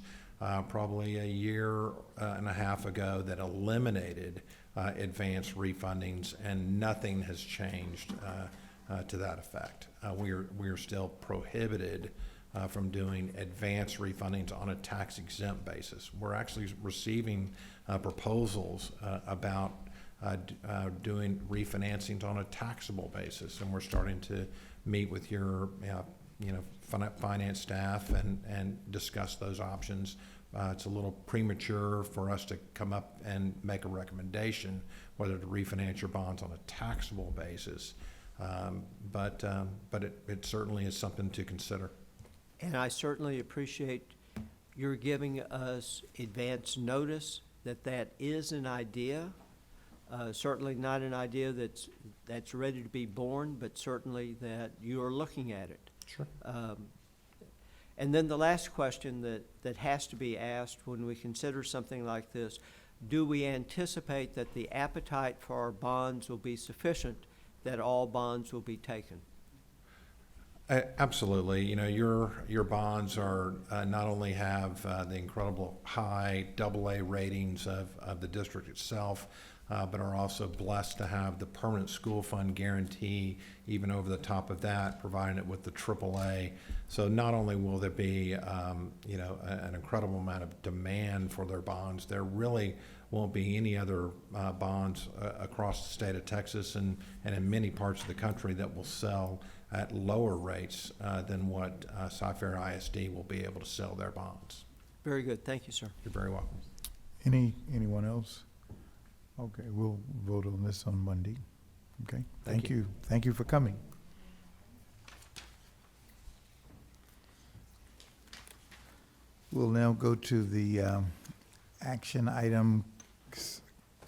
probably a year and a half ago that eliminated advance refundings, and nothing has changed to that effect. We are still prohibited from doing advance refundings on a tax exempt basis. We're actually receiving proposals about doing refinancings on a taxable basis, and we're starting to meet with your finance staff and discuss those options. It's a little premature for us to come up and make a recommendation whether to refinance your bonds on a taxable basis, but it certainly is something to consider. And I certainly appreciate your giving us advance notice that is an idea. Certainly not an idea that's ready to be born, but certainly that you are looking at it. Sure. And then the last question that has to be asked when we consider something like this, do we anticipate that the appetite for our bonds will be sufficient, that all bonds will be taken? Absolutely. Your bonds are not only have the incredible high AA ratings of the district itself, but are also blessed to have the permanent school fund guarantee even over the top of that, providing it with the AAA. So not only will there be an incredible amount of demand for their bonds, there really won't be any other bonds across the state of Texas and in many parts of the country that will sell at lower rates than what Cyfair ISD will be able to sell their bonds. Very good. Thank you, sir. You're very welcome. Anyone else? Okay, we'll vote on this on Monday. Okay, thank you. Thank you for coming. We'll now go to the action item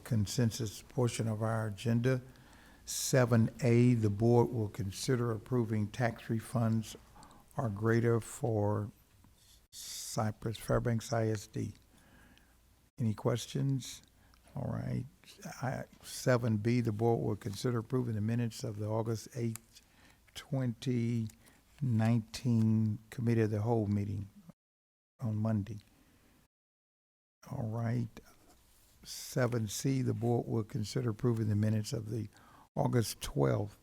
consensus portion of our agenda. 7A, the board will consider approving tax refunds or greater for Cypress-Fairbanks ISD. Any questions? All right. 7B, the board will consider approving the minutes of the August 8th, 2019 Committee of the Whole meeting on Monday. All right. 7C, the board will consider approving the minutes of the August 12th,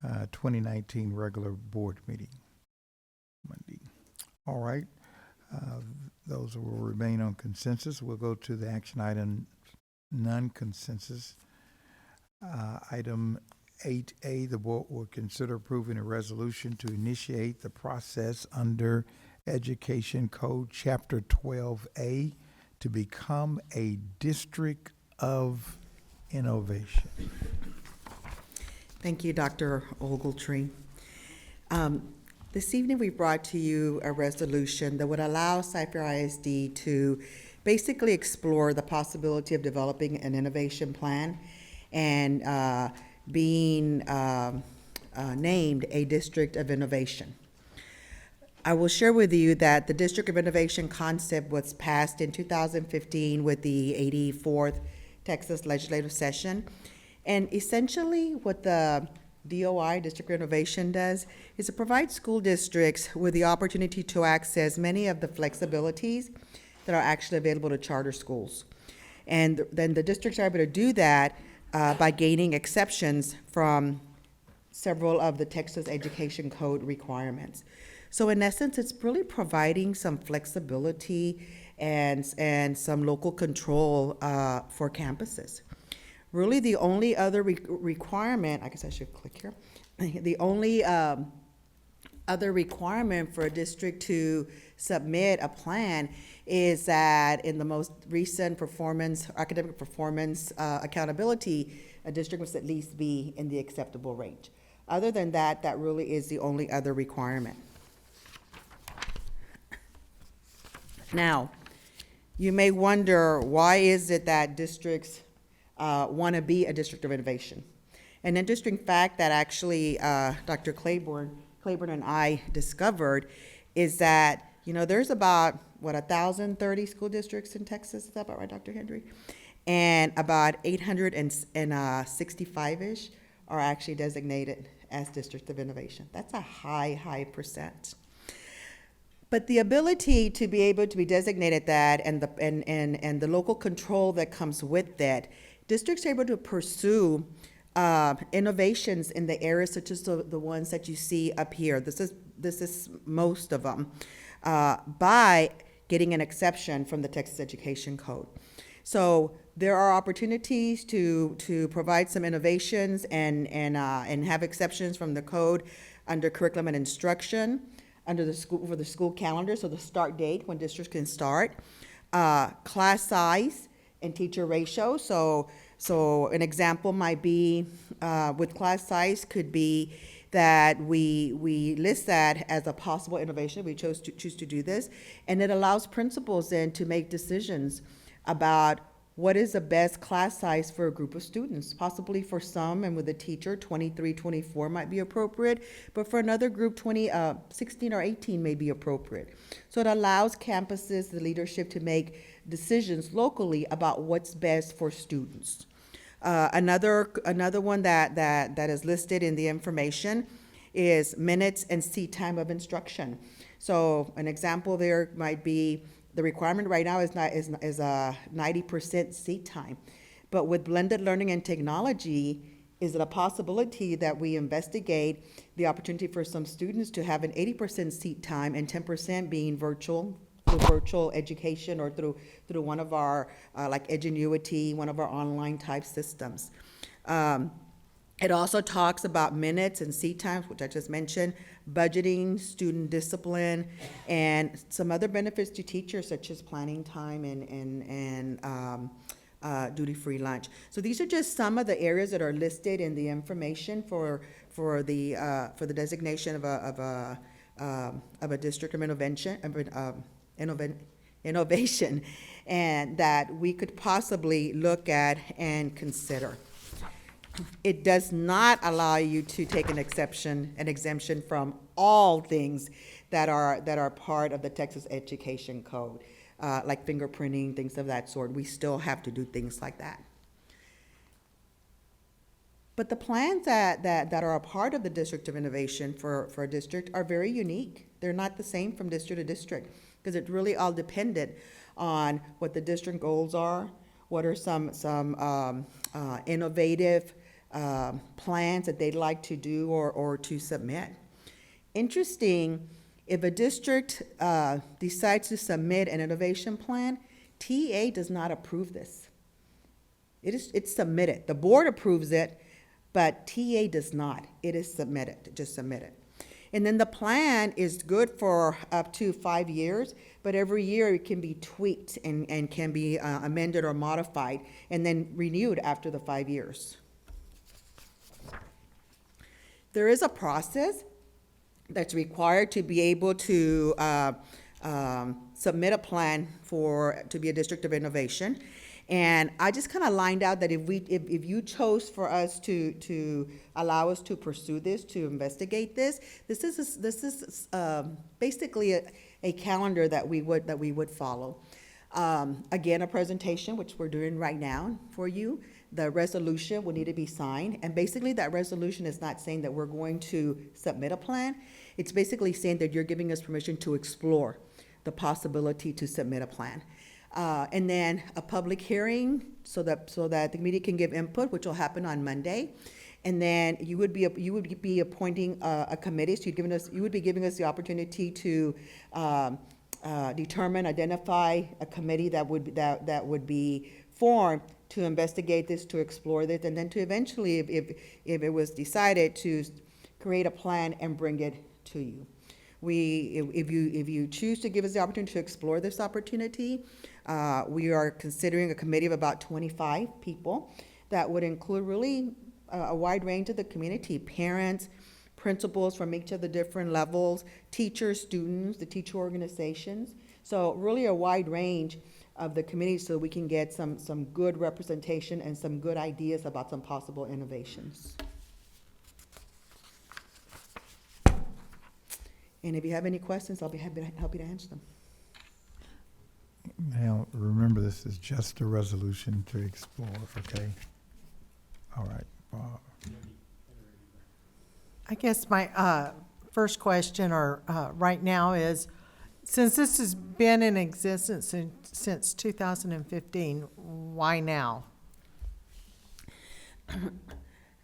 2019 regular board meeting, Monday. All right. Those will remain on consensus. We'll go to the action item non-consensus. Item 8A, the board will consider approving a resolution to initiate the process under Education Code Chapter 12A to become a district of innovation. Thank you, Dr. Ogletree. This evening, we brought to you a resolution that would allow Cypher ISD to basically explore the possibility of developing an innovation plan and being named a district of innovation. I will share with you that the District of Innovation concept was passed in 2015 with the 84th Texas Legislative Session. And essentially what the DOI, District of Innovation, does is it provides school districts with the opportunity to access many of the flexibilities that are actually available to charter schools. And then the districts are able to do that by gaining exceptions from several of the Texas Education Code requirements. So in essence, it's really providing some flexibility and some local control for campuses. Really, the only other requirement, I guess I should click here, the only other requirement for a district to submit a plan is that in the most recent academic performance accountability, a district must at least be in the acceptable range. Other than that, that really is the only other requirement. Now, you may wonder, why is it that districts want to be a district of innovation? An interesting fact that actually Dr. Claiborne and I discovered is that, there's about, 1,030 school districts in Texas? Is that about right, Dr. Henry? And about 865-ish are actually designated as District of Innovation. That's a high percent. But the ability to be able to be designated that and the local control that comes with that, districts are able to pursue innovations in the areas such as the ones that you see up here. This is most of them, by getting an exception from the Texas Education Code. So there are opportunities to provide some innovations and have exceptions from the code under curriculum and instruction, under the school, for the school calendar, so the start date when districts can start, class size and teacher ratio. So an example might be, with class size could be that we list that as a possible innovation. We choose to do this, and it allows principals then to make decisions about what is the best class size for a group of students. Possibly for some, and with a teacher, 23, 24 might be appropriate, but for another group, 16 or 18 may be appropriate. So it allows campuses, the leadership, to make decisions locally about what's best for students. Another one that is listed in the information is minutes and seat time of instruction. So an example there might be, the requirement right now is 90% seat time. But with blended learning and technology, is it a possibility that we investigate the opportunity for some students to have an 80% seat time and 10% being virtual, through virtual education, or through one of our, like Edgenuity, one of our online type systems. It also talks about minutes and seat times, which I just mentioned, budgeting, student discipline, and some other benefits to teachers, such as planning time and duty-free lunch. So these are just some of the areas that are listed in the information for the designation of a district of innovation, and that we could possibly look at and consider. It does not allow you to take an exemption from all things that are part of the Texas Education Code, like fingerprinting, things of that sort. We still have to do things like that. But the plans that are a part of the District of Innovation for a district are very unique. They're not the same from district to district, because it's really all dependent on what the district goals are, what are some innovative plans that they'd like to do or to submit. Interesting, if a district decides to submit an innovation plan, TA does not approve this. It's submitted. The board approves it, but TA does not. It is submitted, just submitted. And then the plan is good for up to 5 years, but every year it can be tweaked and can be amended or modified, and then renewed after the 5 years. There is a process that's required to be able to submit a plan to be a district of innovation. And I just kind of lined out that if you chose for us to allow us to pursue this, to investigate this, this is basically a calendar that we would follow. Again, a presentation, which we're doing right now for you. The resolution will need to be signed, and basically that resolution is not saying that we're going to submit a plan. It's basically saying that you're giving us permission to explore the possibility to submit a plan. And then a public hearing so that the committee can give input, which will happen on Monday. And then you would be appointing a committee. So you would be giving us the opportunity to identify a committee that would be formed to investigate this, to explore this, and then to eventually, if it was decided, to create a plan and bring it to you. If you choose to give us the opportunity to explore this opportunity, we are considering a committee of about 25 people that would include really a wide range of the community: parents, principals from each of the different levels, teachers, students, the teacher organizations. So really a wide range of the committee, so we can get some good representation and some good ideas about some possible innovations. And if you have any questions, I'll be happy to answer them. Now, remember, this is just a resolution to explore, okay? All right. I guess my first question right now is, since this has been in existence since 2015, why now?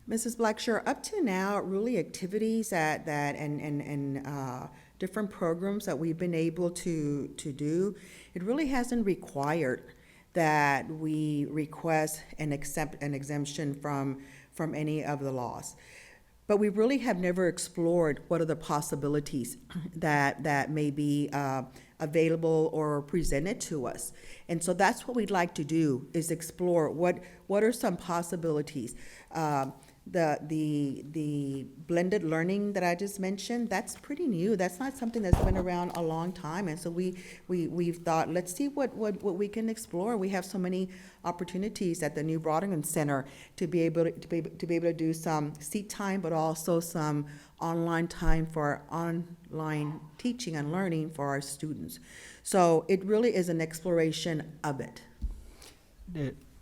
Mrs. Blackshear, up to now, really activities and different programs that we've been able to do, it really hasn't required that we request an exemption from any of the laws. But we really have never explored what are the possibilities that may be available or presented to us. And so that's what we'd like to do, is explore what are some possibilities. The blended learning that I just mentioned, that's pretty new. That's not something that's been around a long time. And so we've thought, let's see what we can explore. We have so many opportunities at the New Broadington Center to be able to do some seat time, but also some online time for online teaching and learning for our students. So it really is an exploration of it.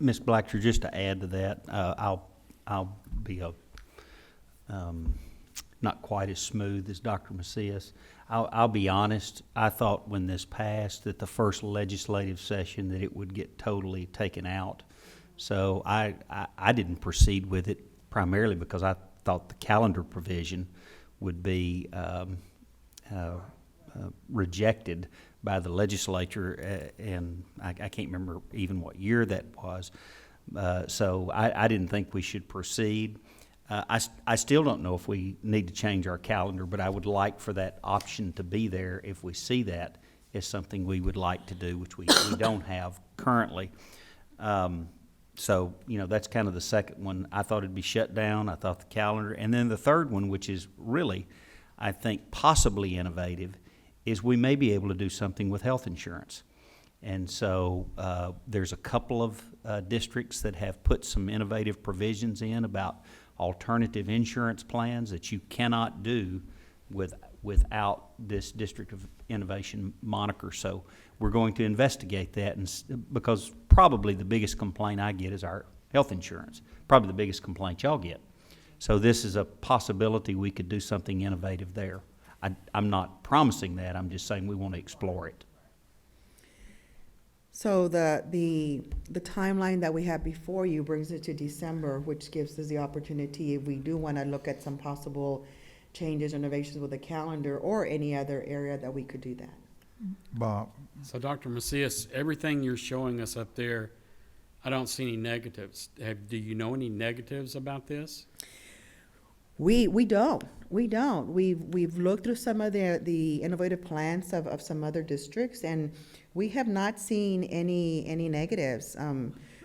Ms. Blackshear, just to add to that, I'll be not quite as smooth as Dr. Macias. I'll be honest, I thought when this passed that the first legislative session that it would get totally taken out. So I didn't proceed with it primarily because I thought the calendar provision would be rejected by the legislature, and I can't remember even what year that was. So I didn't think we should proceed. I still don't know if we need to change our calendar, but I would like for that option to be there if we see that as something we would like to do, which we don't have currently. So, that's kind of the second one. I thought it'd be shut down. I thought the calendar. And then the third one, which is really, I think, possibly innovative, is we may be able to do something with health insurance. And so there's a couple of districts that have put some innovative provisions in about alternative insurance plans that you cannot do without this District of Innovation moniker. So we're going to investigate that, because probably the biggest complaint I get is our health insurance, probably the biggest complaint y'all get. So this is a possibility we could do something innovative there. I'm not promising that, I'm just saying we want to explore it. So the timeline that we have before you brings it to December, which gives us the opportunity, if we do want to look at some possible changes or innovations with the calendar or any other area, that we could do that. Bob? So Dr. Macias, everything you're showing us up there, I don't see any negatives. Do you know any negatives about this? We don't. We've looked through some of the innovative plans of some other districts, and we have not seen any negatives.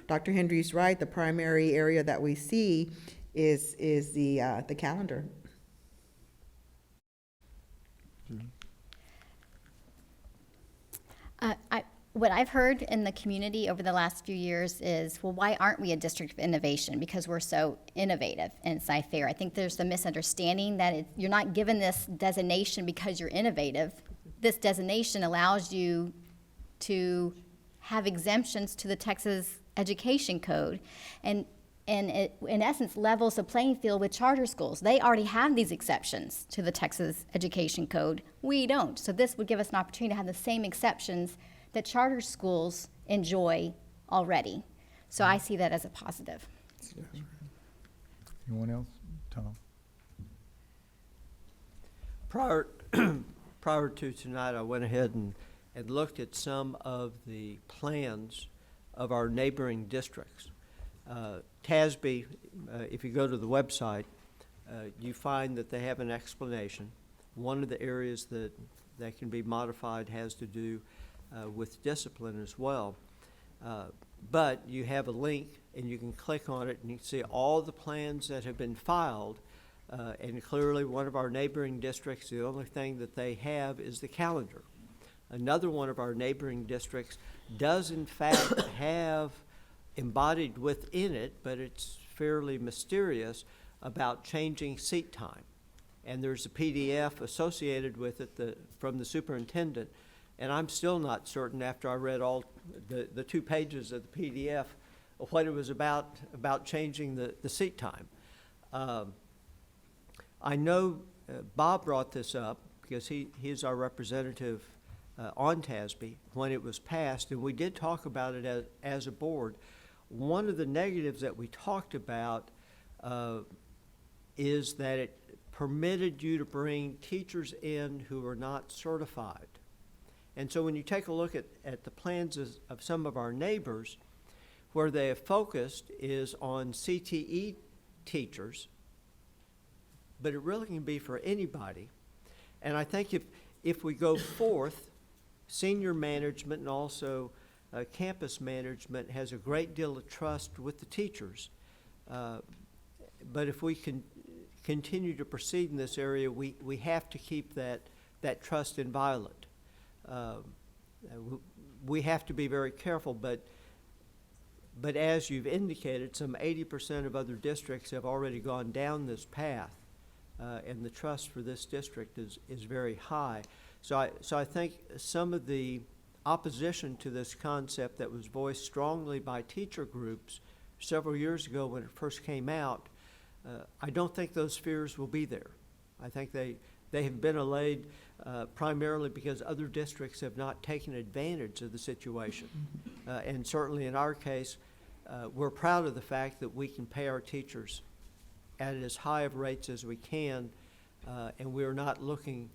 Dr. Henry's right. The primary area that we see is the calendar. What I've heard in the community over the last few years is, well, why aren't we a district of innovation? Because we're so innovative in Cy-Fair. I think there's the misunderstanding that you're not given this designation because you're innovative. This designation allows you to have exemptions to the Texas Education Code, and it, in essence, levels the playing field with charter schools. They already have these exceptions to the Texas Education Code. We don't. So this would give us an opportunity to have the same exceptions that charter schools enjoy already. So I see that as a positive. Anyone else? Tom? Prior to tonight, I went ahead and looked at some of the plans of our neighboring districts. TASB, if you go to the website, you find that they have an explanation. One of the areas that can be modified has to do with discipline as well. But you have a link, and you can click on it, and you can see all the plans that have been filed. And clearly, one of our neighboring districts, the only thing that they have is the calendar. Another one of our neighboring districts does, in fact, have embodied within it, but it's fairly mysterious, about changing seat time. And there's a PDF associated with it from the superintendent. And I'm still not certain, after I read all the 2 pages of the PDF, what it was about changing the seat time. I know Bob brought this up because he's our representative on TASB when it was passed, and we did talk about it as a board. One of the negatives that we talked about is that it permitted you to bring teachers in who are not certified. And so when you take a look at the plans of some of our neighbors, where they have focused is on CTE teachers, but it really can be for anybody. And I think if we go forth, senior management and also campus management has a great deal of trust with the teachers. But if we can continue to proceed in this area, we have to keep that trust inviolate. We have to be very careful, but as you've indicated, some 80% of other districts have already gone down this path, and the trust for this district is very high. So I think some of the opposition to this concept that was voiced strongly by teacher groups several years ago when it first came out, I don't think those fears will be there. I think they have been allayed primarily because other districts have not taken advantage of the situation. And certainly in our case, we're proud of the fact that we can pay our teachers at as high of rates as we can, and we're not looking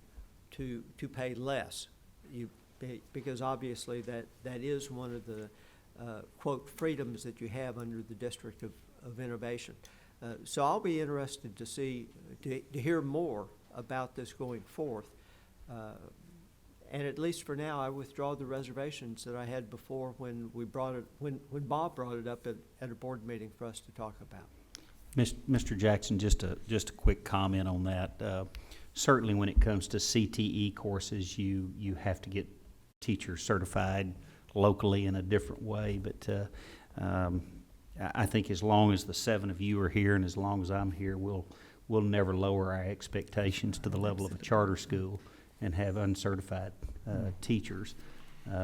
to pay less. Because obviously that is one of the, quote, freedoms that you have under the District of Innovation. So I'll be interested to hear more about this going forth. And at least for now, I withdraw the reservations that I had before when Bob brought it up at a board meeting for us to talk about. Mr. Jackson, just a quick comment on that. Certainly when it comes to CTE courses, you have to get teachers certified locally in a different way, but I think as long as the 7 of you are here and as long as I'm here, we'll never lower our expectations to the level of a charter school and have uncertified teachers.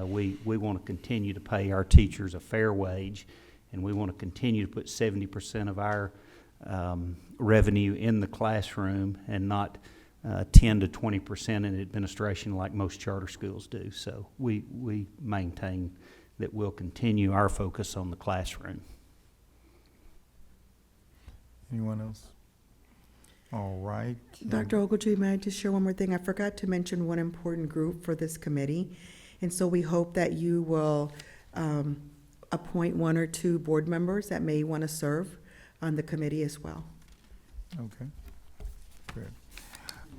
We want to continue to pay our teachers a fair wage, and we want to continue to put 70% of our revenue in the classroom and not 10 to 20% in administration like most charter schools do. So we maintain that we'll continue our focus on the classroom. Anyone else? All right. Dr. Ogletree, may I just share one more thing? I forgot to mention one important group for this committee. And so we hope that you will appoint 1 or 2 board members that may want to serve on the committee as well. Okay, good.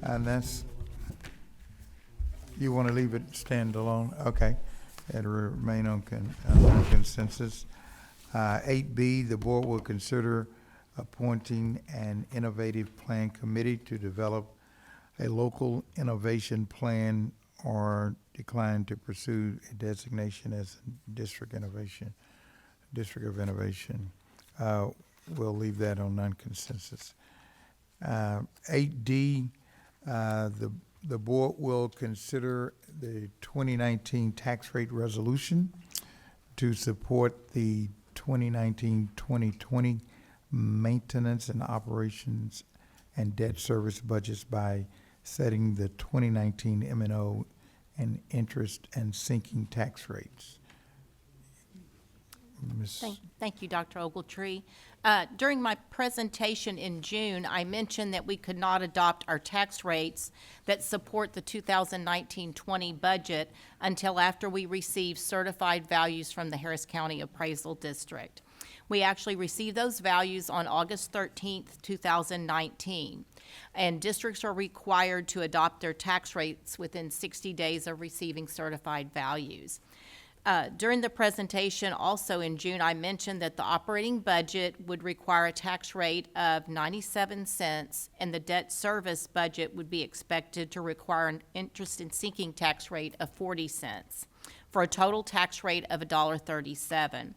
And that's, you want to leave it stand alone? Okay, it'll remain on consensus. 8B, the board will consider appointing an innovative plan committee to develop a local innovation plan or decline to pursue a designation as a district of innovation. We'll leave that on non-consensus. 8D, the board will consider the 2019 tax rate resolution to support the 2019-2020 maintenance and operations and debt service budgets by setting the 2019 M&O and interest and sinking tax rates. Thank you, Dr. Ogletree. During my presentation in June, I mentioned that we could not adopt our tax rates that support the 2019-20 budget until after we receive certified values from the Harris County Appraisal District. We actually received those values on August 13th, 2019, and districts are required to adopt their tax rates within 60 days of receiving certified values. During the presentation, also in June, I mentioned that the operating budget would require a tax rate of 97 cents, and the debt service budget would be expected to require an interest and sinking tax rate of 40 cents, for a total tax rate of $1.37.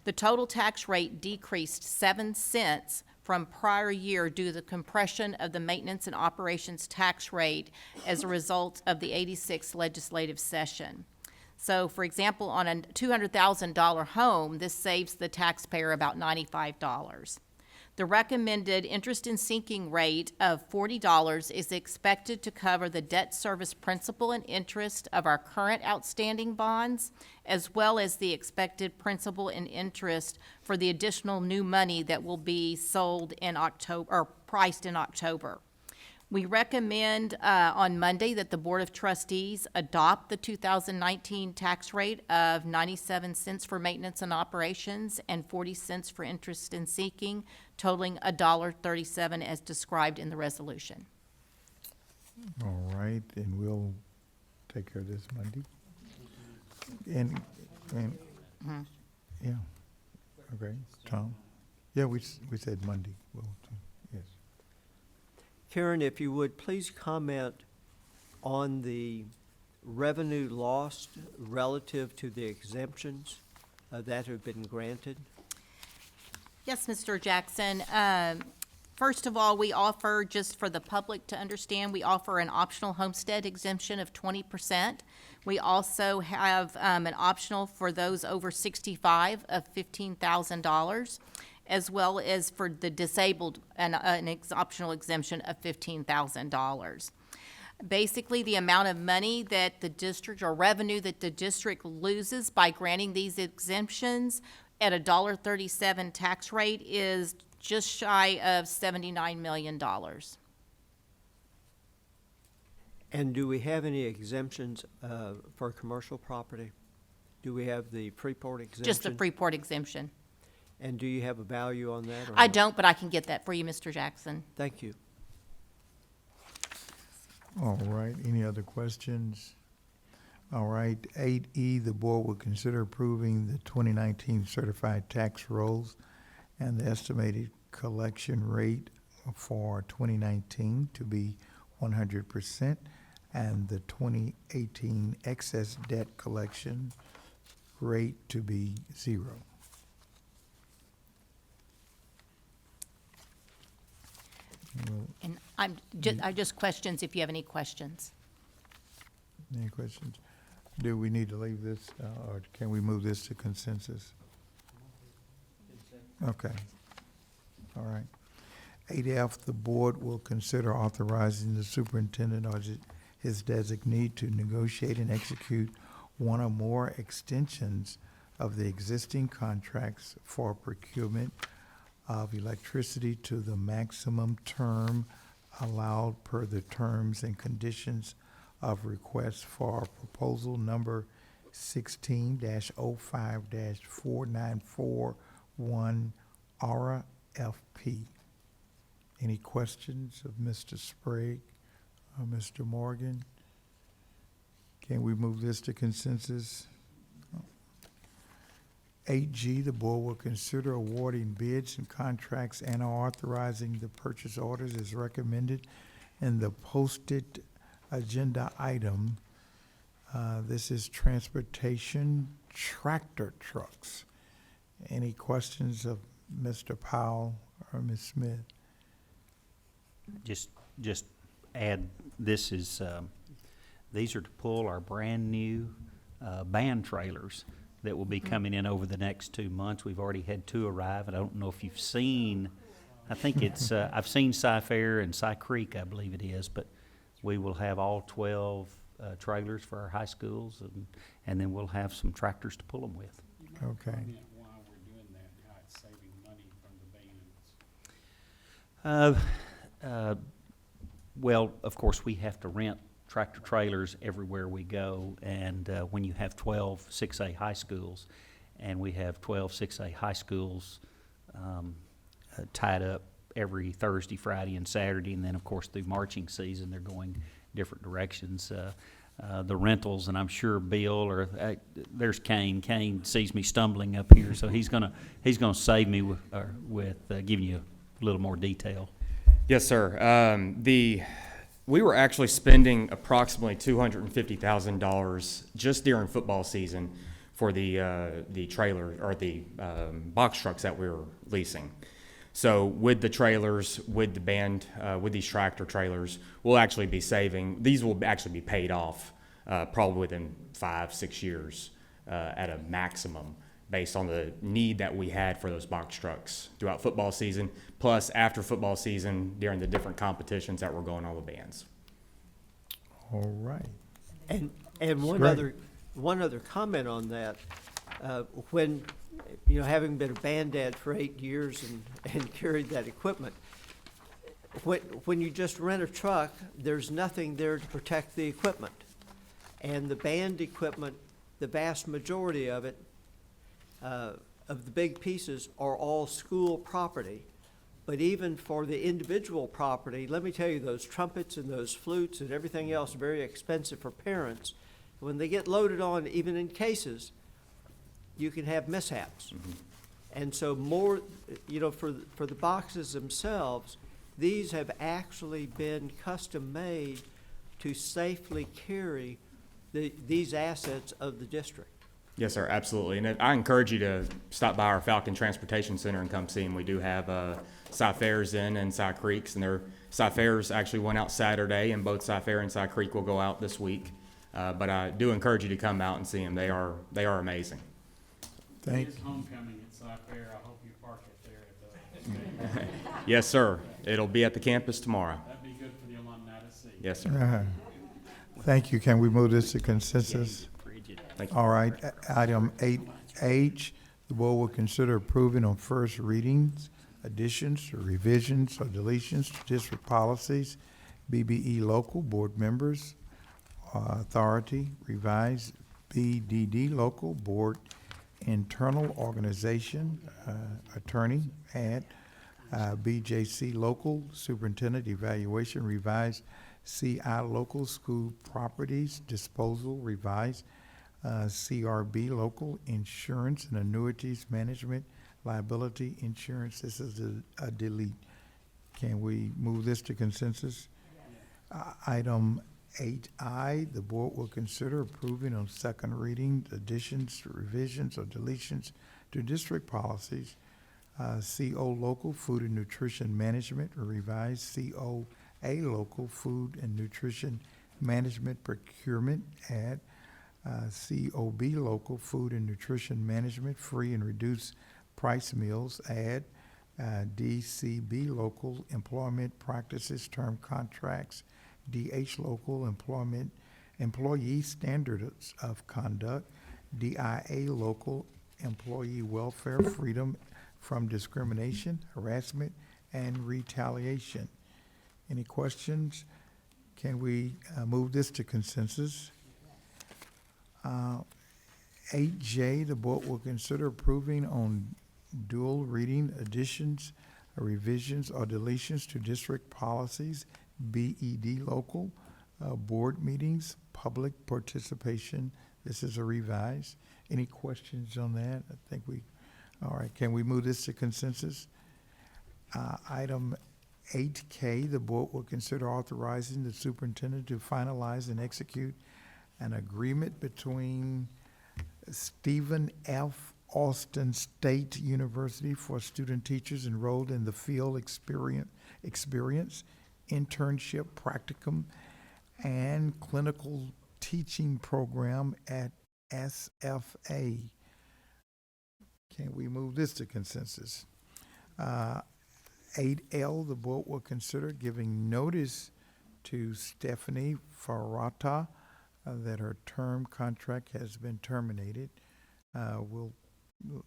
The total tax rate decreased 7 cents from prior year due to the compression of the maintenance and operations tax rate as a result of the 86th legislative session. So, for example, on a $200,000 home, this saves the taxpayer about $95. The recommended interest and sinking rate of $40 is expected to cover the debt service principal and interest of our current outstanding bonds, as well as the expected principal and interest for the additional new money that will be sold in October, or priced in October. We recommend on Monday that the Board of Trustees adopt the 2019 tax rate of 97 cents for maintenance and operations and 40 cents for interest and sinking, totaling $1.37 as described in the resolution. All right, and we'll take care of this Monday. And, yeah, okay, Tom? Yeah, we said Monday. Well, yes. Karen, if you would, please comment on the revenue lost relative to the exemptions that have been granted. Yes, Mr. Jackson. First of all, we offer, just for the public to understand, we offer an optional homestead exemption of 20%. We also have an optional for those over 65 of $15,000, as well as for the disabled, an optional exemption of $15,000. Basically, the amount of money that the district, or revenue that the district loses by granting these exemptions at a $1.37 tax rate is just shy of $79 million. And do we have any exemptions for commercial property? Do we have the Freeport exemption? Just the Freeport exemption. And do you have a value on that? I don't, but I can get that for you, Mr. Jackson. Thank you. All right, any other questions? All right, 8E, the board will consider approving the 2019 certified tax rolls and the estimated collection rate for 2019 to be 100% and the 2018 excess debt collection rate to be 0. And I just questions if you have any questions. Any questions? Do we need to leave this, or can we move this to consensus? Okay. All right. 8F, the board will consider authorizing the superintendent or his designee to negotiate and execute one or more extensions of the existing contracts for procurement of electricity to the maximum term allowed per the terms and conditions of request for proposal number 16-05-4941 RFP. Any questions of Mr. Sprague or Mr. Morgan? Can we move this to consensus? 8G, the board will consider awarding bids and contracts and authorizing the purchase orders as recommended in the posted agenda item. This is transportation tractor trucks. Any questions of Mr. Powell or Ms. Smith? Just add, this is, these are to pull our brand-new band trailers that will be coming in over the next 2 months. We've already had 2 arrive, and I don't know if you've seen, I think it's, I've seen Cy-Fair and Cy Creek, I believe it is, but we will have all 12 trailers for our high schools, and then we'll have some tractors to pull them with. Okay. Why we're doing that, how it's saving money from the bands. Well, of course, we have to rent tractor trailers everywhere we go, and when you have 12 6A high schools, and we have 12 6A high schools tied up every Thursday, Friday, and Saturday, and then, of course, through marching season, they're going different directions. The rentals, and I'm sure Bill, or there's Kane. Kane sees me stumbling up here, so he's gonna save me with giving you a little more detail. Yes, sir. We were actually spending approximately $250,000 just during football season for the trailer, or the box trucks that we were leasing. So with the trailers, with the band, with these tractor trailers, we'll actually be saving. These will actually be paid off probably within 5-6 years at a maximum. based on the need that we had for those box trucks throughout football season, plus after football season during the different competitions that were going on with bands. All right. And Great. one other comment on that, when, having been a band dad for 8 years and carried that equipment, when you just rent a truck, there's nothing there to protect the equipment. And the band equipment, the vast majority of it, of the big pieces, are all school property. But even for the individual property, let me tell you, those trumpets and those flutes and everything else are very expensive for parents. When they get loaded on, even in cases, you can have mishaps. And so more, for the boxes themselves, these have actually been custom made to safely carry these assets of the district. Yes, sir, absolutely. And I encourage you to stop by our Falcon Transportation Center and come see them. We do have Cy Fairs and Cy Creeks, and their Cy Fairs actually went out Saturday, and both Cy Fair and Cy Creek will go out this week. But I do encourage you to come out and see them. They are amazing. Thank It is homecoming at Cy Fair. I hope you park it there at the stadium. Yes, sir. It'll be at the campus tomorrow. That'd be good for the alumni to see. Yes, sir. Thank you. Can we move this to consensus? Thank you. All right, item 8H, the board will consider approving on first readings, additions or revisions or deletions to district policies, BBE local, board members, authority, revised, BDD local, board internal organization, attorney, add, BJC local, superintendent evaluation, revised, CI local, school properties disposal, revised, CRB local, insurance and annuities management, liability insurance. This is a delete. Can we move this to consensus? Item 8I, the board will consider approving on second reading additions, revisions, or deletions to district policies. CO local, food and nutrition management, revised COA local, food and nutrition management procurement, add, COB local, food and nutrition management, free and reduced price meals, add, DCB local, employment practices, term contracts, DH local, employee standards of conduct, DIA local, employee welfare, freedom from discrimination, harassment, and retaliation. Any questions? Can we move this to consensus? 8J, the board will consider approving on dual reading additions, revisions, or deletions to district policies, BED local, board meetings, public participation. This is a revise. Any questions on that? I think all right, can we move this to consensus? Item 8K, the board will consider authorizing the superintendent to finalize and execute an agreement between Stephen F. Austin State University for student teachers enrolled in the field experience, internship, practicum, and clinical teaching program at SFA. Can we move this to consensus? 8L, the board will consider giving notice to Stephanie Farata that her term contract has been terminated. We'll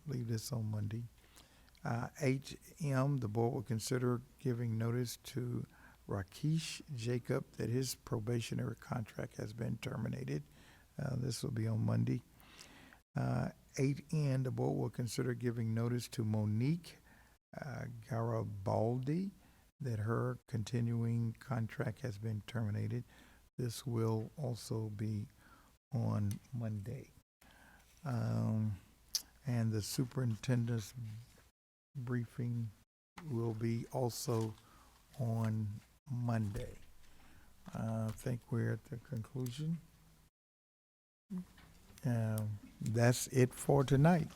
leave this on Monday. HM, the board will consider giving notice to Rakesh Jacob that his probationary contract has been terminated. This will be on Monday. 8N, the board will consider giving notice to Monique Garibaldi that her continuing contract has been terminated. This will also be on Monday. And the superintendent's briefing will be also on Monday. I think we're at the conclusion. That's it for tonight.